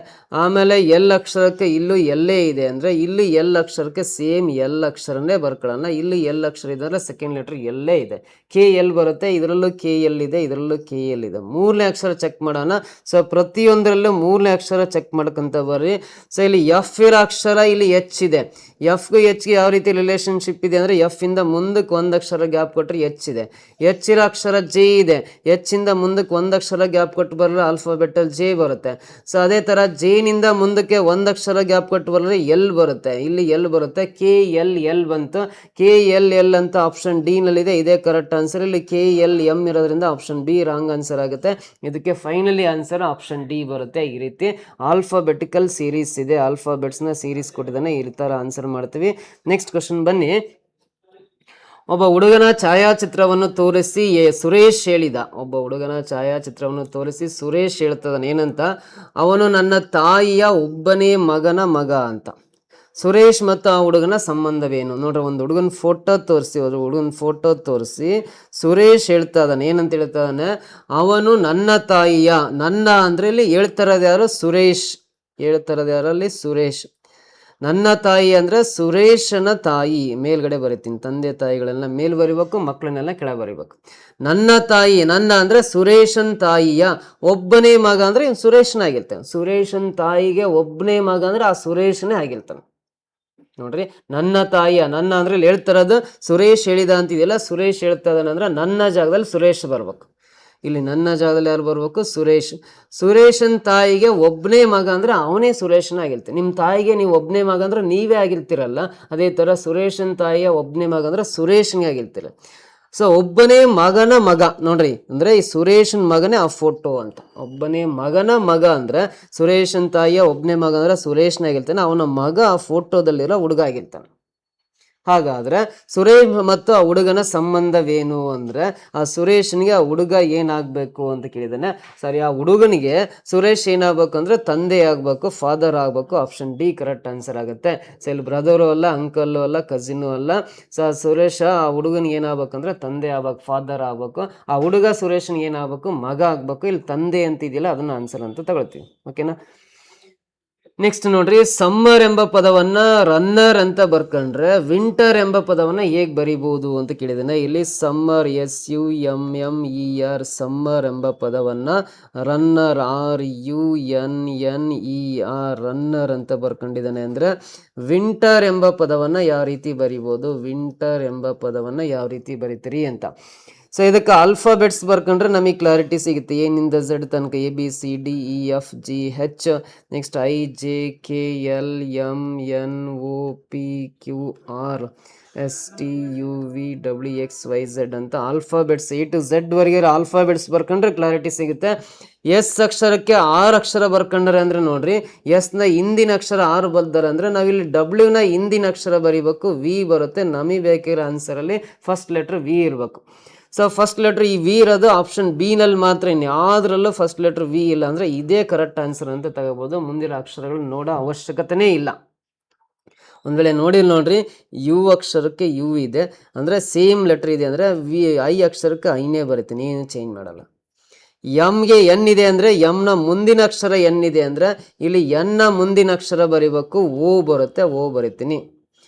ಆಮೇಲೆ ಎಲ್ ಅಕ್ಷರಕ್ಕೆ ಇಲ್ಲೂ ಎಲ್ಲೇ ಇದೆ ಅಂದರೆ ಇಲ್ಲಿ ಎಲ್ ಅಕ್ಷರಕ್ಕೆ ಸೇಮ್ ಎಲ್ ಅಕ್ಷರನೇ ಬರ್ಕೊಳ್ಳೋಣ. ಇಲ್ಲಿ ಎಲ್ ಅಕ್ಷರ ಇದೆ ಅಂದರೆ ಸೆಕೆಂಡ್ ಲೆಟರ್ ಎಲ್ಲೇ ಇದೆ, ಕೆ ಎಲ್ ಬರುತ್ತೆ. ಇದರಲ್ಲೂ ಕೆ ಎಲ್ ಇದೆ, ಇದರಲ್ಲೂ ಕೆ ಎಲ್ ಇದೆ. 3ನೇ ಅಕ್ಷರ ಚೆಕ್ ಮಾಡೋಣ. ಸೊ ಪ್ರತಿಯೊಂದರಲ್ಲೂ 3ನೇ ಅಕ್ಷರ ಚೆಕ್ ಮಾಡ್ಕೊಂತ ಬರ್ರಿ. ಸೊ ಇಲ್ಲಿ ಎಫ್ ಇರೋ ಅಕ್ಷರ ಇಲ್ಲಿ ಎಚ್ ಇದೆ. ಎಫ್ಗೂ ಎಚ್ಗೆ ಯಾವ ರೀತಿ ರಿಲೇಷನ್ಶಿಪ್ ಇದೆ ಅಂದರೆ, ಎಫ್ ಇಂದ ಮುಂದಕ್ಕೆ 1 ಅಕ್ಷರ ಗ್ಯಾಪ್ ಕೊಟ್ಟರೆ ಎಚ್ ಇದೆ. ಎಚ್ ಇರೋ ಅಕ್ಷರ ಜೆ ಇದೆ. ಎಚ್ ಇಂದ ಮುಂದಕ್ಕೆ 1 ಅಕ್ಷರ ಗ್ಯಾಪ್ ಕೊಟ್ಟು ಬರಲು ಆಲ್ಫಾಬೆಟಲ್ ಜೆ ಬರುತ್ತೆ. ಸೊ ಅದೇ ಥರ ಜೆ ನಿಂದ ಮುಂದಕ್ಕೆ 1 ಅಕ್ಷರ ಗ್ಯಾಪ್ ಕೊಟ್ಟು ಬರಲು ಎಲ್ ಬರುತ್ತೆ. ಇಲ್ಲಿ ಎಲ್ ಬರುತ್ತೆ, ಕೆ ಎಲ್ ಎಲ್ ಬಂತು. ಕೆ ಎಲ್ ಎಲ್ ಅಂತ ಆಪ್ಷನ್ ಡಿ ನಲ್ಲಿದೆ, ಇದೇ ಕರೆಕ್ಟ್ ಆನ್ಸರ್. ಇಲ್ಲಿ ಕೆ ಎಲ್ ಎಂ ಇರೋದ್ರಿಂದ ಆಪ್ಷನ್ ಬಿ ರಾಂಗ್ ಆನ್ಸರ್ ಆಗುತ್ತೆ. ಇದಕ್ಕೆ ಫೈನಲಿ ಆನ್ಸರ್ ಆಪ್ಷನ್ ಡಿ ಬರುತ್ತೆ. ಈ ರೀತಿ ಆಲ್ಫಾಬೆಟಿಕಲ್ ಸೀರೀಸ್ ಇದೆ, ಆಲ್ಫಾಬೆಟ್ಸ್ನ ಸೀರೀಸ್ ಕೊಟ್ಟಿದ್ದಾನೆ, ಈ ಥರ ಆನ್ಸರ್ ಮಾಡ್ತೀವಿ. ನೆಕ್ಸ್ಟ್ ಕ್ವಶನ್ ಬನ್ನಿ. ಒಬ್ಬ ಹುಡುಗನ ಛಾಯಾಚಿತ್ರವನ್ನು ತೋರಿಸಿ ಸುರೇಶ್ ಹೇಳಿದ. ಒಬ್ಬ ಹುಡುಗನ ಛಾಯಾಚಿತ್ರವನ್ನು ತೋರಿಸಿ ಸುರೇಶ್ ಹೇಳ್ತದಾನೆ ಏನಂತ, ಅವನು ನನ್ನ ತಾಯಿಯ ಒಬ್ಬನೇ ಮಗನ ಮಗ ಅಂತ. ಸುರೇಶ್ ಮತ್ತು ಆ ಹುಡುಗನ ಸಂಬಂಧವೇನು ನೋಡ್ರಿ. ಒಂದು ಹುಡುಗನ ಫೋಟೋ ತೋರಿಸಿ ಸುರೇಶ್ ಹೇಳ್ತಾ ಇದ್ದಾನೆ ಏನಂತ ಹೇಳ್ತಾ ಇದ್ದಾನೆ, ಅವನು ನನ್ನ ತಾಯಿಯ, ನನ್ನ ಅಂದ್ರೆ ಇಲ್ಲಿ ಹೇಳ್ತಾರದು ಯಾರು, ಸುರೇಶ್. ಹೇಳ್ತಾರದು ಯಾರಲ್ಲಿ, ಸುರೇಶ್. ನನ್ನ ತಾಯಿ ಅಂದ್ರೆ ಸುರೇಶನ ತಾಯಿ, ಮೇಲ್ಗಡೆ ಬರೀತೀನಿ. ತಂದೆ ತಾಯಿಗಳೆಲ್ಲ ಮೇಲ್ ಬರಿಬೇಕು, ಮಕ್ಕಳನ್ನೆಲ್ಲ ಕೆಳ ಬರಿಬೇಕು. ನನ್ನ ತಾಯಿ, ನನ್ನ ಅಂದ್ರೆ ಸುರೇಶನ್ ತಾಯಿಯ ಒಬ್ಬನೇ ಮಗ ಅಂದ್ರೆ ಸುರೇಶನ ಆಗಿರ್ತಾನೆ. ಸುರೇಶನ್ ತಾಯಿಗೆ ಒಬ್ಬನೇ ಮಗ ಅಂದ್ರೆ ಆ ಸುರೇಶನೇ ಆಗಿರ್ತಾನೆ. ನೋಡ್ರಿ, ನನ್ನ ತಾಯಿಯ, ನನ್ನ ಅಂದ್ರೆ ಇಲ್ಲಿ ಹೇಳ್ತಾರದು ಸುರೇಶ್ ಹೇಳಿದ ಅಂತಿದೆಯಲ್ಲ, ಸುರೇಶ್ ಹೇಳ್ತಾ ಇದ್ದಾನಂದ್ರೆ ನನ್ನ ಜಾಗದಲ್ಲಿ ಸುರೇಶ್ ಬರ್ಬೇಕು. ಇಲ್ಲಿ ನನ್ನ ಜಾಗದಲ್ಲಿ ಯಾರು ಬರ್ಬೇಕು? ಸುರೇಶ್. ಸುರೇಶನ್ ತಾಯಿಗೆ ಒಬ್ಬನೇ ಮಗ ಅಂದ್ರೆ ಅವನೇ ಸುರೇಶನ ಆಗಿರ್ತಾನೆ. ನಿಮ್ಮ ತಾಯಿಗೆ ನೀವು ಒಬ್ಬನೇ ಮಗ ಅಂದ್ರೆ ನೀವೇ ಆಗಿರ್ತೀರಲ್ಲ, ಅದೇ ತರ ಸುರೇಶನ್ ತಾಯಿಯ ಒಬ್ಬನೇ ಮಗ ಅಂದ್ರೆ ಸುರೇಶನ್ಗೆ ಆಗಿರ್ತೀರ. ಸೊ ಒಬ್ಬನೇ ಮಗನ ಮಗ ನೋಡ್ರಿ, ಅಂದ್ರೆ ಈ ಸುರೇಶನ್ ಮಗನೇ ಆ ಫೋಟೋ ಅಂತ. ಒಬ್ಬನೇ ಮಗನ ಮಗ ಅಂದ್ರೆ ಸುರೇಶನ್ ತಾಯಿಯ ಒಬ್ಬನೇ ಮಗ ಅಂದ್ರೆ ಸುರೇಶ್ನ ಆಗಿರ್ತಾನೆ, ಅವನ ಮಗ ಆ ಫೋಟೋದಲ್ಲಿರೋ ಹುಡುಗ ಆಗಿರ್ತಾನೆ. ಹಾಗಾದ್ರೆ ಸುರೇಶ್ ಮತ್ತು ಆ ಹುಡುಗನ ಸಂಬಂಧವೇನು ಅಂದ್ರೆ, ಆ ಸುರೇಶ್ನಿಗೆ ಆ ಹುಡುಗ ಏನಾಗ್ಬೇಕು ಅಂತ ಕೇಳಿದಾನೆ. ಸರಿ, ಆ ಹುಡುಗನಿಗೆ ಸುರೇಶ್ ಏನಾಗ್ಬೇಕು ಅಂದ್ರೆ ತಂದೆ ಆಗ್ಬೇಕು, ಫಾದರ್ ಆಗ್ಬೇಕು. ಆಪ್ಷನ್ ಡಿ ಕರೆಕ್ಟ್ ಆನ್ಸರ್ ಆಗುತ್ತೆ. ಸೊ ಇಲ್ಲಿ ಬ್ರದರು ಅಲ್ಲ, ಅಂಕಲ್ಲು ಅಲ್ಲ, ಕಸಿನ್ನು ಅಲ್ಲ. ಸೊ ಸುರೇಶ ಆ ಹುಡುಗನಿಗೆ ಏನಾಗ್ಬೇಕಂದ್ರೆ ತಂದೆ ಆಗ್ಬೇಕು, ಫಾದರ್ ಆಗ್ಬೇಕು. ಆ ಹುಡುಗ ಸುರೇಶ್ನಿಗೆ ಏನಾಗ್ಬೇಕು? ಮಗ ಆಗ್ಬೇಕು. ಇಲ್ಲಿ ತಂದೆ ಅಂತಿದೆಯಲ್ಲ, ಅದನ್ನ ಆನ್ಸರ್ ಅಂತ ತಗೊಳ್ತೀವಿ. ಓಕೆನಾ? ನೆಕ್ಸ್ಟ್ ನೋಡ್ರಿ, ಸಮ್ಮರ್ ಎಂಬ ಪದವನ್ನ ರನ್ನರ್ ಅಂತ ಬರ್ಕೊಂಡ್ರೆ ವಿಂಟರ್ ಎಂಬ ಪದವನ್ನ ಹೇಗ್ ಬರಿಬಹುದು ಅಂತ ಕೇಳಿದಾನೆ. ಇಲ್ಲಿ ಸಮ್ಮರ್ SUMMER, ಸಮ್ಮರ್ ಎಂಬ ಪದವನ್ನ ರನ್ನರ್ RUNNER, ರನ್ನರ್ ಅಂತ ಬರ್ಕೊಂಡಿದ್ದಾನೆ. ಅಂದ್ರೆ ವಿಂಟರ್ ಎಂಬ ಪದವನ್ನ ಯಾವ ರೀತಿ ಬರಿಬಹುದು, ವಿಂಟರ್ ಎಂಬ ಪದವನ್ನ ಯಾವ ರೀತಿ ಬರಿತೀರಿ ಅಂತ. ಸೊ ಇದಕ್ಕೆ ಆಲ್ಫಾಬೆಟ್ಸ್ ಬರ್ಕೊಂಡ್ರೆ ನಮಗೆ ಕ್ಲಾರಿಟಿ ಸಿಗುತ್ತೆ. ಏನಿಂದ Z ತನಕ ABCDEFGH, ನೆಕ್ಸ್ಟ್ IJKLMNOPQR STUVWXYZ ಅಂತ ಆಲ್ಫಾಬೆಟ್ಸ್ A to Z ವರೆಗೆ ಆಲ್ಫಾಬೆಟ್ಸ್ ಬರ್ಕೊಂಡ್ರೆ ಕ್ಲಾರಿಟಿ ಸಿಗುತ್ತೆ. ಎಸ್ ಅಕ್ಷರಕ್ಕೆ 6 ಅಕ್ಷರ ಬರ್ಕೊಂಡ್ರೆ ಅಂದ್ರೆ ನೋಡ್ರಿ, ಎಸ್ ನ ಹಿಂದಿನ ಅಕ್ಷರ 6 ಬರ್ದಾರೆ ಅಂದ್ರೆ ನಾವಿಲ್ಲಿ W ನ ಹಿಂದಿನ ಅಕ್ಷರ ಬರಿಬೇಕು, V ಬರುತ್ತೆ. ನಮಗೆ ಬೇಕಿರೋ ಆನ್ಸರ್ ಅಲ್ಲಿ ಫಸ್ಟ್ ಲೆಟರ್ V ಇರಬೇಕು. ಸೊ ಫಸ್ಟ್ ಲೆಟರ್ ಈ ವಿ ಇರೋದು ಆಪ್ಷನ್ ಬಿ ನಲ್ಲಿ ಮಾತ್ರ, ಇನ್ಯಾವುದ್ರಲ್ಲೂ ಫಸ್ಟ್ ಲೆಟರ್ ವಿ ಇಲ್ಲ ಅಂದ್ರೆ ಇದೇ ಕರೆಕ್ಟ್ ಆನ್ಸರ್ ಅಂತ ತಗೋಬಹುದು. ಮುಂದಿನ ಅಕ್ಷರಗಳು ನೋಡೋ ಅವಶ್ಯಕತೆನೇ ಇಲ್ಲ. ಒಂದ್ ವೇಳೆ ನೋಡ್ರಿ, ಯು ಅಕ್ಷರಕ್ಕೆ ಯು ಇದೆ ಅಂದ್ರೆ ಸೇಮ್ ಲೆಟರ್ ಇದೆ ಅಂದ್ರೆ ಐ ಅಕ್ಷರಕ್ಕೆ ಐನೇ ಬರೀತೀನಿ, ಏನು ಚೇಂಜ್ ಮಾಡಲ್ಲ. ಎಂಗೆ ಎನ್ ಇದೆ ಅಂದ್ರೆ ಎಂ ನ ಮುಂದಿನ ಅಕ್ಷರ ಎನ್ ಇದೆ ಅಂದ್ರೆ ಇಲ್ಲಿ ಎನ್ ನ ಮುಂದಿನ ಅಕ್ಷರ ಬರಿಬೇಕು, ಓ ಬರುತ್ತೆ, ಓ ಬರಿತೀನಿ.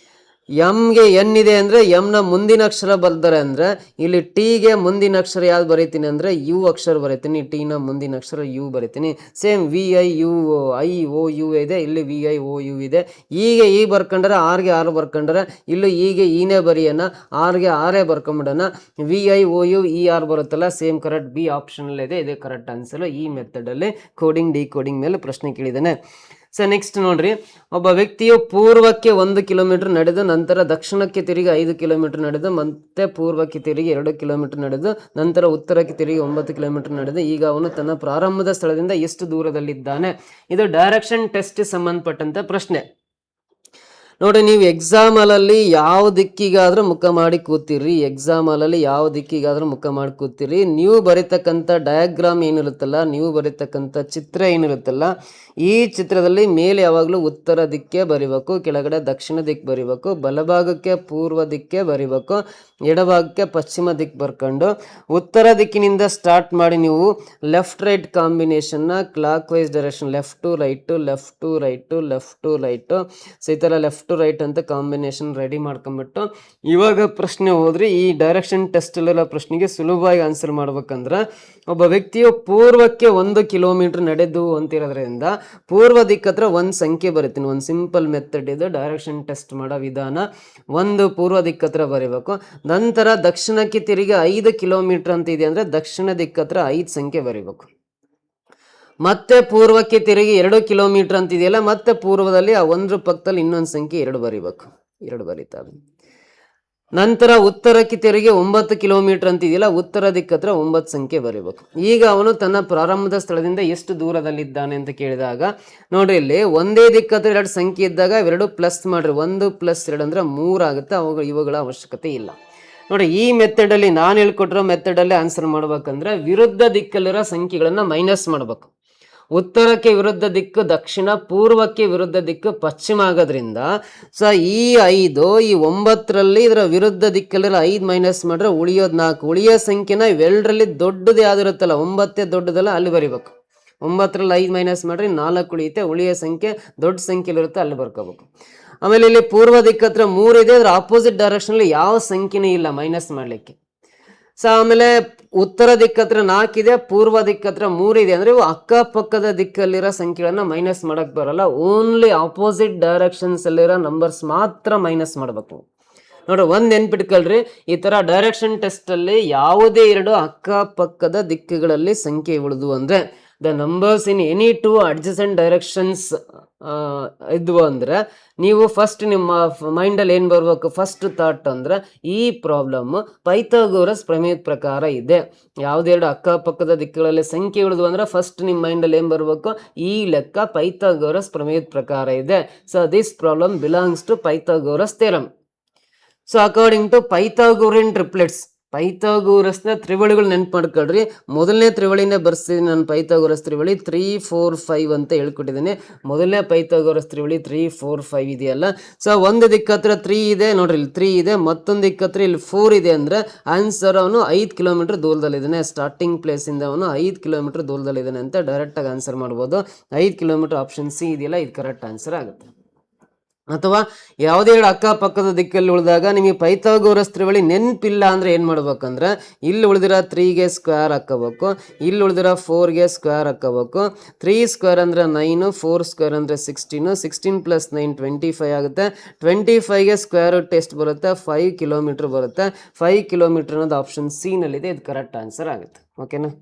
ಎಂಗೆ ಎನ್ ಇದೆ ಅಂದ್ರೆ ಎಂ ನ ಮುಂದಿನ ಅಕ್ಷರ ಬರ್ತಾರೆ ಅಂದ್ರೆ ಇಲ್ಲಿ ಟಿಗೆ ಮುಂದಿನ ಅಕ್ಷರ ಯಾವ್ದು ಬರೀತೀನಿ ಅಂದ್ರೆ ಯು ಅಕ್ಷರ ಬರೀತೀನಿ, ಟಿ ನ ಮುಂದಿನ ಅಕ್ಷರ ಯು ಬರೀತೀನಿ. ಸೇಮ್ VIUIOU ಇದೆ, ಇಲ್ಲಿ VIOU ಇದೆ. ಹೀಗೆ ಈ ಬರ್ಕೊಂಡ್ರೆ ಆರ್ಗೆ 6 ಬರ್ಕೊಂಡ್ರೆ ಇಲ್ಲೂ ಹೀಗೆ ಈನೇ ಬರೆಯೋಣ, ಆರ್ಗೆ 6 ಬರ್ಕೊಂಬಿಡೋಣ. VIOUER ಬರುತ್ತಲ್ಲ, ಸೇಮ್ ಕರೆಕ್ಟ್ ಬಿ ಆಪ್ಷನ್ ಇದೆ, ಇದೇ ಕರೆಕ್ಟ್ ಆನ್ಸರ್. ಈ ಮೆಥಡ್ ಅಲ್ಲಿ ಕೋಡಿಂಗ್ ಡಿಕೋಡಿಂಗ್ ಮೇಲೆ ಪ್ರಶ್ನೆ ಕೇಳಿದ್ದಾನೆ. ಸೊ ನೆಕ್ಸ್ಟ್ ನೋಡ್ರಿ, ಒಬ್ಬ ವ್ಯಕ್ತಿಯು ಪೂರ್ವಕ್ಕೆ 1 ಕಿಲೋಮೀಟರ್ ನಡೆದು ನಂತರ ದಕ್ಷಿಣಕ್ಕೆ ತಿರುಗಿ 5 ಕಿಲೋಮೀಟರ್ ನಡೆದು ಮತ್ತೆ ಪೂರ್ವಕ್ಕೆ ತಿರುಗಿ 2 ಕಿಲೋಮೀಟರ್ ನಡೆದು ನಂತರ ಉತ್ತರಕ್ಕೆ ತಿರುಗಿ 9 ಕಿಲೋಮೀಟರ್ ನಡೆದು ಈಗ ಅವನು ತನ್ನ ಪ್ರಾರಂಭದ ಸ್ಥಳದಿಂದ ಎಷ್ಟು ದೂರದಲ್ಲಿದ್ದಾನೆ? ಇದು ಡೈರೆಕ್ಷನ್ ಟೆಸ್ಟ್ ಸಂಬಂಧಪಟ್ಟಂತ ಪ್ರಶ್ನೆ. ನೋಡಿ, ನೀವು ಎಕ್ಸಾಮ್ ಅಲ್ಲಿ ಯಾವ ದಿಕ್ಕಿಗಾದ್ರೂ ಮುಖ ಮಾಡಿ ಕೂತಿರಿ, ಎಕ್ಸಾಮ್ ಅಲ್ಲಿ ಯಾವ ದಿಕ್ಕಿಗಾದ್ರೂ ಮುಖ ಮಾಡಿ ಕೂತಿರಿ, ನೀವು ಬರೀತಕ್ಕಂಥ ಡಯಾಗ್ರಾಮ್ ಏನಿರುತ್ತಲ್ಲ, ನೀವು ಬರೀತಕ್ಕಂಥ ಚಿತ್ರ ಏನಿರುತ್ತಲ್ಲ, ಈ ಚಿತ್ರದಲ್ಲಿ ಮೇಲೆ ಯಾವಾಗಲೂ ಉತ್ತರ ದಿಕ್ಕೇ ಬರಿಬೇಕು, ಕೆಳಗಡೆ ದಕ್ಷಿಣ ದಿಕ್ಕು ಬರಿಬೇಕು, ಬಲಭಾಗಕ್ಕೆ ಪೂರ್ವ ದಿಕ್ಕೇ ಬರಿಬೇಕು, ಎಡಭಾಗಕ್ಕೆ ಪಶ್ಚಿಮ ದಿಕ್ಕು ಬರ್ಕೊಂಡು ಉತ್ತರ ದಿಕ್ಕಿನಿಂದ ಸ್ಟಾರ್ಟ್ ಮಾಡಿ ನೀವು ಲೆಫ್ಟ್ ರೈಟ್ ಕಾಂಬಿನೇಷನ್ನ clockwise direction, left to right, left to right, left to right. So ಈ ಥರ ಲೆಫ್ಟ್ ಟು ರೈಟ್ ಅಂತ ಕಾಂಬಿನೇಷನ್ ರೆಡಿ ಮಾಡ್ಕೊಂಡ್ಬಿಟ್ಟು ಇವಾಗ ಪ್ರಶ್ನೆ ಹೋದ್ರಿ, ಈ ಡೈರೆಕ್ಷನ್ ಟೆಸ್ಟಲ್ಲಿರೋ ಪ್ರಶ್ನೆಗೆ ಸುಲಭವಾಗಿ ಆನ್ಸರ್ ಮಾಡ್ಬೇಕಂದ್ರೆ ಒಬ್ಬ ವ್ಯಕ್ತಿಯು ಪೂರ್ವಕ್ಕೆ 1 ಕಿಲೋಮೀಟರ್ ನಡೆದು ಅಂತಿರೋದ್ರಿಂದ ಪೂರ್ವ ದಿಕ್ಕತ್ರ ಒಂದು ಸಂಖ್ಯೆ ಬರೀತೀನಿ. ಒಂದು ಸಿಂಪಲ್ ಮೆಥಡ್ ಇದು ಡೈರೆಕ್ಷನ್ ಟೆಸ್ಟ್ ಮಾಡೋ ವಿಧಾನ. ಒಂದು ಪೂರ್ವ ದಿಕ್ಕತ್ರ ಬರೀಬೇಕು. ನಂತರ ದಕ್ಷಿಣಕ್ಕೆ ತಿರುಗಿ 5 ಕಿಲೋಮೀಟರ್ ಅಂತ ಇದೆ ಅಂದ್ರೆ ದಕ್ಷಿಣ ದಿಕ್ಕತ್ರ 5 ಸಂಖ್ಯೆ ಬರೀಬೇಕು. ಮತ್ತೆ ಪೂರ್ವಕ್ಕೆ ತಿರುಗಿ 2 ಕಿಲೋಮೀಟರ್ ಅಂತ ಇದೆಯಲ್ಲ, ಮತ್ತೆ ಪೂರ್ವದಲ್ಲಿ ಆ 1 ಪಕ್ಕದಲ್ಲಿ ಇನ್ನೊಂದು ಸಂಖ್ಯೆ 2 ಬರೀಬೇಕು, 2 ಬರೀತಾರೆ. ನಂತರ ಉತ್ತರಕ್ಕೆ ತಿರುಗಿ 9 ಕಿಲೋಮೀಟರ್ ಅಂತ ಇದೆಯಲ್ಲ, ಉತ್ತರ ದಿಕ್ಕತ್ರ 9 ಸಂಖ್ಯೆ ಬರೀಬೇಕು. ಈಗ ಅವನು ತನ್ನ ಪ್ರಾರಂಭದ ಸ್ಥಳದಿಂದ ಎಷ್ಟು ದೂರದಲ್ಲಿದ್ದಾನೆ ಅಂತ ಕೇಳಿದಾಗ ನೋಡ್ರಿ, ಇಲ್ಲಿ ಒಂದೇ ದಿಕ್ಕತ್ರ 2 ಸಂಖ್ಯೆ ಇದ್ದಾಗ 2 ಪ್ಲಸ್ ಮಾಡ್ರಿ, 1 + 2 ಅಂದ್ರೆ 3 ಆಗುತ್ತೆ. ಇವುಗಳ ಅವಶ್ಯಕತೆ ಇಲ್ಲ. ನೋಡಿ, ಈ ಮೆಥಡ್ ಅಲ್ಲಿ ನಾನು ಹೇಳ್ಕೊಟ್ಟಿರೋ ಮೆಥಡ್ ಅಲ್ಲಿ ಆನ್ಸರ್ ಮಾಡ್ಬೇಕಂದ್ರೆ ವಿರುದ್ಧ ದಿಕ್ಕಲ್ಲಿರೋ ಸಂಖ್ಯೆಗಳನ್ನ ಮೈನಸ್ ಮಾಡ್ಬೇಕು. ಉತ್ತರಕ್ಕೆ ವಿರುದ್ಧ ದಿಕ್ಕು ದಕ್ಷಿಣ, ಪೂರ್ವಕ್ಕೆ ವಿರುದ್ಧ ದಿಕ್ಕು ಪಶ್ಚಿಮ ಆಗೋದ್ರಿಂದ ಸೊ ಈ 5 ಈ 9ರಲ್ಲಿ ಇದರ ವಿರುದ್ಧ ದಿಕ್ಕಲ್ಲಿರೋ 5 ಮೈನಸ್ ಮಾಡ್ರೆ ಉಳಿಯೋದು 4. ಉಳಿಯೋ ಸಂಖ್ಯೆನ ಇವೆಲ್ಲರಲ್ಲಿ ದೊಡ್ಡದು ಯಾವ್ದು ಇರುತ್ತಲ್ಲ, 9 ದೊಡ್ಡದಲ್ಲ, ಅಲ್ಲಿ ಬರಿಬೇಕು. 9ರಲ್ಲಿ 5 ಮೈನಸ್ ಮಾಡ್ರಿ 4 ಉಳಿಯುತ್ತೆ. ಉಳಿಯೋ ಸಂಖ್ಯೆ ದೊಡ್ಡ ಸಂಖ್ಯೆಲಿರುತ್ತೆ, ಅಲ್ಲಿ ಬರ್ಕೋಬೇಕು. ಆಮೇಲೆ ಇಲ್ಲಿ ಪೂರ್ವ ದಿಕ್ಕತ್ರ 3 ಇದೆ, ಅದ್ರ ಆಪೋಸಿಟ್ ಡೈರೆಕ್ಷನ್ ಯಾವ ಸಂಖ್ಯೆನೇ ಇಲ್ಲ ಮೈನಸ್ ಮಾಡ್ಲಿಕ್ಕೆ. ಸೊ ಆಮೇಲೆ ಉತ್ತರ ದಿಕ್ಕತ್ರ 4 ಇದೆ, ಪೂರ್ವ ದಿಕ್ಕತ್ರ 3 ಇದೆ. ಅಂದ್ರೆ ಇವು ಅಕ್ಕಪಕ್ಕದ ದಿಕ್ಕಲ್ಲಿರೋ ಸಂಖ್ಯೆಗಳನ್ನ ಮೈನಸ್ ಮಾಡಕ್ ಬರಲ್ಲ. ಓನ್ಲಿ ಆಪೋಸಿಟ್ ಡೈರೆಕ್ಷನ್ಸ್ ಅಲ್ಲಿರೋ ನಂಬರ್ಸ್ ಮಾತ್ರ ಮೈನಸ್ ಮಾಡ್ಬೇಕು. ನೋಡ್ರಿ, ಒಂದ್ ನೆನ್ಪಿಟ್ಕೊಳ್ರಿ, ಈ ತರ ಡೈರೆಕ್ಷನ್ ಟೆಸ್ಟ್ ಅಲ್ಲಿ ಯಾವುದೇ 2 ಅಕ್ಕಪಕ್ಕದ ದಿಕ್ಕುಗಳಲ್ಲಿ ಸಂಖ್ಯೆ ಉಳಿದು ಅಂದ್ರೆ the numbers in any 2 adjacent directions ಇದ್ವು ಅಂದ್ರೆ ನೀವು ಫಸ್ಟ್ ನಿಮ್ಮ ಮೈಂಡಲ್ಲಿ ಏನು ಬರ್ಬೇಕು, ಫಸ್ಟ್ ಥಾಟ್ ಅಂದ್ರೆ ಈ ಪ್ರಾಬ್ಲಮ್ ಪೈಥಾಗೋರಸ್ ಪ್ರಮೇಯದ ಪ್ರಕಾರ ಇದೆ. ಯಾವುದೇ 2 ಅಕ್ಕಪಕ್ಕದ ದಿಕ್ಕುಗಳಲ್ಲಿ ಸಂಖ್ಯೆ ಉಳಿದು ಅಂದ್ರೆ ಫಸ್ಟ್ ನಿಮ್ಮ ಮೈಂಡಲ್ಲಿ ಏನು ಬರ್ಬೇಕು, ಈ ಲೆಕ್ಕ ಪೈಥಾಗೋರಸ್ ಪ್ರಮೇಯದ ಪ್ರಕಾರ ಇದೆ. So this problem belongs to Pythagoras theorem. So according to Pythagorean triplets, ಪೈಥಾಗೋರಸ್ನ ತ್ರಿವಳಿಗಳು ನೆನ್ಪು ಮಾಡ್ಕೊಳ್ರಿ. ಮೊದಲನೇ ತ್ರಿವಳಿನೇ ಬರ್ಸ್ತೀನಿ ನಾನು. ಪೈಥಾಗೋರಸ್ ತ್ರಿವಳಿ 3, 4, 5 ಅಂತ ಹೇಳ್ಕೊಟ್ಟಿದ್ದೇನೆ. ಮೊದಲನೇ ಪೈಥಾಗೋರಸ್ ತ್ರಿವಳಿ 3, 4, 5 ಇದೆಯಲ್ಲ. ಸೊ ಒಂದು ದಿಕ್ಕತ್ರ 3 ಇದೆ ನೋಡ್ರಿ, ಇಲ್ಲಿ 3 ಇದೆ. ಮತ್ತೊಂದು ದಿಕ್ಕತ್ರ ಇಲ್ಲಿ 4 ಇದೆ. ಅಂದ್ರೆ ಆನ್ಸರ್ ಅವನು 5 ಕಿಲೋಮೀಟರ್ ದೂರದಲ್ಲಿದ್ದಾನೆ. ಸ್ಟಾರ್ಟಿಂಗ್ ಪ್ಲೇಸ್ ಇಂದ ಅವನು 5 ಕಿಲೋಮೀಟರ್ ದೂರದಲ್ಲಿದ್ದಾನೆ ಅಂತ ಡೈರೆಕ್ಟ್ ಆಗಿ ಆನ್ಸರ್ ಮಾಡ್ಬೋದು. 5 ಕಿಲೋಮೀಟರ್ ಆಪ್ಷನ್ ಸಿ ಇದೆಯಲ್ಲ, ಇದು ಕರೆಕ್ಟ್ ಆನ್ಸರ್ ಆಗುತ್ತೆ. ಅಥವಾ ಯಾವುದೇ 2 ಅಕ್ಕಪಕ್ಕದ ದಿಕ್ಕಲ್ಲಿ ಉಳಿದಾಗ ನಿಮಗೆ ಪೈಥಾಗೋರಸ್ ತ್ರಿವಳಿ ನೆನಪಿಲ್ಲ ಅಂದ್ರೆ ಏನು ಮಾಡ್ಬೇಕಂದ್ರೆ, ಇಲ್ಲಿ ಉಳಿದಿರೋ 3ಗೆ ಸ್ಕ್ವೇರ್ ಹಾಕೋಬೇಕು, ಇಲ್ಲಿ ಉಳಿದಿರೋ 4ಗೆ ಸ್ಕ್ವೇರ್ ಹಾಕೋಬೇಕು. 3 ಸ್ಕ್ವೇರ್ ಅಂದ್ರೆ 9, 4 ಸ್ಕ್ವೇರ್ ಅಂದ್ರೆ 16, 16 + 9 25 ಆಗುತ್ತೆ. 25ಗೆ ಸ್ಕ್ವೇರ್ ರೂಟ್ ಎಷ್ಟು ಬರುತ್ತೆ, 5 ಕಿಲೋಮೀಟರ್ ಬರುತ್ತೆ. 5 ಕಿಲೋಮೀಟರ್ ಅನ್ನೋದು ಆಪ್ಷನ್ ಸಿ ನಲ್ಲಿದೆ, ಇದು ಕರೆಕ್ಟ್ ಆನ್ಸರ್ ಆಗುತ್ತೆ. ಓಕೆನಾ.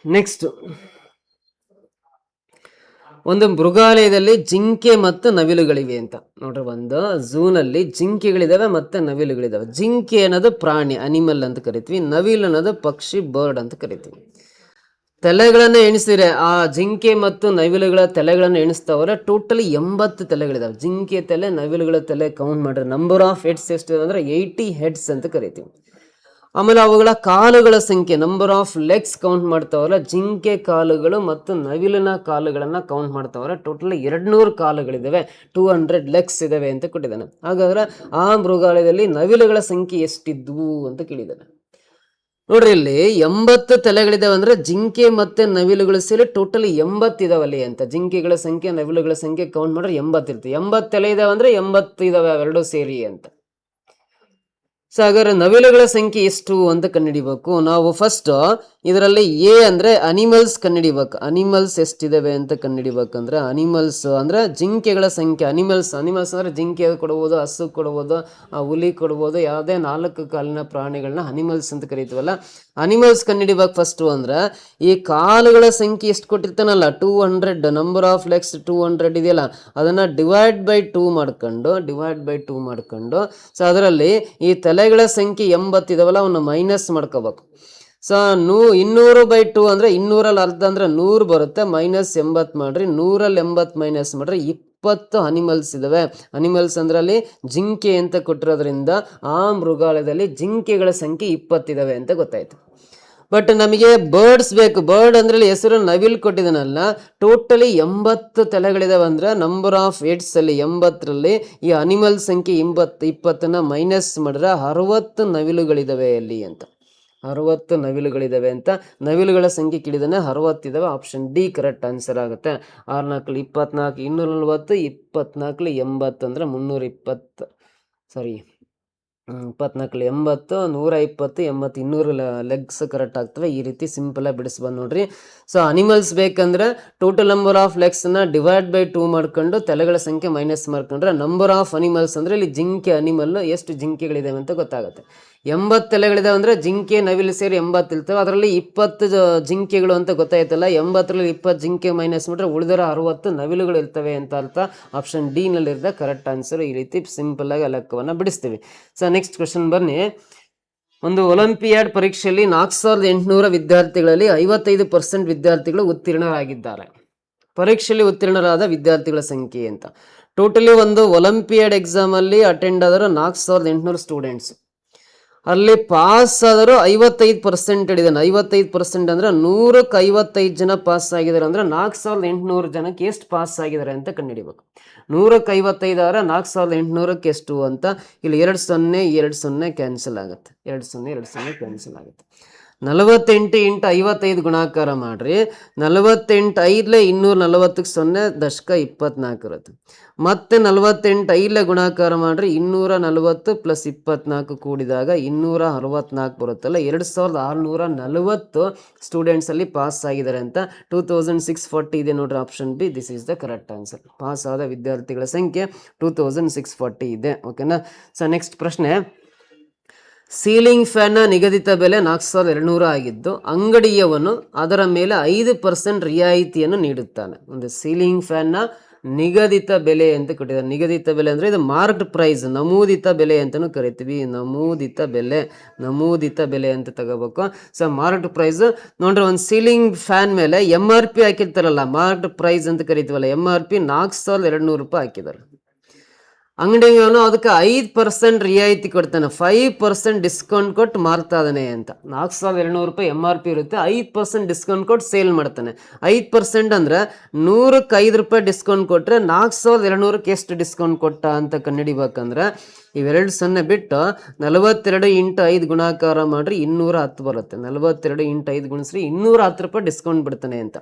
ನೆಕ್ಸ್ಟ್, ಒಂದು ಮೃಗಾಲಯದಲ್ಲಿ ಜಿಂಕೆ ಮತ್ತು ನವಿಲುಗಳಿವೆ ಅಂತ ನೋಡ್ರಿ. ಒಂದು ಝೂನಲ್ಲಿ ಜಿಂಕೆಗಳಿದಾವೆ ಮತ್ತೆ ನವಿಲುಗಳಿದಾವೆ. ಜಿಂಕೆ ಅನ್ನೋದು ಪ್ರಾಣಿ, ಅನಿಮಲ್ ಅಂತ ಕರಿತೀವಿ. ನವಿಲು ಅನ್ನೋದು ಪಕ್ಷಿ, ಬರ್ಡ್ ಅಂತ ಕರಿತೀವಿ. ತಲೆಗಳನ್ನ ಎಣಿಸಿದ್ರೆ ಆ ಜಿಂಕೆ ಮತ್ತು ನವಿಲುಗಳ ತಲೆಗಳನ್ನು ಎಣಿಸ್ತಾವ್ರೆ. ಟೋಟಲಿ 80 ತಲೆಗಳಿದಾವೆ. ಜಿಂಕೆ ತಲೆ, ನವಿಲುಗಳ ತಲೆ ಕೌಂಟ್ ಮಾಡ್ರೆ ನಂಬರ್ ಆಫ್ ಹೆಡ್ಸ್ ಎಷ್ಟಿದೆ ಅಂದ್ರೆ 80 ಹೆಡ್ಸ್ ಅಂತ ಕರಿತೀವಿ. ಆಮೇಲೆ ಅವುಗಳ ಕಾಲುಗಳ ಸಂಖ್ಯೆ, ನಂಬರ್ ಆಫ್ ಲೆಗ್ಸ್ ಕೌಂಟ್ ಮಾಡ್ತಾವಲ್ಲ. ಜಿಂಕೆ ಕಾಲುಗಳು ಮತ್ತು ನವಿಲಿನ ಕಾಲುಗಳನ್ನ ಕೌಂಟ್ ಮಾಡ್ತಾವ್ರೆ. ಟೋಟಲ್ 200 ಕಾಲುಗಳಿದಾವೆ, 200 ಲೆಗ್ಸ್ ಇದಾವೆ ಅಂತ ಕೊಟ್ಟಿದ್ದಾನೆ. ಹಾಗಾದ್ರೆ ಆ ಮೃಗಾಲಯದಲ್ಲಿ ನವಿಲುಗಳ ಸಂಖ್ಯೆ ಎಷ್ಟಿದ್ವು ಅಂತ ಕೇಳಿದ್ದಾನೆ. ನೋಡ್ರಿ, ಇಲ್ಲಿ 80 ತಲೆಗಳಿದಾವೆ ಅಂದ್ರೆ ಜಿಂಕೆ ಮತ್ತೆ ನವಿಲುಗಳು ಸೇರಿ ಟೋಟಲ್ 80 ಇದಾವಲ್ಲಿ ಅಂತ. ಜಿಂಕೆಗಳ ಸಂಖ್ಯೆ, ನವಿಲುಗಳ ಸಂಖ್ಯೆ ಕೌಂಟ್ ಮಾಡ್ರೆ 80 ಇರ್ತದೆ. 80 ತಲೆ ಇದಾವೆ ಅಂದ್ರೆ 80 ಇದಾವೆ ಅವೆರಡು ಸೇರಿ ಅಂತ. ಸೊ ಹಾಗಾದ್ರೆ ನವಿಲುಗಳ ಸಂಖ್ಯೆ ಎಷ್ಟು ಅಂತ ಕಂಡುಹಿಡಿಬೇಕು ನಾವು. ಫಸ್ಟ್ ಇದರಲ್ಲಿ ಎ ಅಂದ್ರೆ ಅನಿಮಲ್ಸ್ ಕಂಡುಹಿಡಿಬೇಕು. ಅನಿಮಲ್ಸ್ ಎಷ್ಟಿದಾವೆ ಅಂತ ಕಂಡುಹಿಡಿಬೇಕಂದ್ರೆ, ಅನಿಮಲ್ಸ್ ಅಂದ್ರೆ ಜಿಂಕೆಗಳ ಸಂಖ್ಯೆ. ಅನಿಮಲ್ಸ್ ಅಂದ್ರೆ ಜಿಂಕೆ ಕೊಡ್ಬೋದು, ಹಸು ಕೊಡ್ಬೋದು, ಹುಲಿ ಕೊಡ್ಬೋದು, ಯಾವುದೇ 4 ಕಾಲಿನ ಪ್ರಾಣಿಗಳನ್ನ ಅನಿಮಲ್ಸ್ ಅಂತ ಕರಿತೀವಲ್ಲ. ಅನಿಮಲ್ಸ್ ಕಂಡುಹಿಡಿಬೇಕು ಫಸ್ಟ್. ಅಂದ್ರೆ ಈ ಕಾಲುಗಳ ಸಂಖ್ಯೆ ಎಷ್ಟು ಕೊಟ್ಟಿರ್ತಾನಲ್ಲ, 200, ನಂಬರ್ ಆಫ್ ಲೆಗ್ಸ್ 200 ಇದೆಯಲ್ಲ, ಅದನ್ನ ಡಿವೈಡ್ ಬೈ 2 ಮಾಡ್ಕೊಂಡು ಸೊ ಅದರಲ್ಲಿ ಈ ತಲೆಗಳ ಸಂಖ್ಯೆ 80 ಇದಾವಲ್ಲ, ಅವನ್ನ ಮೈನಸ್ ಮಾಡ್ಕೋಬೇಕು. ಸೊ 200/2 ಅಂದ್ರೆ 200ರಲ್ಲಿ ಅರ್ಧ ಅಂದ್ರೆ 100 ಬರುತ್ತೆ. -80 ಮಾಡ್ರಿ. 100ರಲ್ಲಿ 80 ಮೈನಸ್ ಮಾಡ್ರಿ 20 ಅನಿಮಲ್ಸ್ ಇದಾವೆ. ಅನಿಮಲ್ಸ್ ಅಂದ್ರೆ ಅಲ್ಲಿ ಜಿಂಕೆ ಅಂತ ಕೊಟ್ಟಿರೋದ್ರಿಂದ ಆ ಮೃಗಾಲಯದಲ್ಲಿ ಜಿಂಕೆಗಳ ಸಂಖ್ಯೆ 20 ಇದಾವೆ ಅಂತ ಗೊತ್ತಾಯ್ತು. ಬಟ್ ನಮಗೆ ಬರ್ಡ್ಸ್ ಬೇಕು. ಬರ್ಡ್ ಅಂದ್ರೆ ಹೆಸರು ನವಿಲ್ ಕೊಟ್ಟಿದ್ದಾನಲ್ಲ. ಟೋಟಲಿ 80 ತಲೆಗಳಿದಾವೆ ಅಂದ್ರೆ ನಂಬರ್ ಆಫ್ ಹೆಡ್ಸ್ ಅಲ್ಲಿ 80ರಲ್ಲಿ ಈ ಅನಿಮಲ್ ಸಂಖ್ಯೆ 20ನ್ನ ಮೈನಸ್ ಮಾಡಿದ್ರೆ 60 ನವಿಲುಗಳಿದಾವೆ ಅಲ್ಲಿ ಅಂತ. 60 ನವಿಲುಗಳಿದಾವೆ ಅಂತ. ನವಿಲುಗಳ ಸಂಖ್ಯೆ ಕೇಳಿದಾನೆ, 60 ಇದಾವೆ. ಆಪ್ಷನ್ ಡಿ ಕರೆಕ್ಟ್ ಆನ್ಸರ್ ಆಗುತ್ತೆ. 6×4 24, 240, 24 80 ಅಂದ್ರೆ 320. ಸಾರಿ, 24 80, 120, 80, 200 ಲೆಗ್ಸ್ ಕರೆಕ್ಟ್ ಆಗ್ತವೆ. ಈ ರೀತಿ ಸಿಂಪಲ್ ಆಗಿ ಬಿಡಿಸ್ಬೋದು ನೋಡ್ರಿ. ಸೊ ಅನಿಮಲ್ಸ್ ಬೇಕಂದ್ರೆ ಟೋಟಲ್ ನಂಬರ್ ಆಫ್ ಲೆಗ್ಸ್ ನ ಡಿವೈಡ್ ಬೈ 2 ಮಾಡ್ಕೊಂಡು ತಲೆಗಳ ಸಂಖ್ಯೆ ಮೈನಸ್ ಮಾಡ್ಕೊಂಡ್ರೆ ನಂಬರ್ ಆಫ್ ಅನಿಮಲ್ಸ್ ಅಂದ್ರೆ ಇಲ್ಲಿ ಜಿಂಕೆ ಅನಿಮಲ್ ಎಷ್ಟು ಜಿಂಕೆಗಳಿದಾವೆ ಅಂತ ಗೊತ್ತಾಗುತ್ತೆ. 80 ತಲೆಗಳಿದಾವೆ ಅಂದ್ರೆ ಜಿಂಕೆ ನವಿಲು ಸೇರಿ 80 ಇರ್ತವೆ. ಅದರಲ್ಲಿ 20 ಜಿಂಕೆಗಳು ಅಂತ ಗೊತ್ತಾಯ್ತಲ್ಲ. 80ರಲ್ಲಿ 20 ಜಿಂಕೆ ಮೈನಸ್ ಮಾಡಿದ್ರೆ ಉಳಿದಿರೋ 60 ನವಿಲುಗಳು ಇರ್ತವೆ ಅಂತ ಅರ್ಥ. ಆಪ್ಷನ್ ಡಿ ನಲ್ಲಿ ಇರುತ್ತೆ ಕರೆಕ್ಟ್ ಆನ್ಸರ್. ಈ ರೀತಿ ಸಿಂಪಲ್ ಆಗಿ ಲೆಕ್ಕವನ್ನ ಬಿಡಿಸ್ತೀವಿ. ಸೊ ನೆಕ್ಸ್ಟ್ ಕ್ವಶನ್ ಬನ್ನಿ. ಒಂದು ಒಲಿಂಪಿಯಾಡ್ ಪರೀಕ್ಷೆಯಲ್ಲಿ 4800 ವಿದ್ಯಾರ್ಥಿಗಳಲ್ಲಿ 55% ವಿದ್ಯಾರ್ಥಿಗಳು ಉತ್ತೀರ್ಣರಾಗಿದ್ದಾರೆ. ಪರೀಕ್ಷೆಯಲ್ಲಿ ಉತ್ತೀರ್ಣರಾದ ವಿದ್ಯಾರ್ಥಿಗಳ ಸಂಖ್ಯೆ ಅಂತ. ಟೋಟಲಿ ಒಂದು ಒಲಿಂಪಿಯಾಡ್ ಎಕ್ಸಾಮ್ ಅಲ್ಲಿ ಅಟೆಂಡ್ ಆದರೂ 4800 ಸ್ಟೂಡೆಂಟ್ಸ್. ಅಲ್ಲಿ ಪಾಸ್ ಆದರೂ 55% ಹಿಡಿದಾನೆ. 55% ಅಂದ್ರೆ 100ಕ್ಕೆ 55 ಜನ ಪಾಸ್ ಆಗಿದ್ದಾರೆ ಅಂದ್ರೆ 4800 ಜನಕ್ಕೆ ಎಷ್ಟು ಪಾಸ್ ಆಗಿದ್ದಾರೆ ಅಂತ ಕಂಡುಹಿಡಿಬೇಕು. 100ಕ್ಕೆ 55 ಆದರೆ 4800ಕ್ಕೆ ಎಷ್ಟು ಅಂತ. ಇಲ್ಲಿ 2 0 2 0 ಕ್ಯಾನ್ಸಲ್ ಆಗುತ್ತೆ. 2 0 2 0 ಕ್ಯಾನ್ಸಲ್ ಆಗುತ್ತೆ. 48 ಇಂಟು 55 ಗುಣಾಕಾರ ಮಾಡ್ರಿ. 48 5 240ಕ್ಕೆ 0 ದಶಕ 24 ಇರುತ್ತೆ. ಮತ್ತೆ 48 5 ಗುಣಾಕಾರ ಮಾಡ್ರಿ. 240 ಪ್ಲಸ್ 24 ಕೂಡಿದಾಗ 264 ಬರುತ್ತಲ್ಲ. 2640 ಸ್ಟೂಡೆಂಟ್ಸ್ ಅಲ್ಲಿ ಪಾಸ್ ಆಗಿದ್ದಾರೆ ಅಂತ 2640 ಇದೆ ನೋಡ್ರಿ, option B. This is the correct answer. Pass ಆದ ವಿದ್ಯಾರ್ಥಿಗಳ ಸಂಖ್ಯೆ 2640 ಇದೆ. ಓಕೆನಾ. ಸೊ ನೆಕ್ಸ್ಟ್ ಪ್ರಶ್ನೆ, ಸೀಲಿಂಗ್ ಫ್ಯಾನ್ನ ನಿಗದಿತ ಬೆಲೆ 4200 ಆಗಿದ್ದು ಅಂಗಡಿಯವನು ಅದರ ಮೇಲೆ 5% ರಿಯಾಯಿತಿಯನ್ನು ನೀಡುತ್ತಾನೆ. ಒಂದು ಸೀಲಿಂಗ್ ಫ್ಯಾನ್ನ ನಿಗದಿತ ಬೆಲೆ ಅಂತ ಕೊಟ್ಟಿದ್ದಾರೆ. ನಿಗದಿತ ಬೆಲೆ ಅಂದರೆ ಇದು ಮಾರ್ಕ್ಡ್ ಪ್ರೈಸ್, ನಮೂದಿತ ಬೆಲೆ ಅಂತಲೂ ಕರಿತೀವಿ. ನಮೂದಿತ ಬೆಲೆ ಅಂತ ತಗೋಬೇಕು. ಸೊ ಮಾರ್ಕ್ಡ್ ಪ್ರೈಸ್ ನೋಡ್ರಿ, ಒಂದು ಸೀಲಿಂಗ್ ಫ್ಯಾನ್ ಮೇಲೆ MRP ಹಾಕಿರ್ತಾರಲ್ಲ, ಮಾರ್ಕ್ಡ್ ಪ್ರೈಸ್ ಅಂತ ಕರಿತೀವಲ್ಲ, MRP 4200 ರೂಪಾಯಿ ಹಾಕಿದ್ದಾರೆ. ಅಂಗಡಿಯವನು ಅದಕ್ಕೆ 5% ರಿಯಾಯಿತಿ ಕೊಡ್ತಾನೆ, 5% ಡಿಸ್ಕೌಂಟ್ ಕೊಟ್ಟು ಮಾರ್ತಾ ಇದ್ದಾನೆ ಅಂತ. 4200 ರೂಪಾಯಿ MRP ಇರುತ್ತೆ, 5% ಡಿಸ್ಕೌಂಟ್ ಕೊಟ್ಟು ಸೇಲ್ ಮಾಡ್ತಾನೆ. 5% ಅಂದರೆ 100ಕ್ಕೆ 5 ರೂಪಾಯಿ ಡಿಸ್ಕೌಂಟ್ ಕೊಟ್ಟರೆ 4200ಕ್ಕೆ ಎಷ್ಟು ಡಿಸ್ಕೌಂಟ್ ಕೊಟ್ಟ ಅಂತ ಕಂಡುಹಿಡಿಬೇಕಂದ್ರೆ ಇವೆರಡು 0 ಬಿಟ್ಟು 42 ಇಂಟು 5 ಗುಣಾಕಾರ ಮಾಡ್ರಿ, 210 ಬರುತ್ತೆ. 42 ಇಂಟು 5 ಗುಣಿಸ್ರಿ 210 ರೂಪಾಯಿ ಡಿಸ್ಕೌಂಟ್ ಬಿಡ್ತಾನೆ ಅಂತ.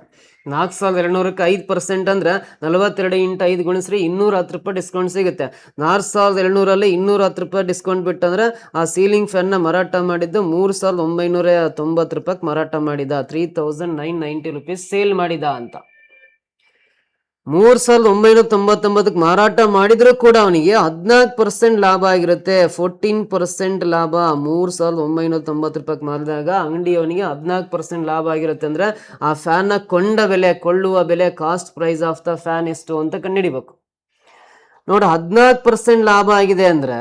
4200ಕ್ಕೆ 5% ಅಂದ್ರೆ 42 ಇಂಟು 5 ಗುಣಿಸ್ರಿ 210 ರೂಪಾಯಿ ಡಿಸ್ಕೌಂಟ್ ಸಿಗುತ್ತೆ. 4200ರಲ್ಲಿ 210 ರೂಪಾಯಿ ಡಿಸ್ಕೌಂಟ್ ಬಿಟ್ಟಂದ್ರೆ ಆ ಸೀಲಿಂಗ್ ಫ್ಯಾನ್ನ ಮಾರಾಟ ಮಾಡಿದ್ದು 3990 ರೂಪಾಯಿಗೆ ಮಾರಾಟ ಮಾಡಿದ, 3990 ರುಪೀಸ್ ಸೇಲ್ ಮಾಡಿದ ಅಂತ. 3999ಕ್ಕೆ ಮಾರಾಟ ಮಾಡಿದ್ರು ಕೂಡ ಅವನಿಗೆ 14% ಲಾಭ ಆಗಿರುತ್ತೆ, 14% ಲಾಭ. 3990 ರೂಪಾಯಿಗೆ ಮಾರಿದಾಗ ಅಂಗಡಿಯವನಿಗೆ 14% ಲಾಭ ಆಗಿರುತ್ತೆ. ಅಂದ್ರೆ ಆ ಫ್ಯಾನ್ನ ಕೊಳ್ಳುವ ಬೆಲೆ, cost price of the fan ಎಷ್ಟು ಅಂತ ಕಂಡುಹಿಡಿಬೇಕು. ನೋಡಿ, 14% ಲಾಭ ಆಗಿದೆ ಅಂದ್ರೆ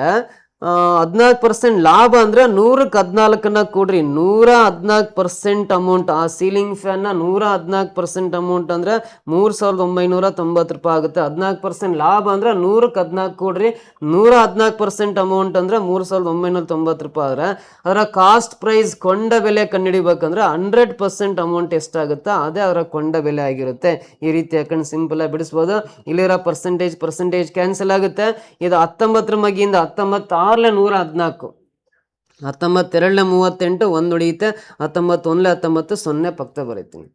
14% ಲಾಭ ಅಂದ್ರೆ 100ಕ್ಕೆ 14 ಕೂಡ್ರಿ, 114% ಅಮೌಂಟ್. ಆ ಸೀಲಿಂಗ್ ಫ್ಯಾನ್ 114% ಅಮೌಂಟ್ ಅಂದ್ರೆ 3990 ರೂಪಾಯಿ ಆಗುತ್ತೆ. 14% ಲಾಭ ಅಂದ್ರೆ 100ಕ್ಕೆ 14 ಕೂಡ್ರಿ, 114% ಅಮೌಂಟ್ ಅಂದ್ರೆ 3990 ರೂಪಾಯಿ. ಆದ್ರೆ ಅದರ ಕಾಸ್ಟ್ ಪ್ರೈಸ್ ಕೊಂಡ ಬೆಲೆ ಕಂಡುಹಿಡಿಬೇಕಂದ್ರೆ 100% ಅಮೌಂಟ್ ಎಷ್ಟಾಗುತ್ತಾ ಅದೇ ಅದರ ಕೊಂಡ ಬೆಲೆ ಆಗಿರುತ್ತೆ. ಈ ರೀತಿ ಯಾಕಂದ್ರೆ ಸಿಂಪಲ್ ಆಗಿ ಬಿಡಿಸ್ಬೋದು. ಇಲ್ಲಿರೋ ಪರ್ಸೆಂಟೇಜ್ ಕ್ಯಾನ್ಸಲ್ ಆಗುತ್ತೆ. ಇದು 19 ಮಗಿಯಿಂದ 19 6 114, 19 2 38, 1 ಉಳಿಯುತ್ತೆ, 19 1 19, 0 ಪಕ್ಕ ಬರೀತೀನಿ.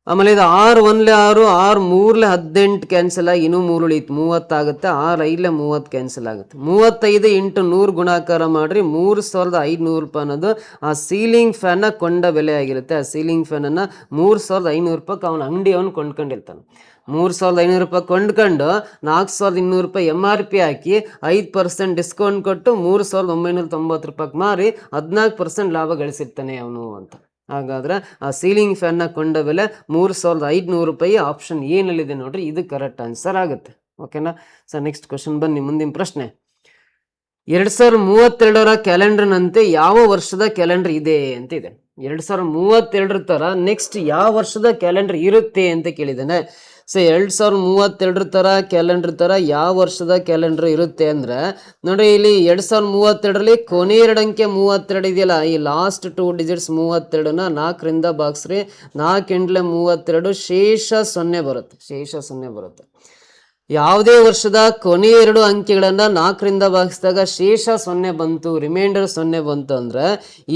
ಆಮೇಲೆ ಇದು 6 1 6, 6 3 18 ಕ್ಯಾನ್ಸಲ್ ಆಗಿ ಇನ್ನೂ 3 ಉಳಿಯುತ್ತೆ, 30 ಆಗುತ್ತೆ. 6 5 30 ಕ್ಯಾನ್ಸಲ್ ಆಗುತ್ತೆ. 35 ಇಂಟು 100 ಗುಣಾಕಾರ ಮಾಡ್ರಿ, 3500 ರೂಪಾಯಿ ಅನ್ನೋದು ಆ ಸೀಲಿಂಗ್ ಫ್ಯಾನ್ನ ಕೊಂಡ ಬೆಲೆ ಆಗಿರುತ್ತೆ. ಆ ಸೀಲಿಂಗ್ ಫ್ಯಾನನ್ನು 3500 ರೂಪಾಯಿಗೆ ಅವನ ಅಂಗಡಿಯವನು ಕೊಂಡ್ಕೊಂಡಿರ್ತಾನೆ. 3500 ರೂಪಾಯಿ ಕೊಂಡ್ಕೊಂಡು 4200 ರೂಪಾಯಿ MRP ಹಾಕಿ 5% ಡಿಸ್ಕೌಂಟ್ ಕೊಟ್ಟು 3990 ರೂಪಾಯಿಗೆ ಮಾರಿ 14% ಲಾಭ ಗಳಿಸಿರ್ತಾನೆ ಅವನು ಅಂತ. ಹಾಗಾದ್ರೆ ಆ ಸೀಲಿಂಗ್ ಫ್ಯಾನ್ನ ಕೊಂಡ ಬೆಲೆ 3500 ರೂಪಾಯಿ. ಆಪ್ಷನ್ ಏನಲ್ಲಿದೆ ನೋಡ್ರಿ, ಇದು ಕರೆಕ್ಟ್ ಆನ್ಸರ್ ಆಗುತ್ತೆ. ಓಕೆನಾ. ಸರ್ ನೆಕ್ಸ್ಟ್ ಕ್ವಶನ್ ಬನ್ನಿ, ಮುಂದಿನ ಪ್ರಶ್ನೆ. 2032ರ ಕ್ಯಾಲೆಂಡರ್ನಂತೆ ಯಾವ ವರ್ಷದ ಕ್ಯಾಲೆಂಡರ್ ಇದೆ ಅಂತ ಇದೆ. 2032 ತರ ನೆಕ್ಸ್ಟ್ ಯಾವ ವರ್ಷದ ಕ್ಯಾಲೆಂಡರ್ ಇರುತ್ತೆ ಅಂತ ಕೇಳಿದ್ದಾನೆ. ಸೊ 2032 ತರ ಕ್ಯಾಲೆಂಡರ್ ತರ ಯಾವ ವರ್ಷದ ಕ್ಯಾಲೆಂಡರ್ ಇರುತ್ತೆ ಅಂದ್ರೆ ನೋಡಿ, ಇಲ್ಲಿ 2032ರಲ್ಲಿ ಕೊನೆ 2 ಅಂಕೆ 32 ಇದೆಯಲ್ಲ, ಈ ಲಾಸ್ಟ್ 2 ಡಿಜಿಟ್ಸ್ 32ನ 4ರಿಂದ ಭಾಗಿಸ್ರಿ, 4 8 32, ಶೇಷ 0 ಬರುತ್ತೆ. ಯಾವುದೇ ವರ್ಷದ ಕೊನೆಯ 2 ಅಂಕೆಗಳನ್ನು 4ರಿಂದ ಭಾಗಿಸಿದಾಗ ಶೇಷ 0 ಬಂತು, ರಿಮೈಂಡರ್ 0 ಬಂತು ಅಂದ್ರೆ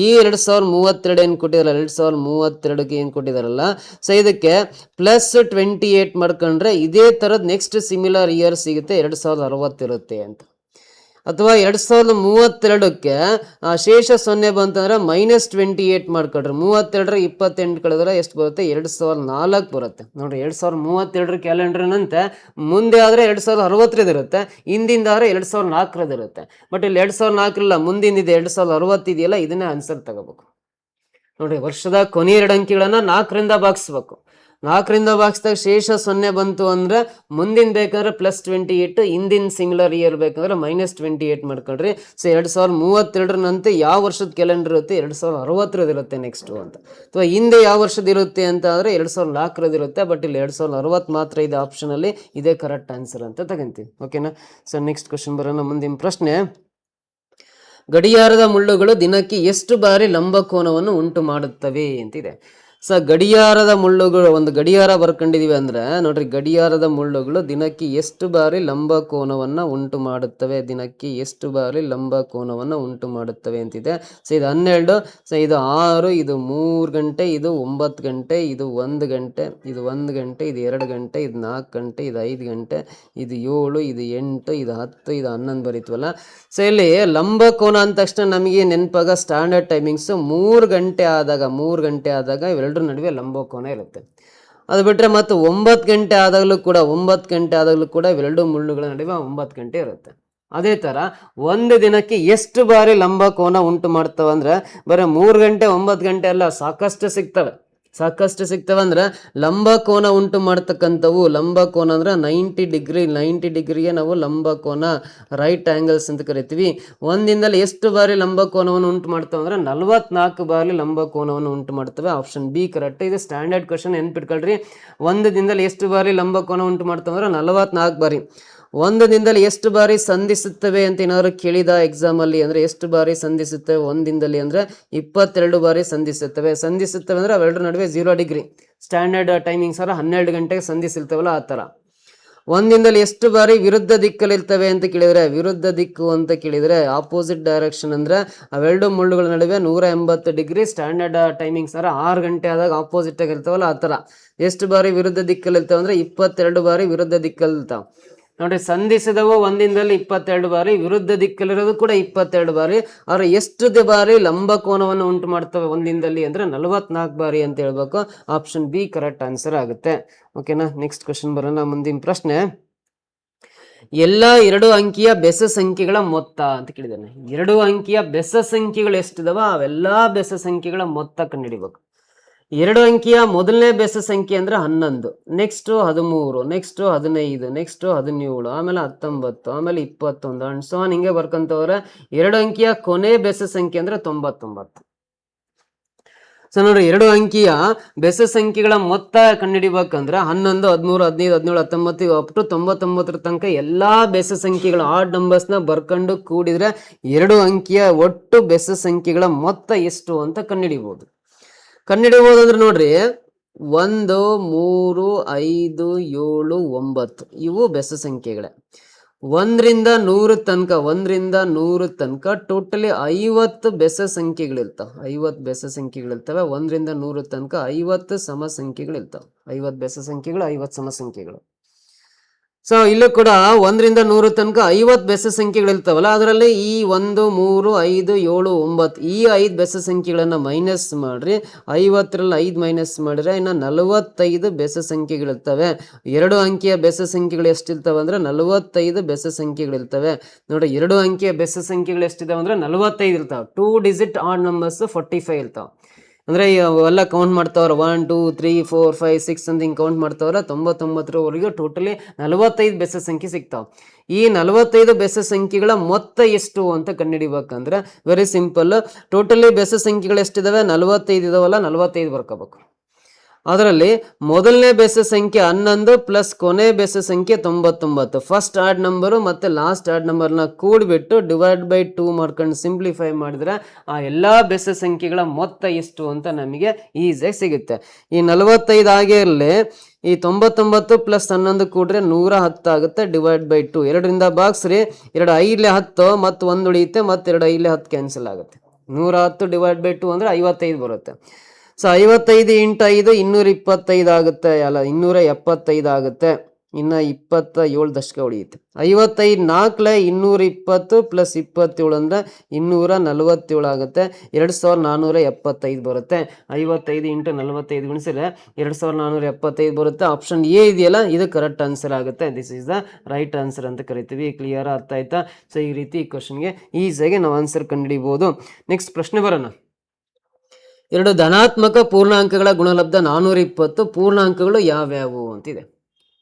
ಈ 2032 ಏನು ಕೊಟ್ಟಿದಾರಲ್ಲ, 2032ಗೆ ಏನು ಕೊಟ್ಟಿದಾರಲ್ಲ, ಸೊ ಇದಕ್ಕೆ +28 ಮಾಡ್ಕೊಂಡ್ರೆ ಇದೇ ಥರದ ನೆಕ್ಸ್ಟ್ ಸಿಮಿಲರ್ ಇಯರ್ ಸಿಗುತ್ತೆ, 2060 ಇರುತ್ತೆ ಅಂತ. ಅಥವಾ 2032ಕ್ಕೆ ಶೇಷ 0 ಬಂತಂದ್ರೆ -28 ಮಾಡ್ಕೊಡ್ರಿ, 32ರ 28 ಕಳೆದ್ರೆ ಎಷ್ಟು ಬರುತ್ತೆ, 2004 ಬರುತ್ತೆ. ನೋಡ್ರಿ, 2032 ಕ್ಯಾಲೆಂಡರ್ನಂತೆ ಮುಂದೆ ಆದರೆ 2060 ಇರುತ್ತೆ, ಹಿಂದಿಂದಾದ್ರೆ 2004 ಇರುತ್ತೆ. ಬಟ್ ಇಲ್ಲಿ 2004 ಮುಂದಿಂದಿದೆ 2060 ಇದೆಯಲ್ಲ, ಇದನ್ನೇ ಆನ್ಸರ್ ತಗೋಬೇಕು. ನೋಡ್ರಿ, ವರ್ಷದ ಕೊನೆಯ 2 ಅಂಕೆಗಳನ್ನ 4ರಿಂದ ಭಾಗಿಸ್ಬೇಕು. 4ರಿಂದ ಭಾಗಿಸಿದಾಗ ಶೇಷ 0 ಬಂತು ಅಂದ್ರೆ ಮುಂದಿನ ಬೇಕಂದ್ರೆ +28, ಹಿಂದಿನ ಸಿಂಗ್ಯುಲರ್ ಇಯರ್ ಬೇಕಂದ್ರೆ -28 ಮಾಡ್ಕೊಳ್ರಿ. ಸೊ 2032ನಂತೆ ಯಾವ ವರ್ಷದ ಕ್ಯಾಲೆಂಡರ್ ಇರುತ್ತೆ, 2060 ಇರುತ್ತೆ ನೆಕ್ಸ್ಟ್ ಅಂತ. ಅಥವಾ ಹಿಂದೆ ಯಾವ ವರ್ಷದ ಇರುತ್ತೆ ಅಂತ ಆದರೆ 2004 ಇರುತ್ತೆ. ಬಟ್ ಇಲ್ಲಿ 2060 ಮಾತ್ರ ಇದೆ ಆಪ್ಷನಲ್ಲಿ, ಇದೇ ಕರೆಕ್ಟ್ ಆನ್ಸರ್ ಅಂತ ತಗೊಂತೀವಿ. ಓಕೆನಾ. ಸೊ ನೆಕ್ಸ್ಟ್ ಕ್ವಶನ್ ಬರೋಣ, ಮುಂದಿನ ಪ್ರಶ್ನೆ. ಗಡಿಯಾರದ ಮುಳ್ಳುಗಳು ದಿನಕ್ಕೆ ಎಷ್ಟು ಬಾರಿ ಲಂಬಕೋನವನ್ನು ಉಂಟು ಮಾಡುತ್ತವೆ ಅಂತಿದೆ. ಗಡಿಯಾರದ ಮುಳ್ಳುಗಳು, ಒಂದು ಗಡಿಯಾರ ಬರ್ಕೊಂಡಿದೀವಿ ಅಂದ್ರೆ ನೋಡ್ರಿ, ಗಡಿಯಾರದ ಮುಳ್ಳುಗಳು ದಿನಕ್ಕೆ ಎಷ್ಟು ಬಾರಿ ಲಂಬ ಕೋನವನ್ನ ಉಂಟು ಮಾಡುತ್ತವೆ, ದಿನಕ್ಕೆ ಎಷ್ಟು ಬಾರಿ ಲಂಬ ಕೋನವನ್ನ ಉಂಟು ಮಾಡುತ್ತವೆ ಅಂತಿದೆ. ಇದು 12, ಇದು 6, ಇದು 3 ಗಂಟೆ, ಇದು 9 ಗಂಟೆ, ಇದು 1 ಗಂಟೆ, ಇದು 1 ಗಂಟೆ, ಇದು 2 ಗಂಟೆ, ಇದು 4 ಗಂಟೆ, ಇದು 5 ಗಂಟೆ, ಇದು 7, ಇದು 8, ಇದು 10, ಇದು 11 ಬರೀತೀವಲ್ಲ. ಇಲ್ಲಿ ಲಂಬ ಕೋನ ಅಂದ ತಕ್ಷಣ ನಮಗೆ ನೆನಪಾಗ ಸ್ಟ್ಯಾಂಡರ್ಡ್ ಟೈಮಿಂಗ್ಸ್ 3 ಗಂಟೆ ಆದಾಗ ಇವೆರಡರ ನಡುವೆ ಲಂಬಕೋನ ಇರುತ್ತೆ. ಅದು ಬಿಟ್ಟರೆ ಮತ್ತು 9 ಗಂಟೆ ಆದಾಗಲೂ ಕೂಡ ಇವೆರಡು ಮುಳ್ಳುಗಳ ನಡುವೆ 9 ಗಂಟೆ ಇರುತ್ತೆ. ಅದೇ ಥರ ಒಂದು ದಿನಕ್ಕೆ ಎಷ್ಟು ಬಾರಿ ಲಂಬಕೋನ ಉಂಟು ಮಾಡ್ತವೆ ಅಂದರೆ ಬರೀ 3 ಗಂಟೆ 9 ಗಂಟೆ ಅಲ್ಲ, ಸಾಕಷ್ಟು ಸಿಗ್ತವೆ ಅಂದ್ರೆ ಲಂಬಕೋನ ಉಂಟು ಮಾಡ್ತಕ್ಕಂಥವು. ಲಂಬಕೋನ ಅಂದ್ರೆ 90 ಡಿಗ್ರಿಗೆ ನಾವು ಲಂಬಕೋನ, ರೈಟ್ ಆಂಗಲ್ಸ್ ಅಂತ ಕರಿತೀವಿ. ಒಂದಿಂದಲೇ ಎಷ್ಟು ಬಾರಿ ಲಂಬಕೋನವನ್ನು ಉಂಟು ಮಾಡ್ತವೆ ಅಂದ್ರೆ 44 ಬಾರಿ ಲಂಬಕೋನವನ್ನು ಉಂಟು ಮಾಡ್ತವೆ. Option B correct. ಇದು ಸ್ಟ್ಯಾಂಡರ್ಡ್ ಕ್ವಶನ್, ನೆನ್ಪಿಟ್ಕೊಳ್ರಿ. ಒಂದು ದಿನದಲ್ಲಿ ಎಷ್ಟು ಬಾರಿ ಲಂಬಕೋನ ಉಂಟು ಮಾಡ್ತವೆ ಅಂದ್ರೆ 44 ಬಾರಿ. ಒಂದು ದಿನದಲ್ಲಿ ಎಷ್ಟು ಬಾರಿ ಸಂಧಿಸುತ್ತವೆ ಅಂತ ಏನಾದ್ರು ಕೇಳಿದ ಎಕ್ಸಾಮ್ ಅಲ್ಲಿ ಅಂದ್ರೆ ಎಷ್ಟು ಬಾರಿ ಸಂಧಿಸುತ್ತವೆ ಒಂದು ದಿನದಲ್ಲಿ ಅಂದ್ರೆ 22 ಬಾರಿ ಸಂಧಿಸುತ್ತವೆ ಅಂದ್ರೆ ಅವೆರಡರ ನಡುವೆ 0 ಡಿಗ್ರಿ. ಸ್ಟ್ಯಾಂಡರ್ಡ್ ಟೈಮಿಂಗ್ಸ್ 12 ಗಂಟೆಗೆ ಸಂಧಿಸಿರ್ತವಲ್ಲ ಆ ತರ. ಒಂದಿನದಲ್ಲಿ ಎಷ್ಟು ಬಾರಿ ವಿರುದ್ಧ ದಿಕ್ಕಲ್ಲಿ ಇರ್ತವೆ ಅಂತ ಕೇಳಿದ್ರೆ ಆಪೋಸಿಟ್ ಡೈರೆಕ್ಷನ್ ಅಂದ್ರೆ ಅವೆರಡು ಮುಳ್ಳುಗಳ ನಡುವೆ 180 ಡಿಗ್ರಿ. ಸ್ಟ್ಯಾಂಡರ್ಡ್ ಟೈಮಿಂಗ್ಸ್ 6 ಗಂಟೆ ಆದಾಗ ಆಪೋಸಿಟ್ ಆಗಿ ಇರ್ತಾವಲ್ಲ ಆ ತರ. ಎಷ್ಟು ಬಾರಿ ವಿರುದ್ಧ ದಿಕ್ಕಲ್ಲಿ ಇರ್ತಾವ ಅಂದ್ರೆ 22 ಬಾರಿ ವಿರುದ್ಧ ದಿಕ್ಕಲ್ಲಿ ಇರ್ತಾವ ನೋಡಿ. ಸಂಧಿಸಿದವು ಒಂದಿನದಲ್ಲಿ 22 ಬಾರಿ, ವಿರುದ್ಧ ದಿಕ್ಕಲ್ಲಿರೋದು ಕೂಡ 22 ಬಾರಿ. ಅವ್ರು ಎಷ್ಟು ಬಾರಿ ಲಂಬಕೋನವನ್ನು ಉಂಟು ಮಾಡ್ತವೆ ಒಂದಿನದಲ್ಲಿ ಅಂದ್ರೆ 44 ಬಾರಿ ಅಂತ ಹೇಳ್ಬೇಕು. ಆಪ್ಷನ್ ಬಿ ಕರೆಕ್ಟ್ ಆನ್ಸರ್ ಆಗುತ್ತೆ. ಓಕೆನಾ, ನೆಕ್ಸ್ಟ್ ಕ್ವಶನ್ ಬರೋಣ. ಮುಂದಿನ ಪ್ರಶ್ನೆ, ಎಲ್ಲ 2 ಅಂಕಿಯ ಬೆಸ ಸಂಖ್ಯೆಗಳ ಮೊತ್ತ ಅಂತ ಕೇಳಿದಾನೆ. 2 ಅಂಕಿಯ ಬೆಸ ಸಂಖ್ಯೆಗಳು ಎಷ್ಟಿದಾವ ಅವೆಲ್ಲಾ ಬೆಸ ಸಂಖ್ಯೆಗಳ ಮೊತ್ತ ಕಂಡುಹಿಡಿಬೇಕು. 2 ಅಂಕಿಯ ಮೊದಲನೇ ಬೆಸ ಸಂಖ್ಯೆ ಅಂದ್ರೆ 11, ನೆಕ್ಸ್ಟ್ 13, ನೆಕ್ಸ್ಟ್ 15, ನೆಕ್ಸ್ಟ್ 17, ಆಮೇಲೆ 19, ಆಮೇಲೆ 21 ಅಂಡ್ ಸೊ ಆನ್ ಹಿಂಗೆ ಬರ್ಕೊಂತವ್ರೆ. 2 ಅಂಕಿಯ ಕೊನೆ ಬೆಸ ಸಂಖ್ಯೆ ಅಂದ್ರೆ 99. ಸೊ ನೋಡ್ರಿ, 2 ಅಂಕಿಯ ಬೆಸ ಸಂಖ್ಯೆಗಳ ಮೊತ್ತ ಕಂಡುಹಿಡಿಬೇಕಂದ್ರೆ 11, 13, 15, 17, 19 ಅಪ್ ಟು 99 ತನಕ ಎಲ್ಲಾ ಬೆಸ ಸಂಖ್ಯೆಗಳ ಆಡ್ ನಂಬರ್ಸ್ ನ ಬರ್ಕೊಂಡು ಕೂಡಿದ್ರೆ 2 ಅಂಕಿಯ ಒಟ್ಟು ಬೆಸ ಸಂಖ್ಯೆಗಳ ಮೊತ್ತ ಎಷ್ಟು ಅಂತ ಕಂಡುಹಿಡಿಬಹುದು ಅಂದ್ರೆ ನೋಡ್ರಿ, 1, 3, 5, 7, 9 ಇವು ಬೆಸ ಸಂಖ್ಯೆಗಳೇ. 1 ರಿಂದ 100 ತನಕ ಟೋಟಲಿ 50 ಬೆಸ ಸಂಖ್ಯೆಗಳಿರ್ತಾವ. 50 ಬೆಸ ಸಂಖ್ಯೆಗಳಿರ್ತವೆ. 1 ರಿಂದ 100 ತನಕ 50 ಸಮ ಸಂಖ್ಯೆಗಳಿರ್ತಾವ. 50 ಬೆಸ ಸಂಖ್ಯೆಗಳು, 50 ಸಮ ಸಂಖ್ಯೆಗಳು. ಸೊ ಇಲ್ಲೂ ಕೂಡ 1 ರಿಂದ 100 ತನಕ 50 ಬೆಸ ಸಂಖ್ಯೆಗಳಿರ್ತಾವಲ್ಲ, ಅದರಲ್ಲಿ ಈ 1, 3, 5, 7, 9 ಈ 5 ಬೆಸ ಸಂಖ್ಯೆಗಳನ್ನ ಮೈನಸ್ ಮಾಡ್ರಿ. 50ರಲ್ಲಿ 5 ಮೈನಸ್ ಮಾಡಿದ್ರೆ ಇನ್ನು 45 ಬೆಸ ಸಂಖ್ಯೆಗಳಿರ್ತವೆ. 2 ಅಂಕಿಯ ಬೆಸ ಸಂಖ್ಯೆಗಳು ಎಷ್ಟಿರ್ತವೆ ಅಂದ್ರೆ 45 ಬೆಸ ಸಂಖ್ಯೆಗಳಿರ್ತವೆ. ನೋಡಿ, 2 ಅಂಕಿಯ ಬೆಸ ಸಂಖ್ಯೆಗಳು ಎಷ್ಟಿದಾವೆ ಅಂದ್ರೆ 45 ಇರ್ತಾವೆ. 2 ಡಿಜಿಟ್ ಆಡ್ ನಂಬರ್ಸ್ 45 ಇರ್ತಾವ. ಅಂದ್ರೆ ಅವೆಲ್ಲ ಕೌಂಟ್ ಮಾಡ್ತಾವ್ರ 1, 2, 3, 4, 5, 6 ಅಂತ ಹಿಂಗೆ ಕೌಂಟ್ ಮಾಡ್ತಾವ್ರ. 99ರವರೆಗೂ ಟೋಟಲಿ 45 ಬೆಸ ಸಂಖ್ಯೆ ಸಿಗ್ತಾವ. ಈ 45 ಬೆಸ ಸಂಖ್ಯೆಗಳ ಮೊತ್ತ ಎಷ್ಟು ಅಂತ ಕಂಡುಹಿಡಿಬೇಕಂದ್ರೆ ವೆರಿ ಸಿಂಪಲ್. ಟೋಟಲಿ ಬೆಸ ಸಂಖ್ಯೆಗಳು ಎಷ್ಟಿದಾವೆ 45 ಇದಾವಲ್ಲ, 45 ಬರ್ಕೋಬೇಕು. ಅದರಲ್ಲಿ ಮೊದಲನೇ ಬೆಸ ಸಂಖ್ಯೆ 11 ಪ್ಲಸ್ ಕೊನೆ ಬೆಸ ಸಂಖ್ಯೆ 99. ಫಸ್ಟ್ ಆಡ್ ನಂಬರು ಮತ್ತೆ ಲಾಸ್ಟ್ ಆಡ್ ನಂಬರ್ನ ಕೂಡಿಬಿಟ್ಟು ಡಿವೈಡ್ ಬೈ 2 ಮಾಡ್ಕೊಂಡು ಸಿಂಪ್ಲಿಫೈ ಮಾಡಿದ್ರೆ ಆ ಎಲ್ಲಾ ಬೆಸ ಸಂಖ್ಯೆಗಳ ಮೊತ್ತ ಎಷ್ಟು ಅಂತ ನಮಗೆ ಈಸಿಯಾಗಿ ಸಿಗುತ್ತೆ. ಈ 45 ಆಗೇ ಇರಲಿ, ಈ 99 ಪ್ಲಸ್ 11 ಕೂಡ್ರೆ 110 ಆಗುತ್ತೆ. Divide by 2 2ರಿಂದ ಬಾಕ್ಸ್ರಿ. 2 5 10 ಮತ್ತು 1 ಉಳಿಯುತ್ತೆ, ಮತ್ತೆ 2 5 10 ಕ್ಯಾನ್ಸಲ್ ಆಗುತ್ತೆ. 110 ಡಿವೈಡ್ ಬೈ 2 ಅಂದ್ರೆ 55 ಬರುತ್ತೆ. ಸೊ 55 ಇಂಟು 5 225 ಆಗುತ್ತೆ, ಅಲ್ಲ 275 ಆಗುತ್ತೆ. ಇನ್ನು 27 ದಶಕ ಉಳಿಯುತ್ತೆ. 55 4 220 ಪ್ಲಸ್ 27 ಅಂದ್ರೆ 247 ಆಗುತ್ತೆ. 2475 ಬರುತ್ತೆ. 55 ಇಂಟು 45 ಗುಣಿಸಿದ್ರೆ 2475 ಬರುತ್ತೆ. ಆಪ್ಷನ್ ಎ ಇದೆಯಲ್ಲ, ಇದು ಕರೆಕ್ಟ್ ಆನ್ಸರ್ ಆಗುತ್ತೆ. This is the right answer ಅಂತ ಕರಿತೀವಿ. ಕ್ಲಿಯರ್ ಅರ್ಥ ಆಯ್ತಾ? ಸೊ ಈ ರೀತಿ ಈ ಕ್ವಶನ್ಗೆ ಈಸಿಯಾಗಿ ನಾವು ಆನ್ಸರ್ ಕಂಡುಹಿಡಿಬಹುದು. ನೆಕ್ಸ್ಟ್ ಪ್ರಶ್ನೆ ಬರೋಣ. 2 ಧನಾತ್ಮಕ ಪೂರ್ಣಾಂಕಗಳ ಗುಣಲಬ್ಧ 420 ಪೂರ್ಣಾಂಕಗಳು ಯಾವ್ಯಾವು ಅಂತಿದೆ.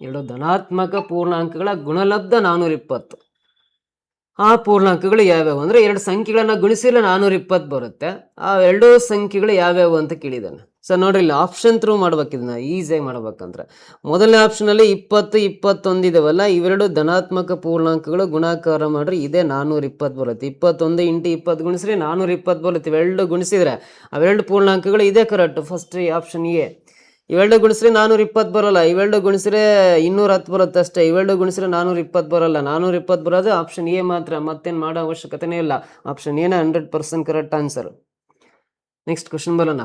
2 ಧನಾತ್ಮಕ ಪೂರ್ಣಾಂಕಗಳ ಗುಣಲಬ್ಧ 420. ಆ ಪೂರ್ಣಾಂಕಗಳು ಯಾವ್ಯಾವು ಅಂದ್ರೆ 2 ಸಂಖ್ಯೆಗಳನ್ನ ಗುಣಿಸಿದ್ರೆ 420 ಬರುತ್ತೆ. ಆ 2 ಸಂಖ್ಯೆಗಳು ಯಾವ್ಯಾವು ಅಂತ ಕೇಳಿದಾನೆ. ಸೊ ನೋಡ್ರಿ ಇಲ್ಲಿ ಆಪ್ಷನ್ ಥ್ರೂ ಮಾಡ್ಬೇಕು, ಇದನ್ನ ಈಸಿಯಾಗಿ ಮಾಡ್ಬೇಕಂದ್ರೆ ಮೊದಲನೇ ಆಪ್ಷನಲ್ಲಿ 20, 21 ಇದಾವಲ್ಲ, ಇವೆರಡು ಧನಾತ್ಮಕ ಪೂರ್ಣಾಂಕಗಳು, ಗುಣಾಕಾರ ಮಾಡ್ರಿ ಇದೇ 420 ಬರುತ್ತೆ. 21 × 20 ಗುಣಿಸ್ರಿ 420 ಬರುತ್ತೆ. ಇವೆರಡು ಗುಣಿಸಿದ್ರೆ ಅವೆರಡು ಪೂರ್ಣಾಂಕಗಳು ಇದೇ ಕರೆಕ್ಟ್. First option A. ಇವೆರಡು ಗುಣಿಸ್ರೆ 420 ಬರೋಲ್ಲ, ಇವೆರಡು ಗುಣಿಸ್ರೆ 210 ಬರುತ್ತೆ ಅಷ್ಟೇ. ಇವೆರಡು ಗುಣಿಸ್ರೆ 420 ಬರೋಲ್ಲ. 420 ಬರೋದು ಆಪ್ಷನ್ ಎ ಮಾತ್ರ, ಮತ್ತೇನು ಮಾಡೋ ಅವಶ್ಯಕತೆನೇ ಇಲ್ಲ. ಆಪ್ಷನ್ ಎನ 100% ಕರೆಕ್ಟ್ ಆನ್ಸರ್. ನೆಕ್ಸ್ಟ್ ಕ್ವಶನ್ ಬರೋಣ.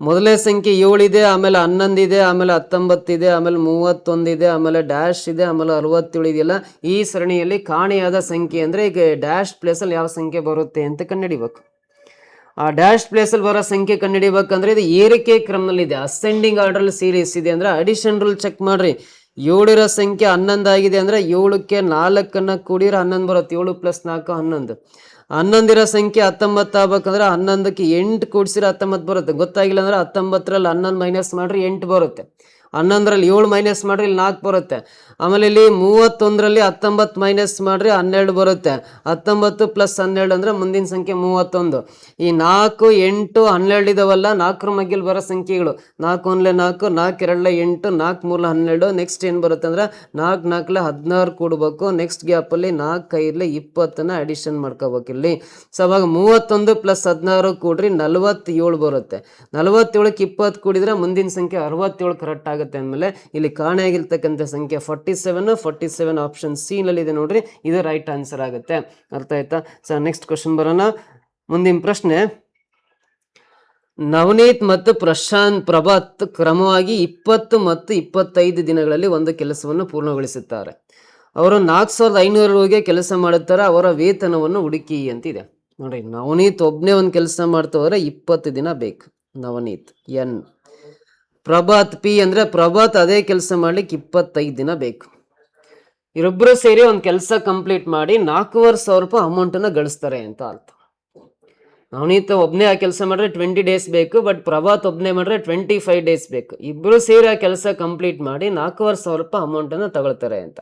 ಮೊದಲನೇ ಸಂಖ್ಯೆ 7 ಇದೆ, ಆಮೇಲೆ 11 ಇದೆ, ಆಮೇಲೆ 19 ಇದೆ, ಆಮೇಲೆ 31 ಇದೆ, ಆಮೇಲೆ ಡ್ಯಾಶ್ ಇದೆ, ಆಮೇಲೆ 67 ಇದೆಯಲ್ಲ. ಈ ಸರಣಿಯಲ್ಲಿ ಕಾಣೆಯಾದ ಸಂಖ್ಯೆ ಅಂದರೆ ಈಗ ಡ್ಯಾಶ್ ಪ್ಲೇಸಲ್ಲಿ ಯಾವ ಸಂಖ್ಯೆ ಬರುತ್ತೆ ಅಂತ ಕಂಡುಹಿಡಿಬೇಕು. ಆ ಡ್ಯಾಶ್ ಪ್ಲೇಸಲ್ಲಿ ಬರೋ ಸಂಖ್ಯೆ ಕಂಡುಹಿಡಿಬೇಕಂದ್ರೆ ಇದು ಏರಿಕೆ ಕ್ರಮದಲ್ಲಿದೆ, ಅಸೆಂಡಿಂಗ್ ಆರ್ಡರ್ ಸೀರೀಸ್ ಇದೆ. ಅಂದ್ರೆ ಅಡಿಷನ್ ರೂಲ್ ಚೆಕ್ ಮಾಡ್ರಿ. 7 ಇರೋ ಸಂಖ್ಯೆ 11 ಆಗಿದೆ ಅಂದ್ರೆ 7ಕ್ಕೆ 4 ಕೂಡಿದ್ರೆ 11 ಬರುತ್ತೆ. 7 + 4 11. 11 ಇರೋ ಸಂಖ್ಯೆ 19 ಆಗ್ಬೇಕಂದ್ರೆ 11ಕ್ಕೆ 8 ಕೂಡಿಸಿದ್ರೆ 19 ಬರುತ್ತೆ. ಗೊತ್ತಾಗಿಲ್ಲ ಅಂದ್ರೆ 19ರಲ್ಲಿ 11 ಮೈನಸ್ ಮಾಡ್ರಿ 8 ಬರುತ್ತೆ. 11ರಲ್ಲಿ 7 ಮೈನಸ್ ಮಾಡ್ರಿ ಇಲ್ಲಿ 4 ಬರುತ್ತೆ. ಆಮೇಲೆ ಇಲ್ಲಿ 31ರಲ್ಲಿ 19 ಮೈನಸ್ ಮಾಡ್ರಿ 12 ಬರುತ್ತೆ. 19 + 12 ಅಂದ್ರೆ ಮುಂದಿನ ಸಂಖ್ಯೆ 31. ಈ 4, 8, 12 ಇದಾವಲ್ಲ, 4ರ ಮಗ್ಗಿಲ್ ಬರೋ ಸಂಖ್ಯೆಗಳು. 4 1 4, 4 2 8, 4 3 12. ನೆಕ್ಸ್ಟ್ ಏನು ಬರುತ್ತೆ ಅಂದ್ರೆ 4 4 16 ಕೂಡಬೇಕು. ನೆಕ್ಸ್ಟ್ ಗ್ಯಾಪಲ್ಲಿ 4 5 20 ಅಡಿಷನ್ ಮಾಡ್ಕೋಬೇಕು ಇಲ್ಲಿ. ಸೊ ಅವಾಗ 31 + 16 ಕೂಡ್ರಿ 47 ಬರುತ್ತೆ. 47ಕ್ಕೆ 20 ಕೂಡಿದ್ರೆ ಮುಂದಿನ ಸಂಖ್ಯೆ 67 ಕರೆಕ್ಟ್ ಆಗುತ್ತೆ. ಅಂದಮೇಲೆ ಇಲ್ಲಿ ಕಾಣೆಯಾಗಿರ್ತಕ್ಕಂಥ ಸಂಖ್ಯೆ 47 ಆಪ್ಷನ್ ಸಿ ನಲ್ಲಿ ಇದೆ ನೋಡ್ರಿ, ಇದು ರೈಟ್ ಆನ್ಸರ್ ಆಗುತ್ತೆ. ಅರ್ಥ ಆಯ್ತಾ? ಸೊ ನೆಕ್ಸ್ಟ್ ಕ್ವಶನ್ ಬರೋಣ. ಮುಂದಿನ ಪ್ರಶ್ನೆ, ನವನೀತ್ ಮತ್ತು ಪ್ರಭಾತ್ ಕ್ರಮವಾಗಿ 20 ಮತ್ತು 25 ದಿನಗಳಲ್ಲಿ ಒಂದು ಕೆಲಸವನ್ನು ಪೂರ್ಣಗೊಳಿಸುತ್ತಾರೆ. ಅವರು 4500 ಕೆಲಸ ಮಾಡುತ್ತಾರೆ. ಅವರ ವೇತನವನ್ನು ಹುಡುಕಿ ಅಂತಿದೆ ನೋಡ್ರಿ. ನವನೀತ್ ಒಬ್ನೇ ಒಂದು ಕೆಲಸ ಮಾಡ್ತವ್ರೆ, 20 ದಿನ ಬೇಕು. ನವನೀತ್ ಎನ್. ಪ್ರಭಾತ್ ಪಿ ಅಂದ್ರೆ ಪ್ರಭಾತ್ ಅದೇ ಕೆಲಸ ಮಾಡ್ಲಿಕ್ಕೆ 25 ದಿನ ಬೇಕು. ಇವರಿಬ್ಬರು ಸೇರಿ ಒಂದು ಕೆಲಸ ಕಂಪ್ಲೀಟ್ ಮಾಡಿ 4500 ರೂಪಾಯಿ ಅಮೌಂಟನ್ನು ಗಳಿಸ್ತಾರೆ ಅಂತ ಅರ್ಥ. ನವನೀತ್ ಒಬ್ನೇ ಆ ಕೆಲಸ ಮಾಡ್ರೆ 20 ಡೇಸ್ ಬೇಕು, ಬಟ್ ಪ್ರಭಾತ್ ಒಬ್ನೇ ಮಾಡ್ರೆ 25 ಡೇಸ್ ಬೇಕು. ಇಬ್ರು ಸೇರಿ ಆ ಕೆಲಸ ಕಂಪ್ಲೀಟ್ ಮಾಡಿ 4500 ರೂಪಾಯಿ ಅಮೌಂಟನ್ನು ತಗೊಳ್ತಾರೆ ಅಂತ.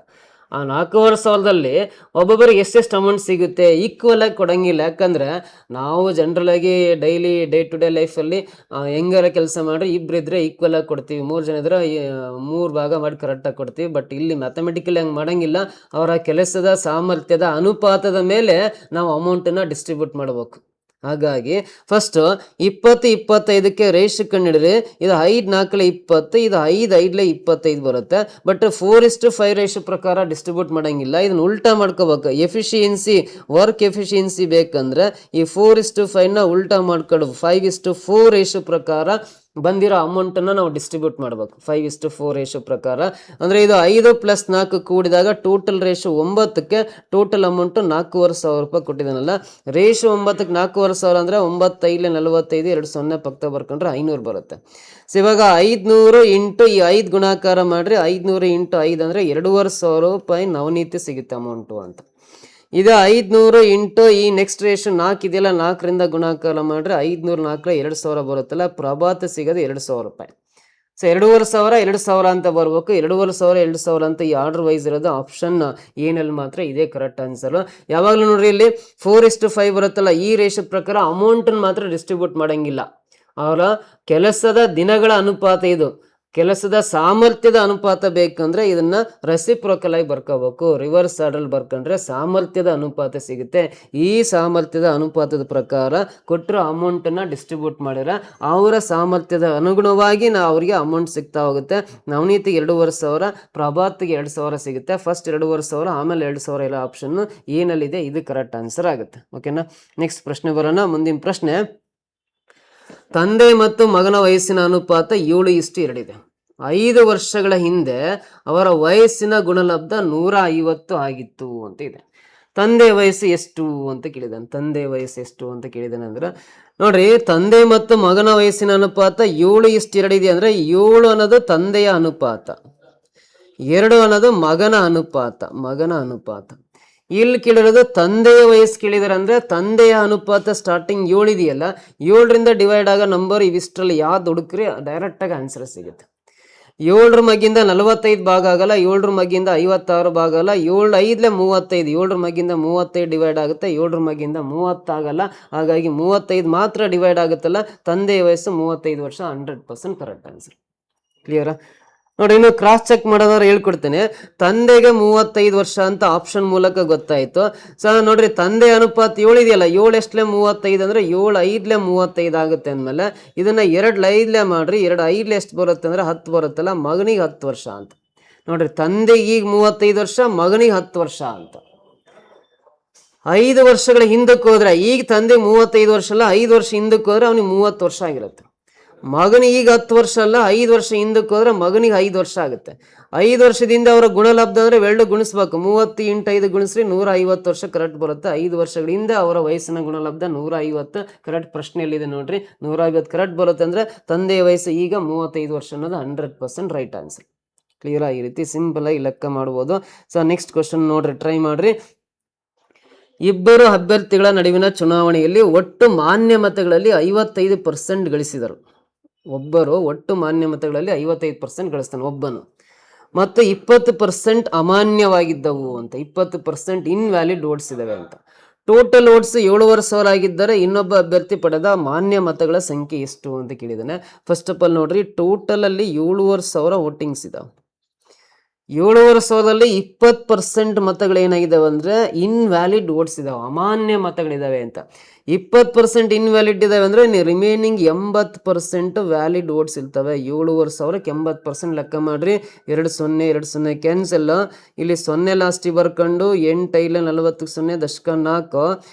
ಆ 4500ದಲ್ಲಿ ಒಬ್ಬೊಬ್ಬರಿಗೆ ಎಷ್ಟೆಷ್ಟು ಅಮೌಂಟ್ ಸಿಗುತ್ತೆ ಈಕ್ವಲ್ ಆಗಿ ಕೊಡಂಗಿಲ್ಲ. ಯಾಕಂದ್ರೆ ನಾವು ಜನರಲ್ ಆಗಿ ಡೇ ಟು ಡೇ ಲೈಫಲ್ಲಿ ಹೆಂಗಾರ ಕೆಲಸ ಮಾಡ್ರಿ ಇಬ್ಬರಿದ್ರೆ ಈಕ್ವಲ್ ಆಗಿ ಕೊಡ್ತೀವಿ, 3 ಜನ ಇದ್ರೆ 3 ಭಾಗ ಮಾಡಿ ಕರೆಕ್ಟಾಗಿ ಕೊಡ್ತೀವಿ. ಬಟ್ ಇಲ್ಲಿ ಮ್ಯಾಥಮೆಟಿಕಲಿ ಹಂಗೆ ಮಾಡಂಗಿಲ್ಲ. ಅವರ ಕೆಲಸದ ಸಾಮರ್ಥ್ಯದ ಅನುಪಾತದ ಮೇಲೆ ನಾವು ಅಮೌಂಟನ್ನು ಡಿಸ್ಟ್ರಿಬ್ಯೂಟ್ ಮಾಡಬೇಕು. ಹಾಗಾಗಿ ಫಸ್ಟ್ 20 25ಕ್ಕೆ ರೇಷ್ ಕಂಡಿಡ್ರಿ. ಇದು 5 4 20, ಇದು 5 5 25 ಬರುತ್ತೆ. ಬಟ್ 4:5 ರೇಷ್ ಪ್ರಕಾರ ಡಿಸ್ಟ್ರಿಬ್ಯೂಟ್ ಮಾಡಂಗಿಲ್ಲ. ಇದನ್ನ ಉಲ್ಟಾ ಮಾಡ್ಕೋಬೇಕು. ಎಫಿಷಿಯನ್ಸಿ, ವರ್ಕ್ ಎಫಿಷಿಯನ್ಸಿ ಬೇಕಂದ್ರೆ ಈ 4:5ನ ಉಲ್ಟಾ ಮಾಡ್ಕೊಂಡು 5:4 ರೇಷ್ ಪ್ರಕಾರ ಬಂದಿರೋ ಅಮೌಂಟನ್ನು ನಾವು ಡಿಸ್ಟ್ರಿಬ್ಯೂಟ್ ಮಾಡ್ಬೇಕು. 5:4 ರೇಷೋ ಪ್ರಕಾರ. ಅಂದರೆ ಇದು 5 + 4 ಕೂಡಿದಾಗ ಟೋಟಲ್ ರೇಷೋ 9ಕ್ಕೆ ಟೋಟಲ್ ಅಮೌಂಟು 4500 ರೂಪಾಯಿ ಕೊಟ್ಟಿದ್ದಾನಲ್ಲ. ರೇಷೋ 9ಕ್ಕೆ 4500 ಅಂದರೆ 9 5 45, 2 0 ಪಕ್ಕ ಬರ್ಕೊಂಡ್ರೆ 500 ಬರುತ್ತೆ. ಸೊ ಇವಾಗ 500 ಇಂಟು ಈ 5 ಗುಣಾಕಾರ ಮಾಡ್ರಿ. 500 ಇಂಟು 5 ಅಂದರೆ 2500 ರೂಪಾಯಿ ನವನೀತಿ ಸಿಗುತ್ತೆ ಅಮೌಂಟು ಅಂತ. ಇದು 500 ಇಂಟು ಈ ನೆಕ್ಸ್ಟ್ ರೇಷೋ 4 ಇದೆಯಲ್ಲ, 4ರಿಂದ ಗುಣಾಕಾರ ಮಾಡ್ರೆ 500 4 2000 ಬರುತ್ತಲ್ಲ. ಪ್ರಭಾತ ಸಿಗೋದು 2000 ರೂಪಾಯಿ. ಸೊ 2500 2000 ಅಂತ ಬರ್ಬೇಕು. 2500 2000 ಅಂತ ಈ ಆರ್ಡರ್ ವೈಸ್ ಇರೋದು ಆಪ್ಷನ್ ಏನಲ್ಲಿ ಮಾತ್ರ ಇದೇ ಕರೆಕ್ಟ್ ಆನ್ಸರ್. ಯಾವಾಗಲೂ ನೋಡ್ರಿ ಇಲ್ಲಿ 4:5 ಬರುತ್ತಲ್ಲ, ಈ ರೇಷೋ ಪ್ರಕಾರ ಅಮೌಂಟನ್ನು ಮಾತ್ರ ಡಿಸ್ಟ್ರಿಬ್ಯೂಟ್ ಮಾಡಂಗಿಲ್ಲ. ಅವರ ಕೆಲಸದ ದಿನಗಳ ಅನುಪಾತ, ಇದು ಕೆಲಸದ ಸಾಮರ್ಥ್ಯದ ಅನುಪಾತ ಬೇಕಂದ್ರೆ ಇದನ್ನ ರೆಸಿಪ್ರೋಕಲ್ ಆಗಿ ಬರ್ಕೋಬೇಕು. ರಿವರ್ಸ್ ಆರ್ಡರ್ ಬರ್ಕೊಂಡ್ರೆ ಸಾಮರ್ಥ್ಯದ ಅನುಪಾತ ಸಿಗುತ್ತೆ. ಈ ಸಾಮರ್ಥ್ಯದ ಅನುಪಾತದ ಪ್ರಕಾರ ಕೊಟ್ಟರು ಅಮೌಂಟನ್ನು ಡಿಸ್ಟ್ರಿಬ್ಯೂಟ್ ಮಾಡಿದ್ರೆ ಅವರ ಸಾಮರ್ಥ್ಯದ ಅನುಗುಣವಾಗಿ ಅವ್ರಿಗೆ ಅಮೌಂಟ್ ಸಿಗ್ತಾ ಹೋಗುತ್ತೆ. ನವನೀತಿಗೆ 2500, ಪ್ರಭಾತ್ಗೆ 2000 ಸಿಗುತ್ತೆ. ಫಸ್ಟ್ 2500, ಆಮೇಲೆ 2000 ಎಲ್ಲ ಆಪ್ಷನ್ ಏನಲ್ಲಿದೆ, ಇದು ಕರೆಕ್ಟ್ ಆನ್ಸರ್ ಆಗುತ್ತೆ. ಓಕೆನಾ? ನೆಕ್ಸ್ಟ್ ಪ್ರಶ್ನೆ ಬರೋಣ. ಮುಂದಿನ ಪ್ರಶ್ನೆ, ತಂದೆ ಮತ್ತು ಮಗನ ವಯಸ್ಸಿನ ಅನುಪಾತ 7:2 ಇದೆ. 5 ವರ್ಷಗಳ ಹಿಂದೆ ಅವರ ವಯಸ್ಸಿನ ಗುಣಲಬ್ಧ 150 ಆಗಿತ್ತು ಅಂತ ಇದೆ. ತಂದೆ ವಯಸ್ಸು ಎಷ್ಟು ಅಂತ ಕೇಳಿದಾನೆ. ತಂದೆ ವಯಸ್ಸು ಎಷ್ಟು ಅಂತ ಕೇಳಿದಾನೆ ಅಂದ್ರೆ ನೋಡ್ರಿ, ತಂದೆ ಮತ್ತು ಮಗನ ವಯಸ್ಸಿನ ಅನುಪಾತ 7:2 ಇದೆ. ಅಂದ್ರೆ 7 ಅನ್ನೋದು ತಂದೆಯ ಅನುಪಾತ, 2 ಅನ್ನೋದು ಮಗನ ಅನುಪಾತ. ಇಲ್ಲಿ ಕೇಳಿರೋದು ತಂದೆಯ ವಯಸ್ಸು ಕೇಳಿದಾರೆ. ಅಂದ್ರೆ ತಂದೆಯ ಅನುಪಾತ ಸ್ಟಾರ್ಟಿಂಗ್ 7 ಇದೆಯಲ್ಲ, 7ರಿಂದ ಡಿವೈಡ್ ಆಗೋ ನಂಬರ್ ಇವಿಷ್ಟರಲ್ಲಿ ಯಾವ್ದು ಹುಡುಕ್ರಿ ಡೈರೆಕ್ಟ್ ಆಗಿ ಆನ್ಸರ್ ಸಿಗುತ್ತೆ. 7 ಮಗ್ಗಿಂದ 45 ಭಾಗ ಆಗಲ್ಲ, 7 ಮಗ್ಗಿಂದ 56 ಭಾಗ ಆಗಲ್ಲ, 7 5 35, 7 ಮಗ್ಗಿಂದ 35 ಡಿವೈಡ್ ಆಗುತ್ತೆ, 7 ಮಗ್ಗಿಂದ 30 ಆಗಲ್ಲ. ಹಾಗಾಗಿ 35 ಮಾತ್ರ ಡಿವೈಡ್ ಆಗುತ್ತಲ್ಲ. ತಂದೆಯ ವಯಸ್ಸು 35 ವರ್ಷ. 100% ಕರೆಕ್ಟ್ ಆನ್ಸರ್. ಕ್ಲಿಯರಾ? ನೋಡಿ, ಇನ್ನು ಕ್ರಾಸ್ ಚೆಕ್ ಮಾಡೋದಾದ್ರೆ ಹೇಳ್ಕೊಡ್ತೇನೆ. ತಂದೆಗೆ 35 ವರ್ಷ ಅಂತ ಆಪ್ಷನ್ ಮೂಲಕ ಗೊತ್ತಾಯ್ತು. ಸೊ ನೋಡ್ರಿ, ತಂದೆ ಅನುಪಾತ 7 ಇದೆಯಲ್ಲ, 7 ಎಷ್ಟಲೆ 35 ಅಂದ್ರೆ 7 5 35 ಆಗುತ್ತೆ ಅಂದಮೇಲೆ ಇದನ್ನ 2 5 ಮಾಡ್ರಿ. 2 5 ಎಷ್ಟು ಬರುತ್ತೆ ಅಂದ್ರೆ 10 ಬರುತ್ತಲ್ಲ. ಮಗನಿಗೆ 10 ವರ್ಷ ಅಂತ. ನೋಡ್ರಿ, ತಂದೆಗೆ ಈಗ 35 ವರ್ಷ, ಮಗನಿಗೆ 10 ವರ್ಷ ಅಂತ. 5 ವರ್ಷಗಳ ಹಿಂದಕ್ಕೆ ಹೋದ್ರೆ, ಈಗ ತಂದೆ 35 ವರ್ಷ ಅಲ್ಲ, 5 ವರ್ಷ ಹಿಂದಕ್ಕೆ ಹೋದ್ರೆ ಅವನಿಗೆ 30 ವರ್ಷ ಆಗಿರುತ್ತೆ. ಮಗನಿಗೆ ಈಗ 10 ವರ್ಷ ಅಲ್ಲ, 5 ವರ್ಷ ಹಿಂದಕ್ಕೆ ಹೋದ್ರೆ ಮಗನಿಗೆ 5 ವರ್ಷ ಆಗುತ್ತೆ. 5 ವರ್ಷದಿಂದ ಅವರ ಗುಣಲಬ್ಧ ಅಂದ್ರೆ 2 ಗುಣಿಸ್ಬೇಕು. 30 × 5 ಗುಣಿಸ್ರಿ 150 ವರ್ಷ ಕರೆಕ್ಟ್ ಬರುತ್ತೆ. 5 ವರ್ಷಗಳಿಂದ ಅವರ ವಯಸ್ಸಿನ ಗುಣಲಬ್ಧ 150 ಕರೆಕ್ಟ್. ಪ್ರಶ್ನೆಯಲ್ಲಿದೆ ನೋಡ್ರಿ, 150 ಕರೆಕ್ಟ್ ಬರುತ್ತೆ ಅಂದ್ರೆ ತಂದೆಯ ವಯಸ್ಸು ಈಗ 35 ವರ್ಷ ಅನ್ನೋದು 100% ರೈಟ್ ಆನ್ಸರ್. ಕ್ಲಿಯರ್? ಈ ರೀತಿ ಸಿಂಪಲ್ ಆಗಿ ಲೆಕ್ಕ ಮಾಡ್ಬೋದು. ಸೊ ನೆಕ್ಸ್ಟ್ ಕ್ವಶನ್ ನೋಡ್ರಿ, ಟ್ರೈ ಮಾಡ್ರಿ. ಇಬ್ಬರು ಅಭ್ಯರ್ಥಿಗಳ ನಡುವಿನ ಚುನಾವಣೆಯಲ್ಲಿ ಒಟ್ಟು ಮಾನ್ಯ ಮತಗಳಲ್ಲಿ 55% ಗಳಿಸಿದರು. ಒಬ್ಬರು ಒಟ್ಟು ಮಾನ್ಯ ಮತಗಳಲ್ಲಿ 55% ಗಳಿಸ್ತಾನೆ ಒಬ್ಬನು, ಮತ್ತು 20% ಅಮಾನ್ಯವಾಗಿದ್ದವು ಅಂತ. 20% ಇನ್ವ್ಯಾಲಿಡ್ ಓಟ್ಸ್ ಇದಾವೆ ಅಂತ. ಟೋಟಲ್ ಓಟ್ಸ್ 7,500 ಆಗಿದ್ದರೆ ಇನ್ನೊಬ್ಬ ಅಭ್ಯರ್ಥಿ ಪಡೆದ ಮಾನ್ಯ ಮತಗಳ ಸಂಖ್ಯೆ ಎಷ್ಟು ಅಂತ ಕೇಳಿದಾನೆ. ಫಸ್ಟ್ ಆಫ್ ಆಲ್ ನೋಡ್ರಿ, ಟೋಟಲ್ ಅಲ್ಲಿ 7,500 ವೋಟಿಂಗ್ಸ್ ಇದಾವೆ. 7,500ದಲ್ಲಿ 20% ಮತಗಳೇನಾಗಿದ್ದಾವೆ ಅಂದ್ರೆ ಇನ್ವ್ಯಾಲಿಡ್ ಓಟ್ಸ್ ಇದಾವೆ, ಅಮಾನ್ಯ ಮತಗಳಿದಾವೆ ಅಂತ. 20% ಇನ್ವ್ಯಾಲಿಡ್ ಇದಾವೆ ಅಂದ್ರೆ ರಿಮೈನಿಂಗ್ 80% ವ್ಯಾಲಿಡ್ ಓಟ್ಸ್ ಇರ್ತವೆ. 7,500ಕ್ಕೆ 80% ಲೆಕ್ಕ ಮಾಡ್ರಿ. 2 0 2 0 ಕ್ಯಾನ್ಸಲ್. ಇಲ್ಲಿ 0 ಲಾಸ್ಟಿಗೆ ಬರ್ಕೊಂಡು 8 5 40 0 ದಶಕ 4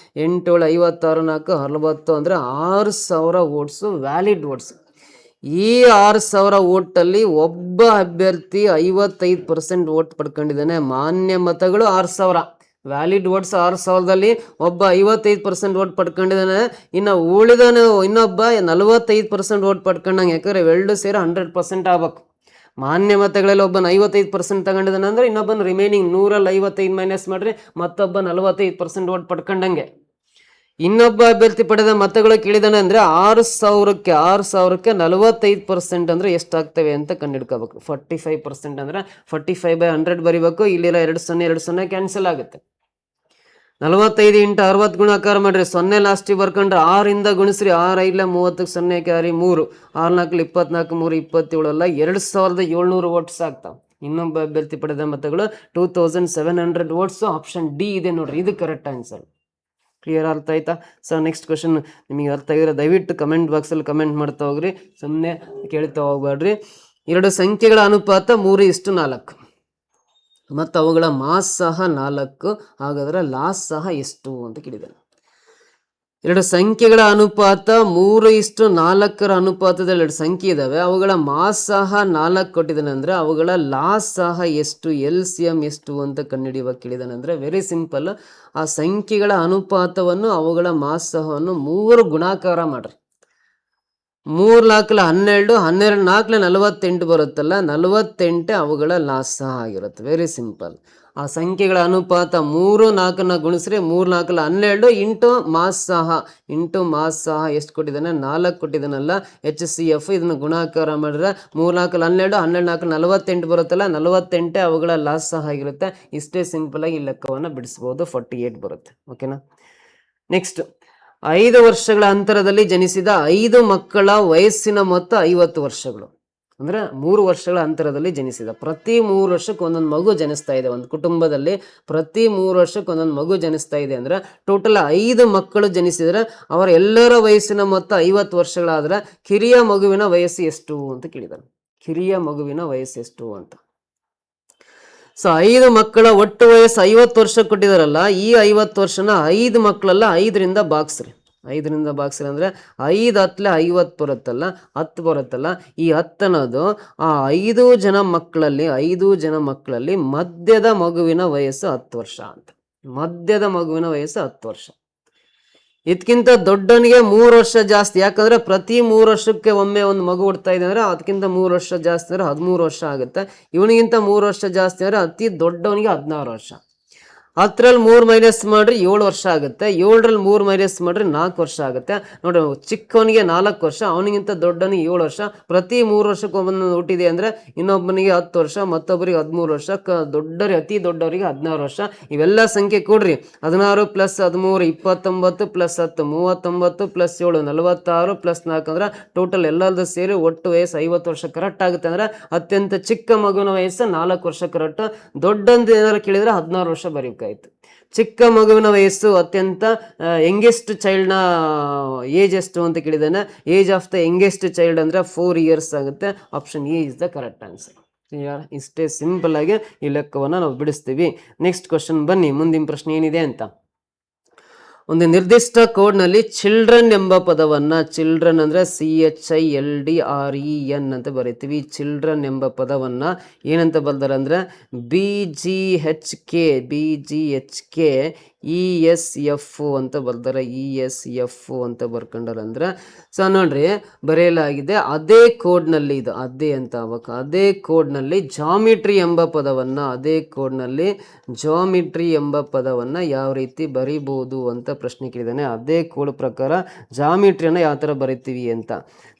8 7 56 4 60 ಅಂದ್ರೆ 6,000 ಓಟ್ಸು ವ್ಯಾಲಿಡ್ ಓಟ್ಸ್. ಈ 6,000 ಓಟಲ್ಲಿ ಒಬ್ಬ ಅಭ್ಯರ್ಥಿ 55% ಓಟ್ ಪಡ್ಕೊಂಡಿದ್ದಾನೆ. ಮಾನ್ಯ ಮತಗಳು 6,000, ವ್ಯಾಲಿಡ್ ಓಟ್ಸ್ 6,000ದಲ್ಲಿ ಒಬ್ಬ 55% ಓಟ್ ಪಡ್ಕೊಂಡಿದ್ದಾನೆ. ಇನ್ನು ಉಳಿದನು ಇನ್ನೊಬ್ಬ 45% ಓಟ್ ಪಡ್ಕೊಂಡಂಗೆ. ಯಾಕಂದ್ರೆ ಇವೆರಡು ಸೇರಿ 100% ಆಗ್ಬೇಕು. ಮಾನ್ಯ ಮತಗಳಲ್ಲಿ ಒಬ್ಬನ 55% ತಗೊಂಡಿದ್ದಾನೆ ಅಂದ್ರೆ ಇನ್ನೊಬ್ಬನ ರಿಮೈನಿಂಗ್ 100ರಲ್ಲಿ 55 ಮೈನಸ್ ಮಾಡ್ರಿ, ಮತ್ತೊಬ್ಬ 45% ಓಟ್ ಪಡ್ಕೊಂಡಂಗೆ. ಇನ್ನೊಬ್ಬ ಅಭ್ಯರ್ಥಿ ಪಡೆದ ಮತಗಳು ಕೇಳಿದಾನೆ ಅಂದ್ರೆ 6,000ಕ್ಕೆ 45% ಅಂದ್ರೆ ಎಷ್ಟಾಗ್ತವೆ ಅಂತ ಕಂಡುಹಿಡ್ಕೋಬೇಕು. 45% ಅಂದ್ರೆ 45/100 ಬರಿಬೇಕು. ಇಲ್ಲಿರೋ 2 0 2 0 ಕ್ಯಾನ್ಸಲ್ ಆಗುತ್ತೆ. 45 × 60 ಗುಣಾಕಾರ ಮಾಡ್ರಿ. 0 ಲಾಸ್ಟಿಗೆ ಬರ್ಕೊಂಡ್ರೆ 6ರಿಂದ ಗುಣಿಸ್ರಿ. 6 5 30 0 ಕ್ಯಾರಿ 3 6 4 24 3 27 ಅಲ್ಲ 2,700 ಓಟ್ಸ್ ಆಗ್ತಾವ. ಇನ್ನೊಬ್ಬ ಅಭ್ಯರ್ಥಿ ಪಡೆದ ಮತಗಳು 2,700 ಓಟ್ಸ್. ಆಪ್ಷನ್ ಡಿ ಇದೆ ನೋಡ್ರಿ, ಇದು ಕರೆಕ್ಟ್ ಆನ್ಸರ್. ಕ್ಲಿಯರ್? ಅರ್ಥ ಆಯ್ತಾ? ಸೊ ನೆಕ್ಸ್ಟ್ ಕ್ವಶನ್ ನಿಮಗೆ ಅರ್ಥ ಆಗಿದ್ರೆ ದಯವಿಟ್ಟು ಕಮೆಂಟ್ ಬಾಕ್ಸಲ್ಲಿ ಕಮೆಂಟ್ ಮಾಡ್ತಾ ಹೋಗ್ರಿ, ಸುಮ್ಮನೆ ಕೇಳ್ತಾ ಹೋಗ್ಬೇಡ್ರಿ. 2 ಸಂಖ್ಯೆಗಳ ಅನುಪಾತ 3:4 ಮತ್ತು ಅವುಗಳ ಮಾಸ್ ಸಹ 4. ಹಾಗಾದ್ರೆ ಲಾಸ್ ಸಹ ಎಷ್ಟು ಅಂತ ಕೇಳಿದ್ದಾನೆ. 2 ಸಂಖ್ಯೆಗಳ ಅನುಪಾತ 3:4 ಅನುಪಾತದಲ್ಲಿ 2 ಸಂಖ್ಯೆ ಇದಾವೆ. ಅವುಗಳ ಮಾಸ್ ಸಹ 4 ಕೊಟ್ಟಿದ್ದಾನೆ ಅಂದ್ರೆ ಅವುಗಳ ಲಾಸ್ ಸಹ ಎಷ್ಟು, LCM ಎಷ್ಟು ಅಂತ ಕಂಡುಹಿಡಿಯುವ ಕೇಳಿದಾನೆ. ಅಂದ್ರೆ ವೆರಿ ಸಿಂಪಲ್. ಆ ಸಂಖ್ಯೆಗಳ ಅನುಪಾತವನ್ನು ಅವುಗಳ ಮಾಸ್ ಸಹವನ್ನು 3 ಗುಣಾಕಾರ ಮಾಡ್ರಿ. 3 4 12 12 4 48 ಬರುತ್ತಲ್ಲ, 48 ಅವುಗಳ ಲಾಸ್ ಸಹ ಆಗಿರುತ್ತೆ. Very simple. ಆ ಸಂಖ್ಯೆಗಳ ಅನುಪಾತ 3 4ನ ಗುಣಿಸ್ರಿ. 3 4 12 ಇಂಟು ಮಾಸ್ ಸಹ ಎಷ್ಟು ಕೊಟ್ಟಿದ್ದಾನೆ? 4 ಕೊಟ್ಟಿದ್ದಾನಲ್ಲ, HCF. ಇದನ್ನು ಗುಣಾಕಾರ ಮಾಡಿದ್ರೆ 3 4 12 12 4 48 ಬರುತ್ತಲ್ಲ, 48 ಅವುಗಳ ಲಾಸ್ ಸಹ ಆಗಿರುತ್ತೆ. ಇಷ್ಟೇ ಸಿಂಪಲ್ ಆಗಿ ಈ ಲೆಕ್ಕವನ್ನು ಬಿಡಿಸ್ಬೋದು. 48 ಬರುತ್ತೆ. ಓಕೆನಾ? ನೆಕ್ಸ್ಟ್, 5 ವರ್ಷಗಳ ಅಂತರದಲ್ಲಿ ಜನಿಸಿದ 5 ಮಕ್ಕಳ ವಯಸ್ಸಿನ ಮೊತ್ತ 50 ವರ್ಷಗಳು. ಅಂದ್ರೆ 3 ವರ್ಷಗಳ ಅಂತರದಲ್ಲಿ ಜನಿಸಿದ, ಪ್ರತಿ 3 ವರ್ಷಕ್ಕೆ ಒಂದೊಂದು ಮಗು ಜನಿಸ್ತಾ ಇದೆ. ಒಂದು ಕುಟುಂಬದಲ್ಲಿ ಪ್ರತಿ 3 ವರ್ಷಕ್ಕೆ ಒಂದೊಂದು ಮಗು ಜನಿಸ್ತಾ ಇದೆ ಅಂದ್ರೆ ಟೋಟಲ್ 5 ಮಕ್ಕಳು ಜನಿಸಿದ್ರೆ ಅವರ ಎಲ್ಲರ ವಯಸ್ಸಿನ ಮೊತ್ತ 50 ವರ್ಷಗಳಾದ್ರೆ ಕಿರಿಯ ಮಗುವಿನ ವಯಸ್ಸು ಎಷ್ಟು ಅಂತ ಕೇಳಿದಾನೆ. ಕಿರಿಯ ಮಗುವಿನ ವಯಸ್ಸು ಎಷ್ಟು ಅಂತ. ಸೊ 5 ಮಕ್ಕಳ ಒಟ್ಟು ವಯಸ್ಸು 50 ವರ್ಷ ಕೊಟ್ಟಿದಾರಲ್ಲ, ಈ 50 ವರ್ಷನ 5 ಮಕ್ಕಳಲ್ಲ 5ರಿಂದ ಬಾಗ್ಸ್ರಿ. 5ರಿಂದ ಬಾಗ್ಸ್ರಿ ಅಂದ್ರೆ 5 10 50 ಬರುತ್ತಲ್ಲ, 10 ಬರುತ್ತಲ್ಲ. ಈ 10 ಅನ್ನೋದು ಆ 5 ಜನ ಮಕ್ಕಳಲ್ಲಿ ಮಧ್ಯದ ಮಗುವಿನ ವಯಸ್ಸು 10 ವರ್ಷ ಅಂತ. ಮಧ್ಯದ ಮಗುವಿನ ವಯಸ್ಸು 10 ವರ್ಷ. ಇದಕ್ಕಿಂತ ದೊಡ್ಡವನಿಗೆ 3 ವರ್ಷ ಜಾಸ್ತಿ. ಯಾಕಂದ್ರೆ ಪ್ರತಿ 3 ವರ್ಷಕ್ಕೆ ಒಮ್ಮೆ ಒಂದು ಮಗು ಹುಡ್ತಾ ಇದೆ ಅಂದ್ರೆ ಅದಕ್ಕಿಂತ 3 ವರ್ಷ ಜಾಸ್ತಿ ಅಂದ್ರೆ 13 ವರ್ಷ ಆಗುತ್ತೆ. ಇವನಿಗಿಂತ 3 ವರ್ಷ ಜಾಸ್ತಿ ಅಂದ್ರೆ ಅತಿ ದೊಡ್ಡವನಿಗೆ 16 ವರ್ಷ. ಹತ್ತರಲ್ಲಿ 3 ಮೈನಸ್ ಮಾಡ್ರಿ 7 ವರ್ಷ ಆಗುತ್ತೆ. 7ರಲ್ಲಿ 3 ಮೈನಸ್ ಮಾಡ್ರಿ 4 ವರ್ಷ ಆಗುತ್ತೆ. ನೋಡ್ರಿ, ಚಿಕ್ಕವನಿಗೆ 4 ವರ್ಷ, ಅವನಿಗಿಂತ ದೊಡ್ಡವನಿಗೆ 7 ವರ್ಷ. ಪ್ರತಿ 3 ವರ್ಷಕ್ಕೆ ಒಬ್ಬನ ಹುಟ್ಟಿದೆ ಅಂದ್ರೆ ಇನ್ನೊಬ್ಬನಿಗೆ 10 ವರ್ಷ, ಮತ್ತೊಬ್ಬರಿಗೆ 13 ವರ್ಷ, ಅತಿ ದೊಡ್ಡವರಿಗೆ 16 ವರ್ಷ. ಇವೆಲ್ಲ ಸಂಖ್ಯೆ ಕೂಡ್ರಿ. 16 + 13 29 + 10 39 + 7 46 + 4 ಅಂದ್ರೆ ಟೋಟಲ್ ಎಲ್ಲರದ್ದು ಸೇರಿ ಒಟ್ಟು ವಯಸ್ಸು 50 ವರ್ಷ ಕರೆಕ್ಟ್ ಆಗುತ್ತೆ. ಅಂದ್ರೆ ಅತ್ಯಂತ ಚಿಕ್ಕ ಮಗುವಿನ ವಯಸ್ಸು 4 ವರ್ಷ ಕರೆಕ್ಟ್. ದೊಡ್ಡಂದು ಏನಾರು ಕೇಳಿದ್ರೆ 16 ವರ್ಷ ಬರೀಬೇಕಾಯ್ತು. ಚಿಕ್ಕ ಮಗುವಿನ ವಯಸ್ಸು ಅತ್ಯಂತ ಯಂಗೆಸ್ಟ್ ಚೈಲ್ಡ್ನ ಏಜ್ ಎಷ್ಟು ಅಂತ ಕೇಳಿದಾನೆ. Age of the youngest child ಅಂದ್ರೆ 4 years ಆಗುತ್ತೆ. Option A is the correct answer. ಇಷ್ಟೇ ಸಿಂಪಲ್ ಆಗಿ ಈ ಲೆಕ್ಕವನ್ನು ನಾವು ಬಿಡಿಸ್ತೀವಿ. ನೆಕ್ಸ್ಟ್ ಕ್ವಶನ್ ಬನ್ನಿ, ಮುಂದಿನ ಪ್ರಶ್ನೆ ಏನಿದೆ ಅಂತ. ಒಂದು ನಿರ್ದಿಷ್ಟ ಕೋಡ್ನಲ್ಲಿ ಚಿಲ್ಡ್ರನ್ ಎಂಬ ಪದವನ್ನು, ಚಿಲ್ಡ್ರನ್ ಅಂದರೆ CHILDREN ಅಂತ ಬರೀತೀವಿ. ಚಿಲ್ಡ್ರನ್ ಎಂಬ ಪದವನ್ನು ಏನಂತ ಬರ್ದಾರೆ ಅಂದರೆ BGHK ESF ಅಂತ ಬರ್ದಾರೆ. ESF ಅಂತ ಬರ್ಕೊಂಡಾರಂದ್ರೆ ಸೊ ನೋಡ್ರಿ, ಬರೆಯಲಾಗಿದೆ ಅದೇ ಕೋಡ್ನಲ್ಲಿ, ಇದು ಅದೇ ಅಂತ ಆಗ್ಬೇಕು. ಅದೇ ಕೋಡ್ನಲ್ಲಿ ಜಾಮಿಟ್ರಿ ಎಂಬ ಪದವನ್ನು, ಅದೇ ಕೋಡ್ನಲ್ಲಿ ಜಾಮಿಟ್ರಿ ಎಂಬ ಪದವನ್ನು ಯಾವ ರೀತಿ ಬರೀಬಹುದು ಅಂತ ಪ್ರಶ್ನೆ ಕೇಳಿದ್ದಾನೆ. ಅದೇ ಕೋಡ್ ಪ್ರಕಾರ ಜಾಮಿಟ್ರಿಯನ್ನು ಯಾವ ಥರ ಬರಿತೀವಿ ಅಂತ.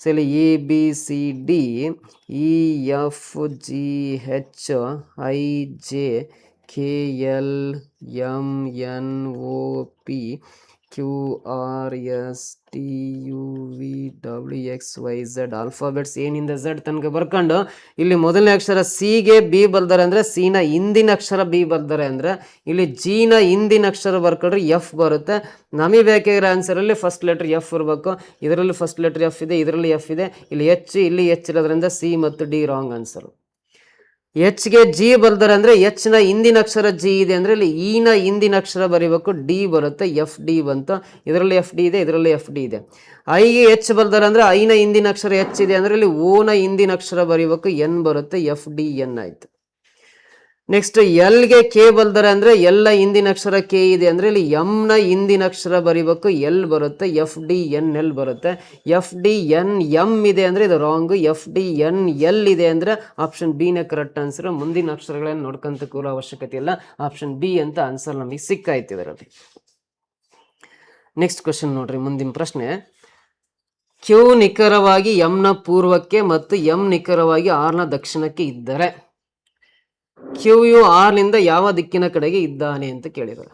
ಸೊ ಇಲ್ಲಿ ABCDEFGHIJKLMNOPQRSTUVWXYZ ಆಲ್ಫಾಬೆಟ್ಸ್ ಏನಿಂದ Z ತನಕ ಬರ್ಕೊಂಡು ಇಲ್ಲಿ ಮೊದಲನೇ ಅಕ್ಷರ ಸಿಗೆ ಬಿ ಬರ್ದಾರೆ ಅಂದರೆ ಸಿನ ಹಿಂದಿನ ಅಕ್ಷರ ಬಿ ಬರ್ದಾರೆ ಅಂದರೆ ಇಲ್ಲಿ ಜಿನ ಹಿಂದಿನ ಅಕ್ಷರ ಬರ್ಕೊಂಡ್ರೆ ಎಫ್ ಬರುತ್ತೆ. ನಮಗೆ ಬೇಕಾಗಿರೋ ಆನ್ಸರಲ್ಲಿ ಫಸ್ಟ್ ಲೆಟರ್ ಎಫ್ ಇರಬೇಕು. ಇದರಲ್ಲಿ ಫಸ್ಟ್ ಲೆಟರ್ ಎಫ್ ಇದೆ, ಇದರಲ್ಲಿ ಎಫ್ ಇದೆ, ಇಲ್ಲಿ ಎಚ್, ಇಲ್ಲಿ ಎಚ್ ಇರೋದ್ರಿಂದ ಸಿ ಮತ್ತು ಡಿ ರಾಂಗ್ ಆನ್ಸರ್. ಎಚ್ಗೆ ಜಿ ಬರ್ದಾರೆ ಅಂದರೆ ಎಚ್ನ ಹಿಂದಿನ ಅಕ್ಷರ ಜಿ ಇದೆ ಅಂದರೆ ಇಲ್ಲಿ ಇನ ಹಿಂದಿನ ಅಕ್ಷರ ಬರೀಬೇಕು, ಡಿ ಬರುತ್ತೆ, ಎಫ್ ಡಿ ಬಂತು. ಇದರಲ್ಲಿ ಎಫ್ ಡಿ ಇದೆ, ಇದರಲ್ಲಿ ಎಫ್ ಡಿ ಇದೆ. ಐಗೆ ಎಚ್ ಬರ್ದಾರೆ ಅಂದರೆ ಐನ ಹಿಂದಿನ ಅಕ್ಷರ ಎಚ್ ಇದೆ ಅಂದರೆ ಇಲ್ಲಿ ಓನ ಹಿಂದಿನ ಅಕ್ಷರ ಬರೀಬೇಕು, ಎನ್ ಬರುತ್ತೆ, ಎಫ್ ಡಿ ಎನ್ ಆಯ್ತು. ನೆಕ್ಸ್ಟ್ ಎಲ್ಗೆ ಕೆ ಬರ್ದಾರೆ ಅಂದರೆ ಎಲ್ಲ ಹಿಂದಿನ ಅಕ್ಷರ ಕೆ ಇದೆ ಅಂದರೆ ಇಲ್ಲಿ ಎಮ್ನ ಹಿಂದಿನ ಅಕ್ಷರ ಬರೀಬೇಕು, ಎಲ್ ಬರುತ್ತೆ, ಎಫ್ ಡಿ ಎನ್ ಎಲ್ ಬರುತ್ತೆ. ಎಫ್ ಡಿ ಎನ್ ಎಮ್ ಇದೆ ಅಂದರೆ ಇದು wrong. F D N L ಇದೆ ಅಂದರೆ ಆಪ್ಷನ್ ಬಿನೇ ಕರೆಕ್ಟ್ ಆನ್ಸರ್. ಮುಂದಿನ ಅಕ್ಷರಗಳನ್ನು ನೋಡ್ಕೊಂತ ಕೂರೋ ಅವಶ್ಯಕತೆ ಇಲ್ಲ, ಆಪ್ಷನ್ ಬಿ ಅಂತ ಆನ್ಸರ್ ನಮಗೆ ಸಿಕ್ಕಾಯ್ತು ಇದರಲ್ಲಿ. ನೆಕ್ಸ್ಟ್ ಕ್ವಶನ್ ನೋಡ್ರಿ, ಮುಂದಿನ ಪ್ರಶ್ನೆ. ಕ್ಯೂ ನಿಖರವಾಗಿ ಎಂನ ಪೂರ್ವಕ್ಕೆ ಮತ್ತು ಎಂ ನಿಖರವಾಗಿ ಆರ್ನ ದಕ್ಷಿಣಕ್ಕೆ ಇದ್ದರೆ ಕ್ಯೂ ಯು ಆರ್ನಿಂದ ಯಾವ ದಿಕ್ಕಿನ ಕಡೆಗೆ ಇದ್ದಾನೆ ಅಂತ ಕೇಳಿದ್ದಾರೆ.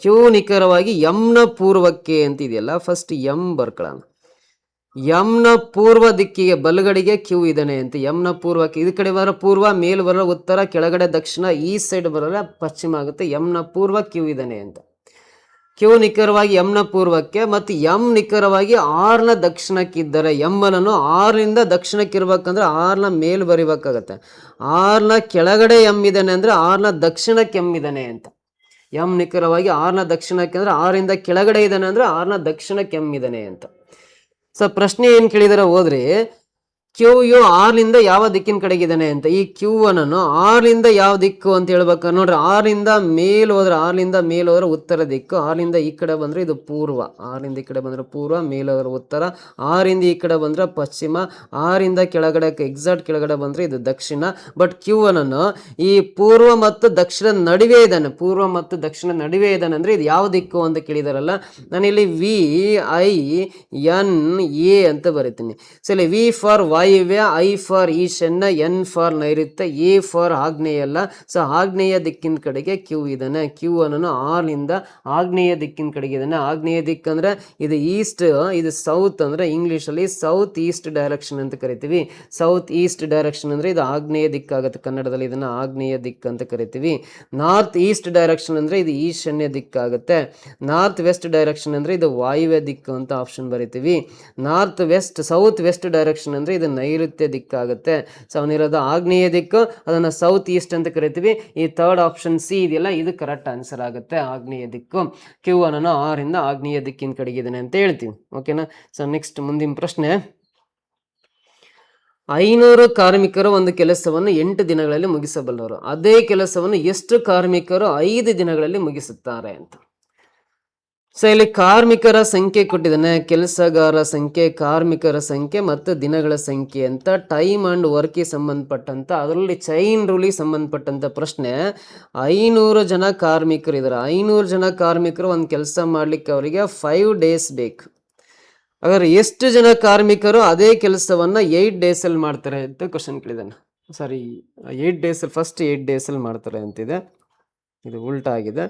ಕ್ಯೂ ನಿಖರವಾಗಿ ಎಂನ ಪೂರ್ವಕ್ಕೆ ಅಂತ ಇದೆಯಲ್ಲ, ಫಸ್ಟ್ ಎಂ ಬರ್ಕೊಳ್ಳೋಣ. ಎಂನ ಪೂರ್ವ ದಿಕ್ಕಿಗೆ ಬಲಗಡೆಗೆ ಕ್ಯೂ ಇದ್ದಾನೆ ಅಂತ. ಎಂನ ಪೂರ್ವಕ್ಕೆ ಇದು ಕಡೆ ಬರೋ ಪೂರ್ವ, ಮೇಲ್ ಬರೋ ಉತ್ತರ, ಕೆಳಗಡೆ ದಕ್ಷಿಣ, ಈ ಸೈಡ್ ಬರೋಲ್ಲ ಪಶ್ಚಿಮ ಆಗುತ್ತೆ. ಎಂನ ಪೂರ್ವ ಕ್ಯೂ ಇದ್ದಾನೆ ಅಂತ. ಕ್ಯೂ ನಿಖರವಾಗಿ ಎಂನ ಪೂರ್ವಕ್ಕೆ ಮತ್ತು ಎಂ ನಿಖರವಾಗಿ ಆರ್ನ ದಕ್ಷಿಣಕ್ಕೆ ಇದ್ದರೆ, ಎಮ್ಮನನ್ನು ಆರ್ನಿಂದ ದಕ್ಷಿಣಕ್ಕೆ ಇರ್ಬೇಕಂದ್ರೆ ಆರ್ನ ಮೇಲ್ ಬರಿಬೇಕಾಗತ್ತೆ. ಆರ್ನ ಕೆಳಗಡೆ ಎಂ ಇದ್ದಾನೆ ಅಂದರೆ ಆರ್ನ ದಕ್ಷಿಣಕ್ಕೆ ಎಂ ಇದ್ದಾನೆ ಅಂತ. ಎಂ ನಿಖರವಾಗಿ ಆರ್ನ ದಕ್ಷಿಣಕ್ಕೆ ಅಂದರೆ ಆರಿಂದ ಕೆಳಗಡೆ ಇದ್ದಾನೆ ಅಂದರೆ ಆರ್ನ ದಕ್ಷಿಣಕ್ಕೆ ಎಂ ಇದ್ದಾನೆ ಅಂತ. ಸೊ ಪ್ರಶ್ನೆ ಏನು ಕೇಳಿದಾರೆ ಹೋದ್ರೆ, ಕ್ಯೂ ಯು ಆರ್ನಿಂದ ಯಾವ ದಿಕ್ಕಿನ ಕಡೆಗಿದ್ದಾನೆ ಅಂತ. ಈ ಕ್ಯೂ ಅನ್ನು ಆರ್ನಿಂದ ಯಾವ ದಿಕ್ಕು ಅಂತ ಹೇಳ್ಬೇಕು ನೋಡ್ರಿ. ಆರ್ನಿಂದ ಮೇಲ್ ಹೋದ್ರೆ, ಆರ್ನಿಂದ ಮೇಲ್ ಹೋದ್ರೆ ಉತ್ತರ ದಿಕ್ಕು, ಆರ್ನಿಂದ ಈ ಕಡೆ ಬಂದ್ರೆ ಇದು ಪೂರ್ವ, ಆರ್ನಿಂದ ಈ ಕಡೆ ಬಂದ್ರೆ ಪೂರ್ವ, ಮೇಲ್ ಹೋದ್ರೆ ಉತ್ತರ, ಆರಿಂದ ಈ ಕಡೆ ಬಂದ್ರೆ ಪಶ್ಚಿಮ, ಆರಿಂದ ಕೆಳಗಡೆ ಎಕ್ಸಾಕ್ಟ್ ಕೆಳಗಡೆ ಬಂದ್ರೆ ಇದು ದಕ್ಷಿಣ. ಬಟ್ ಕ್ಯೂ ಅನ್ನು ಈ ಪೂರ್ವ ಮತ್ತು ದಕ್ಷಿಣ ನಡುವೆ ಇದ್ದಾನೆ, ಪೂರ್ವ ಮತ್ತು ದಕ್ಷಿಣ ನಡುವೆ ಇದ್ದಾನೆ ಅಂದ್ರೆ ಇದು ಯಾವ ದಿಕ್ಕು ಅಂತ ಕೇಳಿದಾರಲ್ಲ, ನಾನಿಲ್ಲಿ VIN ಅಂತ ಬರೀತೀನಿ. ಸೊ ಇಲ್ಲಿ ವಿ ಫಾರ್ ವಾಯುವ್ಯ, ಐ ಫಾರ್ ಈಶಾನ್ಯ, ಎನ್ ಫಾರ್ ನೈಋತ್ಯ, ಎ ಫಾರ್ ಆಗ್ನೇಯ ಅಲ್ಲ. ಸೊ ಆಗ್ನೇಯ ದಿಕ್ಕಿನ ಕಡೆಗೆ ಕ್ಯೂ ಇದ್ದಾನೆ. ಕ್ಯೂ ಅನ್ನು ಆರ್ನಿಂದ ಆಗ್ನೇಯ ದಿಕ್ಕಿನ ಕಡೆಗೆ ಇದ್ದಾನೆ. ಆಗ್ನೇಯ ದಿಕ್ಕು ಅಂದ್ರೆ ಇದು ಈಸ್ಟ್, ಇದು ಸೌತ್ ಅಂದ್ರೆ ಇಂಗ್ಲಿಷಲ್ಲಿ ಸೌತ್ ಈಸ್ಟ್ ಡೈರೆಕ್ಷನ್ ಅಂತ ಕರಿತೀವಿ. ಸೌತ್ ಈಸ್ಟ್ ಡೈರೆಕ್ಷನ್ ಅಂದ್ರೆ ಇದು ಆಗ್ನೇಯ ದಿಕ್ಕಾಗುತ್ತೆ, ಕನ್ನಡದಲ್ಲಿ ಇದನ್ನ ಆಗ್ನೇಯ ದಿಕ್ಕು ಅಂತ ಕರಿತೀವಿ. ನಾರ್ತ್ ಈಸ್ಟ್ ಡೈರೆಕ್ಷನ್ ಅಂದ್ರೆ ಇದು ಈಶಾನ್ಯ ದಿಕ್ಕಾಗುತ್ತೆ. ನಾರ್ತ್ ವೆಸ್ಟ್ ಡೈರೆಕ್ಷನ್ ಅಂದ್ರೆ ಇದು ವಾಯುವ್ಯ ದಿಕ್ಕು ಅಂತ ಆಪ್ಷನ್ ಬರಿತೀವಿ. North west, south west direction ಅಂದ್ರೆ ಇದು ನೈಋತ್ಯ ದಿಕ್ಕಾಗುತ್ತೆ. ಸೊ ಅವನಿರೋದು ಆಗ್ನೇಯ ದಿಕ್ಕು, ಅದನ್ನ ಸೌತ್ ಈಸ್ಟ್ ಅಂತ ಕರಿತೀವಿ. ಈ ಥರ್ಡ್ ಆಪ್ಷನ್ ಸಿ ಇದೆಯಲ್ಲ, ಇದು ಕರೆಕ್ಟ್ ಆನ್ಸರ್ ಆಗುತ್ತೆ, ಆಗ್ನೇಯ ದಿಕ್ಕು. ಕ್ಯೂ ಅನ್ನು ಆರಿಂದ ಆಗ್ನೇಯ ದಿಕ್ಕಿನ ಕಡೆಗಿದ್ದಾನೆ ಅಂತ ಹೇಳ್ತೀವಿ. ಓಕೆನಾ. ಸೊ ನೆಕ್ಸ್ಟ್ ಮುಂದಿನ ಪ್ರಶ್ನೆ. 500 ಕಾರ್ಮಿಕರು ಒಂದು ಕೆಲಸವನ್ನು 8 ದಿನಗಳಲ್ಲಿ ಮುಗಿಸಬಲ್ಲವರು. ಅದೇ ಕೆಲಸವನ್ನು ಎಷ್ಟು ಕಾರ್ಮಿಕರು 5 ದಿನಗಳಲ್ಲಿ ಮುಗಿಸುತ್ತಾರೆ ಅಂತ. ಸೊ ಇಲ್ಲಿ ಕಾರ್ಮಿಕರ ಸಂಖ್ಯೆ ಕೊಟ್ಟಿದ್ದಾನೆ, ಕೆಲಸಗಾರ ಸಂಖ್ಯೆ, ಕಾರ್ಮಿಕರ ಸಂಖ್ಯೆ ಮತ್ತು ದಿನಗಳ ಸಂಖ್ಯೆ ಅಂತ ಟೈಮ್ ಅಂಡ್ ವರ್ಕ್ಗೆ ಸಂಬಂಧಪಟ್ಟಂತ, ಅದರಲ್ಲಿ ಚೈನ್ ರೂಲಿಗೆ ಸಂಬಂಧಪಟ್ಟಂತ ಪ್ರಶ್ನೆ. 500 ಜನ ಕಾರ್ಮಿಕರು ಇದ್ದಾರೆ. 500 ಜನ ಕಾರ್ಮಿಕರು ಒಂದು ಕೆಲಸ ಮಾಡ್ಲಿಕ್ಕೆ ಅವರಿಗೆ 5 ಡೇಸ್ ಬೇಕು. ಹಾಗಾದ್ರೆ ಎಷ್ಟು ಜನ ಕಾರ್ಮಿಕರು ಅದೇ ಕೆಲಸವನ್ನ 8 ಡೇಸಲ್ಲಿ ಮಾಡ್ತಾರೆ ಅಂತ ಕ್ವಶನ್ ಕೇಳಿದಾನೆ. ಸಾರಿ, 8 ಡೇಸ್, ಫಸ್ಟ್ 8 ಡೇಸಲ್ಲಿ ಮಾಡ್ತಾರೆ ಅಂತಿದೆ. ಇದು ಉಲ್ಟಾ ಆಗಿದೆ.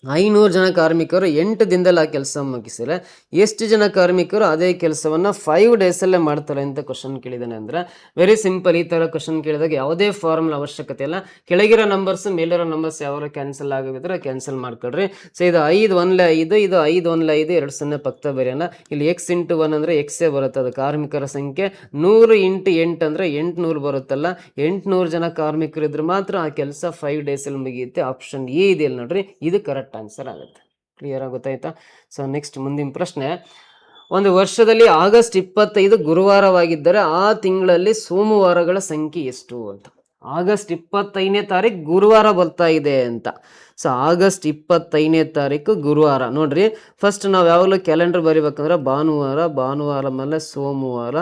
500 ಜನ ಕಾರ್ಮಿಕರು 8 ದಿನದಲ್ಲಿ ಆ ಕೆಲಸ ಮುಗಿಸಿದ್ರೆ ಎಷ್ಟು ಜನ ಕಾರ್ಮಿಕರು ಅದೇ ಕೆಲಸವನ್ನ 5 ಡೇಸಲ್ಲೇ ಮಾಡ್ತಾರೆ ಅಂತ ಕ್ವಶನ್ ಕೇಳಿದಾನೆ. ಅಂದ್ರೆ ವೆರಿ ಸಿಂಪಲ್. ಈ ತರ ಕ್ವಶನ್ ಕೇಳಿದಾಗ ಯಾವುದೇ ಫಾರ್ಮುಲಾ ಅವಶ್ಯಕತೆ ಇಲ್ಲ. ಕೆಳಗಿರೋ ನಂಬರ್ಸ್ ಮೇಲಿರೋ ನಂಬರ್ಸ್ ಯಾವ ಕ್ಯಾನ್ಸಲ್ ಆಗಿದ್ರೆ ಕ್ಯಾನ್ಸಲ್ ಮಾಡ್ಕೊಳ್ರಿ. ಸೊ ಇದು 5 1 5, ಇದು 5 1 5, 2 0 ಪಕ್ಕ ಬರೆಯೋಣ. ಇಲ್ಲಿ x × 1 ಅಂದ್ರೆ ಎಕ್ಸೇ ಬರುತ್ತೆ. ಅದು ಕಾರ್ಮಿಕರ ಸಂಖ್ಯೆ. 100 × 8 ಅಂದ್ರೆ 800 ಬರುತ್ತಲ್ಲ. 800 ಜನ ಕಾರ್ಮಿಕರು ಇದ್ರೆ ಮಾತ್ರ ಆ ಕೆಲಸ 5 ಡೇಸಲ್ಲಿ ಮುಗಿಯುತ್ತೆ. ಆಪ್ಷನ್ ಎ ಇದೆ ನೋಡ್ರಿ, ಇದು ಕರೆಕ್ಟ್ ಆನ್ಸರ್ ಆಗುತ್ತೆ. ಕ್ಲಿಯರ್ ಆಗುತ್ತಾಯ್ತಾ? ಸೊ ನೆಕ್ಸ್ಟ್ ಮುಂದಿನ ಪ್ರಶ್ನೆ. ಒಂದು ವರ್ಷದಲ್ಲಿ ಆಗಸ್ಟ್ 25 ಗುರುವಾರವಾಗಿದ್ದರೆ ಆ ತಿಂಗಳಲ್ಲಿ ಸೋಮವಾರಗಳ ಸಂಖ್ಯೆ ಎಷ್ಟು ಅಂತ. ಆಗಸ್ಟ್ 25ನೇ ತಾರೀಕು ಗುರುವಾರ ಬರ್ತಾ ಇದೆ ಅಂತ. ಸೊ ಆಗಸ್ಟ್ 25ನೇ ತಾರೀಕು ಗುರುವಾರ. ನೋಡ್ರಿ, ಫಸ್ಟ್ ನಾವು ಯಾವಾಗಲೂ ಕ್ಯಾಲೆಂಡರ್ ಬರಿಬೇಕಂದ್ರೆ ಭಾನುವಾರ, ಭಾನುವಾರ ಆದಮೇಲೆ ಸೋಮವಾರ,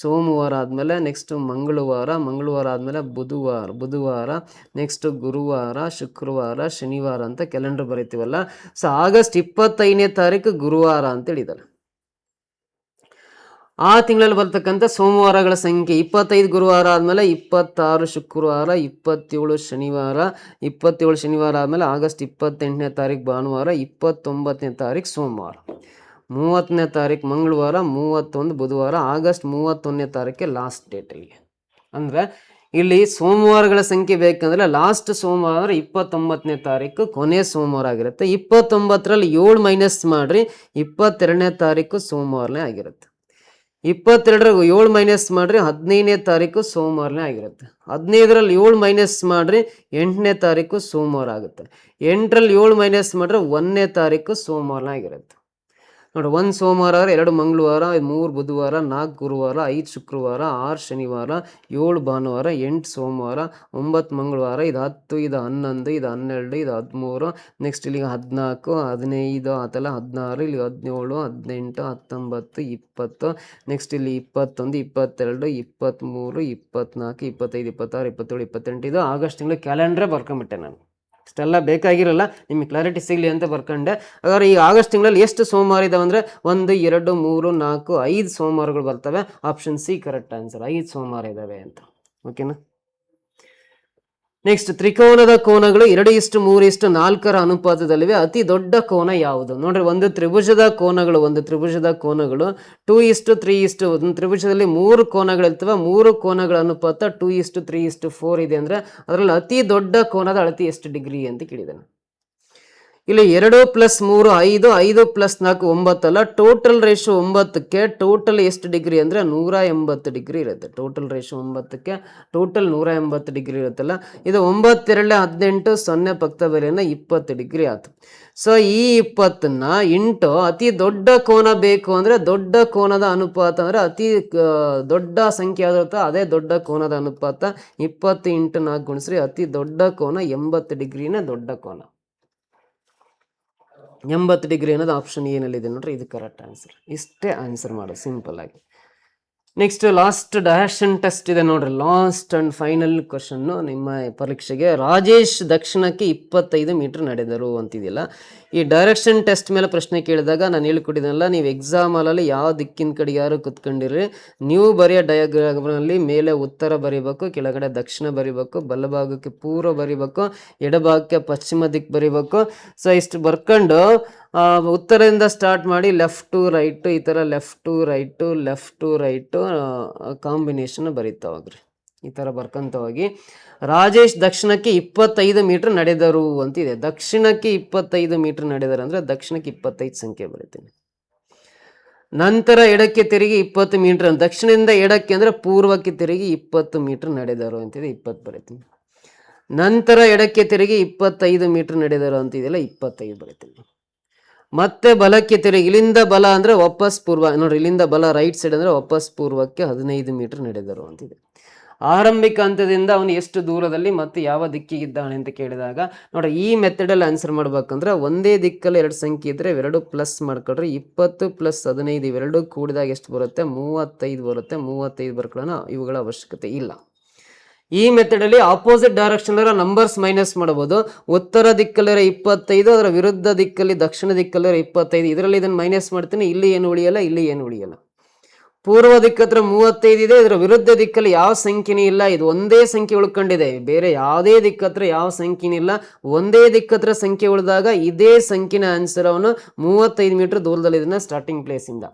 ಸೋಮವಾರ ಆದಮೇಲೆ ನೆಕ್ಸ್ಟ್ ಮಂಗಳವಾರ, ಮಂಗಳವಾರ ಆದಮೇಲೆ ಬುಧವಾರ, ಬುಧವಾರ ನೆಕ್ಸ್ಟ್ ಗುರುವಾರ, ಶುಕ್ರವಾರ, ಶನಿವಾರ ಅಂತ ಕ್ಯಾಲೆಂಡರ್ ಬರಿತೀವಲ್ಲ. ಸೊ ಆಗಸ್ಟ್ 25ನೇ ತಾರೀಕು ಗುರುವಾರ ಅಂತ ಹೇಳಿದ್ದಾರೆ. ಆ ತಿಂಗಳಲ್ಲಿ ಬರ್ತಕ್ಕಂಥ ಸೋಮವಾರಗಳ ಸಂಖ್ಯೆ 25 ಗುರುವಾರ ಆದಮೇಲೆ 26 ಶುಕ್ರವಾರ, 27 ಶನಿವಾರ, 27 ಶನಿವಾರ ಆದಮೇಲೆ ಆಗಸ್ಟ್ 28ನೇ ತಾರೀಕು ಭಾನುವಾರ, 29ನೇ ತಾರೀಕು ಸೋಮವಾರ, 30ನೇ ತಾರೀಕು ಮಂಗಳವಾರ, 31 ಬುಧವಾರ, ಆಗಸ್ಟ್ 31ನೇ ತಾರೀಕೆ ಲಾಸ್ಟ್ ಡೇಟ್. ಇಲ್ಲಿಗೆ ಅಂದರೆ ಇಲ್ಲಿ ಸೋಮವಾರಗಳ ಸಂಖ್ಯೆ ಬೇಕಂದ್ರೆ ಲಾಸ್ಟ್ ಸೋಮವಾರ 29ನೇ ತಾರೀಕು ಕೊನೆ ಸೋಮವಾರ ಆಗಿರುತ್ತೆ. 29ರಲ್ಲಿ 7 ಮೈನಸ್ ಮಾಡ್ರಿ, 22ನೇ ತಾರೀಕು ಸೋಮವಾರನೇ ಆಗಿರುತ್ತೆ. 22ರಲ್ಲಿ 7 ಮೈನಸ್ ಮಾಡ್ರಿ, 15ನೇ ತಾರೀಕು ಸೋಮವಾರನೇ ಆಗಿರುತ್ತೆ. 15ರಲ್ಲಿ 7 ಮೈನಸ್ ಮಾಡ್ರಿ, 8ನೇ ತಾರೀಕು ಸೋಮವಾರ ಆಗುತ್ತೆ. 8ರಲ್ಲಿ 7 ಮೈನಸ್ ಮಾಡ್ರೆ 1ನೇ ತಾರೀಕು ಸೋಮವಾರನೇ ಆಗಿರುತ್ತೆ. ನೋಡಿ, 1 ಸೋಮವಾರ, 2 ಮಂಗಳವಾರ, 3 ಬುಧವಾರ, 4 ಗುರುವಾರ, 5 ಶುಕ್ರವಾರ, 6 ಶನಿವಾರ, 7 ಭಾನುವಾರ, 8 ಸೋಮವಾರ, 9 ಮಂಗಳವಾರ, ಇದು 10, ಇದು 11, ಇದು 12, ಇದು 13, ನೆಕ್ಸ್ಟ್ ಇಲ್ಲಿಗೆ 14, 15 ಆತಲ್ಲ, 16, ಇಲ್ಲಿ 17, 18, 19, 20, ನೆಕ್ಸ್ಟ್ ಇಲ್ಲಿ 21, 22, 23, 24, 25, 26, 27, 28. ಇದು ಆಗಸ್ಟ್ ತಿಂಗಳು ಕ್ಯಾಲೆಂಡ್ರೇ ಬರ್ಕೊಂಬಿಟ್ಟೆ ನಾನು. ಇಷ್ಟೆಲ್ಲ ಬೇಕಾಗಿರಲ್ಲ, ನಿಮಗೆ ಕ್ಲಾರಿಟಿ ಸಿಗಲಿ ಅಂತ ಬರ್ಕೊಂಡೆ. ಹಾಗಾದ್ರೆ ಈ ಆಗಸ್ಟ್ ತಿಂಗಳಲ್ಲಿ ಎಷ್ಟು ಸೋಮವಾರ ಇದಾವೆ ಅಂದರೆ 1 2 3 4 5 ಸೋಮವಾರಗಳು ಬರ್ತವೆ. Option C correct answer. 5 ಸೋಮವಾರ ಇದಾವೆ ಅಂತ. ಓಕೆನಾ? ನೆಕ್ಸ್ಟ್, ತ್ರಿಕೋನದ ಕೋನಗಳು 2:3:4 ಅನುಪಾತದಲ್ಲಿವೆ. ಅತಿ ದೊಡ್ಡ ಕೋನ ಯಾವುದು? ನೋಡ್ರಿ, ಒಂದು ತ್ರಿಭುಜದ ಕೋನಗಳು 2:3:1. ಒಂದು ತ್ರಿಭುಜದಲ್ಲಿ 3 ಕೋನಗಳಿರ್ತವೆ. 3 ಕೋನಗಳ ಅನುಪಾತ 2:3:4 ಇದೆ. ಅಂದ್ರೆ ಅದರಲ್ಲಿ ಅತಿ ದೊಡ್ಡ ಕೋನದ ಅಳತೆ ಎಷ್ಟು ಡಿಗ್ರಿ ಅಂತ ಕೇಳಿದ್ದಾನೆ. ಇಲ್ಲಿ 2 + 3 5, 5 + 4 9 ಅಲ್ಲ. ಟೋಟಲ್ ರೇಷಿಯೋ 9ಕ್ಕೆ ಟೋಟಲ್ ಎಷ್ಟು ಡಿಗ್ರಿ ಅಂದರೆ 180 ಡಿಗ್ರಿ ಇರುತ್ತೆ. ಟೋಟಲ್ ರೇಷಿಯೋ 9ಕ್ಕೆ ಟೋಟಲ್ 180 ಡಿಗ್ರಿ ಇರುತ್ತಲ್ಲ. ಇದು 9 2 18, 0 ಪಕ್ಕ ಬೆಲೆಯನ್ನು 20 ಡಿಗ್ರಿ ಆಯ್ತು. ಸೊ ಈ 20ನ್ನ ಇಂಟು ಅತಿ ದೊಡ್ಡ ಕೋನ ಬೇಕು ಅಂದರೆ ದೊಡ್ಡ ಕೋನದ ಅನುಪಾತ ಅಂದರೆ ಅತಿ ದೊಡ್ಡ ಸಂಖ್ಯೆ ಆಗಿರುತ್ತೋ ಅದೇ ದೊಡ್ಡ ಕೋನದ ಅನುಪಾತ 20 × 4 ಗುಣಿಸ್ರಿ. ಅತಿ ದೊಡ್ಡ ಕೋನ 80 ಡಿಗ್ರಿನೇ ದೊಡ್ಡ ಕೋನ. 80 ಡಿಗ್ರಿ ಅನ್ನೋದು ಆಪ್ಷನ್ ಏನಲ್ಲಿದೆ ನೋಡ್ರಿ, ಇದು ಕರೆಕ್ಟ್ ಆನ್ಸರ್. ಇಷ್ಟೇ ಆನ್ಸರ್ ಮಾಡೋದು ಸಿಂಪಲ್ ಆಗಿ. ನೆಕ್ಸ್ಟ್ ಲಾಸ್ಟ್ ಡೈರೆಕ್ಷನ್ ಟೆಸ್ಟ್ ಇದೆ ನೋಡ್ರಿ, ಲಾಸ್ಟ್ ಅಂಡ್ ಫೈನಲ್ ಕ್ವಶನ್ ನಿಮ್ಮ ಪರೀಕ್ಷೆಗೆ. ರಾಜೇಶ್ ದಕ್ಷಿಣಕ್ಕೆ 25 ಮೀಟರ್ ನಡೆದರು ಅಂತಿದೆಯಲ್ಲ. ಈ ಡೈರೆಕ್ಷನ್ ಟೆಸ್ಟ್ ಮೇಲೆ ಪ್ರಶ್ನೆ ಕೇಳಿದಾಗ ನಾನು ಹೇಳ್ಕೊಟ್ಟಿದ್ದೆನಲ್ಲ, ನೀವು ಎಕ್ಸಾಮ್ ಹಾಲಲ್ಲಿ ಯಾವ ದಿಕ್ಕಿನ ಕಡೆ ಯಾರು ಕುತ್ಕೊಂಡಿರಿ, ನೀವು ಬರೆಯೋ ಡಯಾಗ್ರಾಮ್ನಲ್ಲಿ ಮೇಲೆ ಉತ್ತರ ಬರೀಬೇಕು, ಕೆಳಗಡೆ ದಕ್ಷಿಣ ಬರೀಬೇಕು, ಬಲಭಾಗಕ್ಕೆ ಪೂರ್ವ ಬರೀಬೇಕು, ಎಡಭಾಗಕ್ಕೆ ಪಶ್ಚಿಮ ದಿಕ್ಕು ಬರೀಬೇಕು. ಸೊ ಇಷ್ಟು ಬರ್ಕೊಂಡು ಉತ್ತರದಿಂದ ಸ್ಟಾರ್ಟ್ ಮಾಡಿ ಲೆಫ್ಟ್ ಟು ರೈಟ್, ಈ ಥರ left to right, left to right combination ಬರೀತಾ ಹೋಗ್ರಿ. ಈ ಥರ ಬರ್ಕೊಂತ ಹೋಗಿ ರಾಜೇಶ್ ದಕ್ಷಿಣಕ್ಕೆ 25 ಮೀಟರ್ ನಡೆದರು ಅಂತಿದೆ. ದಕ್ಷಿಣಕ್ಕೆ 25 ಮೀಟರ್ ನಡೆದರು ಅಂದರೆ ದಕ್ಷಿಣಕ್ಕೆ 25 ಸಂಖ್ಯೆ ಬರೀತೀನಿ. ನಂತರ ಎಡಕ್ಕೆ ತಿರುಗಿ 20 ಮೀಟರ್, ದಕ್ಷಿಣದಿಂದ ಎಡಕ್ಕೆ ಅಂದರೆ ಪೂರ್ವಕ್ಕೆ ತಿರುಗಿ 20 ಮೀಟರ್ ನಡೆದರು ಅಂತಿದೆ, 20 ಬರೀತೀನಿ. ನಂತರ ಎಡಕ್ಕೆ ತಿರುಗಿ 25 ಮೀಟರ್ ನಡೆದರು ಅಂತಿದೆಯಲ್ಲ, 25 ಬರೀತೀನಿ. ಮತ್ತೆ ಬಲಕ್ಕೆ ತಿರುಗಿ, ಇಲ್ಲಿಂದ ಬಲ ಅಂದರೆ ವಾಪಸ್ ಪೂರ್ವ, ನೋಡ್ರಿ ಇಲ್ಲಿಂದ ಬಲ ರೈಟ್ ಸೈಡ್ ಅಂದರೆ ವಾಪಸ್ ಪೂರ್ವಕ್ಕೆ 15 ಮೀಟರ್ ನಡೆದರು ಅಂತಿದೆ. ಆರಂಭಿಕ ಹಂತದಿಂದ ಅವನು ಎಷ್ಟು ದೂರದಲ್ಲಿ ಮತ್ತು ಯಾವ ದಿಕ್ಕಿಗಿದ್ದಾನೆ ಅಂತ ಕೇಳಿದಾಗ ನೋಡ್ರಿ, ಈ ಮೆಥಡಲ್ಲಿ ಆನ್ಸರ್ ಮಾಡ್ಬೇಕಂದ್ರೆ ಒಂದೇ ದಿಕ್ಕಲ್ಲಿ 2 ಸಂಖ್ಯೆ ಇದ್ರೆ ಇವೆರಡು ಪ್ಲಸ್ ಮಾಡ್ಕೊಳ್ರಿ. 20 + 15 ಇವೆರಡು ಕೂಡಿದಾಗ ಎಷ್ಟು ಬರುತ್ತೆ? 35 ಬರುತ್ತೆ. 35 ಬರ್ಕೊಳ್ಳೋಣ, ಇವುಗಳ ಅವಶ್ಯಕತೆ ಇಲ್ಲ. ಈ ಮೆಥಡಲ್ಲಿ ಆಪೋಸಿಟ್ ಡೈರೆಕ್ಷನ್ ನಂಬರ್ಸ್ ಮೈನಸ್ ಮಾಡಬಹುದು. ಉತ್ತರ ದಿಕ್ಕಲ್ಲಿರೋ 25, ಅದರ ವಿರುದ್ಧ ದಿಕ್ಕಲ್ಲಿ ದಕ್ಷಿಣ ದಿಕ್ಕಲ್ಲಿರೋ 25, ಇದರಲ್ಲಿ ಇದನ್ನು ಮೈನಸ್ ಮಾಡ್ತೀನಿ. ಇಲ್ಲಿ ಏನು ಉಳಿಯಲ್ಲ, ಇಲ್ಲಿ ಏನು ಉಳಿಯಲ್ಲ. ಪೂರ್ವ ದಿಕ್ಕತ್ರ 35 ಇದೆ, ಇದರ ವಿರುದ್ಧ ದಿಕ್ಕಲ್ಲಿ ಯಾವ ಸಂಖ್ಯೆನೇ ಇಲ್ಲ. ಇದು ಒಂದೇ ಸಂಖ್ಯೆ ಉಳ್ಕೊಂಡಿದೆ, ಬೇರೆ ಯಾವುದೇ ದಿಕ್ಕತ್ರ ಯಾವ ಸಂಖ್ಯೆನೇ ಇಲ್ಲ. ಒಂದೇ ದಿಕ್ಕತ್ರ ಸಂಖ್ಯೆ ಉಳಿದಾಗ ಇದೇ ಸಂಖ್ಯೆನ ಆನ್ಸರ್ ಅವನು 35 ಮೀಟರ್ ದೂರದಲ್ಲಿ ಇದನ್ನ ಸ್ಟಾರ್ಟಿಂಗ್ ಪ್ಲೇಸ್ ಇಂದ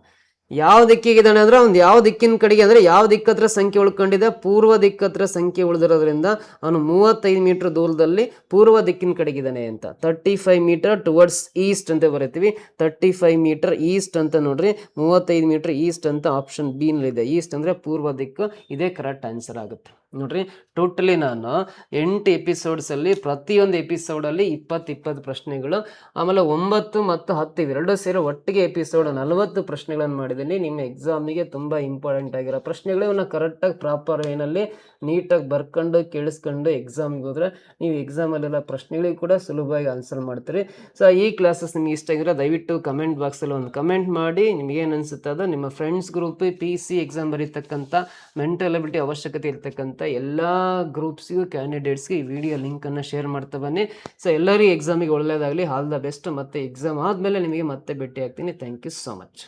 ಯಾವ ದಿಕ್ಕಿಗಿದ್ದಾನೆ ಅಂದ್ರೆ ಒಂದು ಯಾವ ದಿಕ್ಕಿನ ಕಡೆಗೆ ಅಂದ್ರೆ ಯಾವ ದಿಕ್ಕತ್ರ ಸಂಖ್ಯೆ ಉಳ್ಕೊಂಡಿದೆ, ಪೂರ್ವ ದಿಕ್ಕತ್ರ ಸಂಖ್ಯೆ ಉಳಿದಿರೋದ್ರಿಂದ ಅವನು 35 ಮೀಟರ್ ದೂರದಲ್ಲಿ ಪೂರ್ವ ದಿಕ್ಕಿನ ಕಡೆಗಿದ್ದಾನೆ ಅಂತ. 35 ಮೀಟರ್ ಟುವರ್ಡ್ಸ್ ಈಸ್ಟ್ ಅಂತ ಬರೀತೀವಿ. 35 ಮೀಟರ್ ಈಸ್ಟ್ ಅಂತ ನೋಡ್ರಿ, 35 ಮೀಟರ್ ಈಸ್ಟ್ ಅಂತ ಆಪ್ಷನ್ ಬಿ ನಲ್ಲಿದೆ. ಈಸ್ಟ್ ಅಂದ್ರೆ ಪೂರ್ವ ದಿಕ್ಕು, ಇದೇ ಕರೆಕ್ಟ್ ಆನ್ಸರ್ ಆಗುತ್ತೆ ನೋಡ್ರಿ. ಟೋಟಲಿ ನಾನು 8 ಎಪಿಸೋಡ್ಸ್ ಅಲ್ಲಿ ಪ್ರತಿಯೊಂದು ಎಪಿಸೋಡಲ್ಲಿ 20 ಪ್ರಶ್ನೆಗಳು, ಆಮೇಲೆ 9 ಮತ್ತು 10 ಇವೆರಡು ಸೇರಿ ಒಟ್ಟಿಗೆ ಎಪಿಸೋಡ್ 40 ಪ್ರಶ್ನೆಗಳನ್ನು ಮಾಡಿದ್ದೀನಿ. ನಿಮ್ಮ ಎಕ್ಸಾಮಿಗೆ ತುಂಬಾ ಇಂಪಾರ್ಟೆಂಟ್ ಆಗಿರೋ ಪ್ರಶ್ನೆಗಳು. ಇವನ್ನ ಕರೆಕ್ಟಾಗಿ ಪ್ರಾಪರ್ ವೇನಲ್ಲಿ ನೀಟಾಗಿ ಬರ್ಕೊಂಡು ಕೇಳಿಸ್ಕೊಂಡು ಎಕ್ಸಾಮ್ಗೆ ಹೋದ್ರೆ ನೀವು ಎಕ್ಸಾಮಲ್ಲೆಲ್ಲ ಪ್ರಶ್ನೆಗಳಿಗೆ ಕೂಡ ಸುಲಭವಾಗಿ ಆನ್ಸರ್ ಮಾಡ್ತೀರಿ. ಸೊ ಈ ಕ್ಲಾಸಸ್ ನಿಮ್ಗೆ ಇಷ್ಟ ಆಗಿರೋ ದಯವಿಟ್ಟು ಕಮೆಂಟ್ ಬಾಕ್ಸಲ್ಲಿ ಒಂದು ಕಮೆಂಟ್ ಮಾಡಿ. ನಿಮಗೇನು ಅನಿಸುತ್ತೆ ಅದು ನಿಮ್ಮ ಫ್ರೆಂಡ್ಸ್ ಗ್ರೂಪ್ PC ಎಕ್ಸಾಮ್ ಬರೀತಕ್ಕಂಥ ಮೆಂಟಲ್ ಅಬಿಲಿಟಿ ಅವಶ್ಯಕತೆ ಇರ್ತಕ್ಕಂಥ ಎಲ್ಲ ಗ್ರೂಪ್ಸ್ಗೂ ಕ್ಯಾಂಡಿಡೇಟ್ಸ್ಗೆ ಈ ವಿಡಿಯೋ ಲಿಂಕನ್ನು ಶೇರ್ ಮಾಡ್ತಾ ಬನ್ನಿ. ಸೊ ಎಲ್ಲರಿಗೂ ಎಕ್ಸಾಮಿಗೆ ಒಳ್ಳೆಯದಾಗಲಿ. All the best. ಮತ್ತು ಎಕ್ಸಾಮ್ ಆದಮೇಲೆ ನಿಮಗೆ ಮತ್ತೆ ಭೇಟಿ ಆಗ್ತೀನಿ. Thank you so much.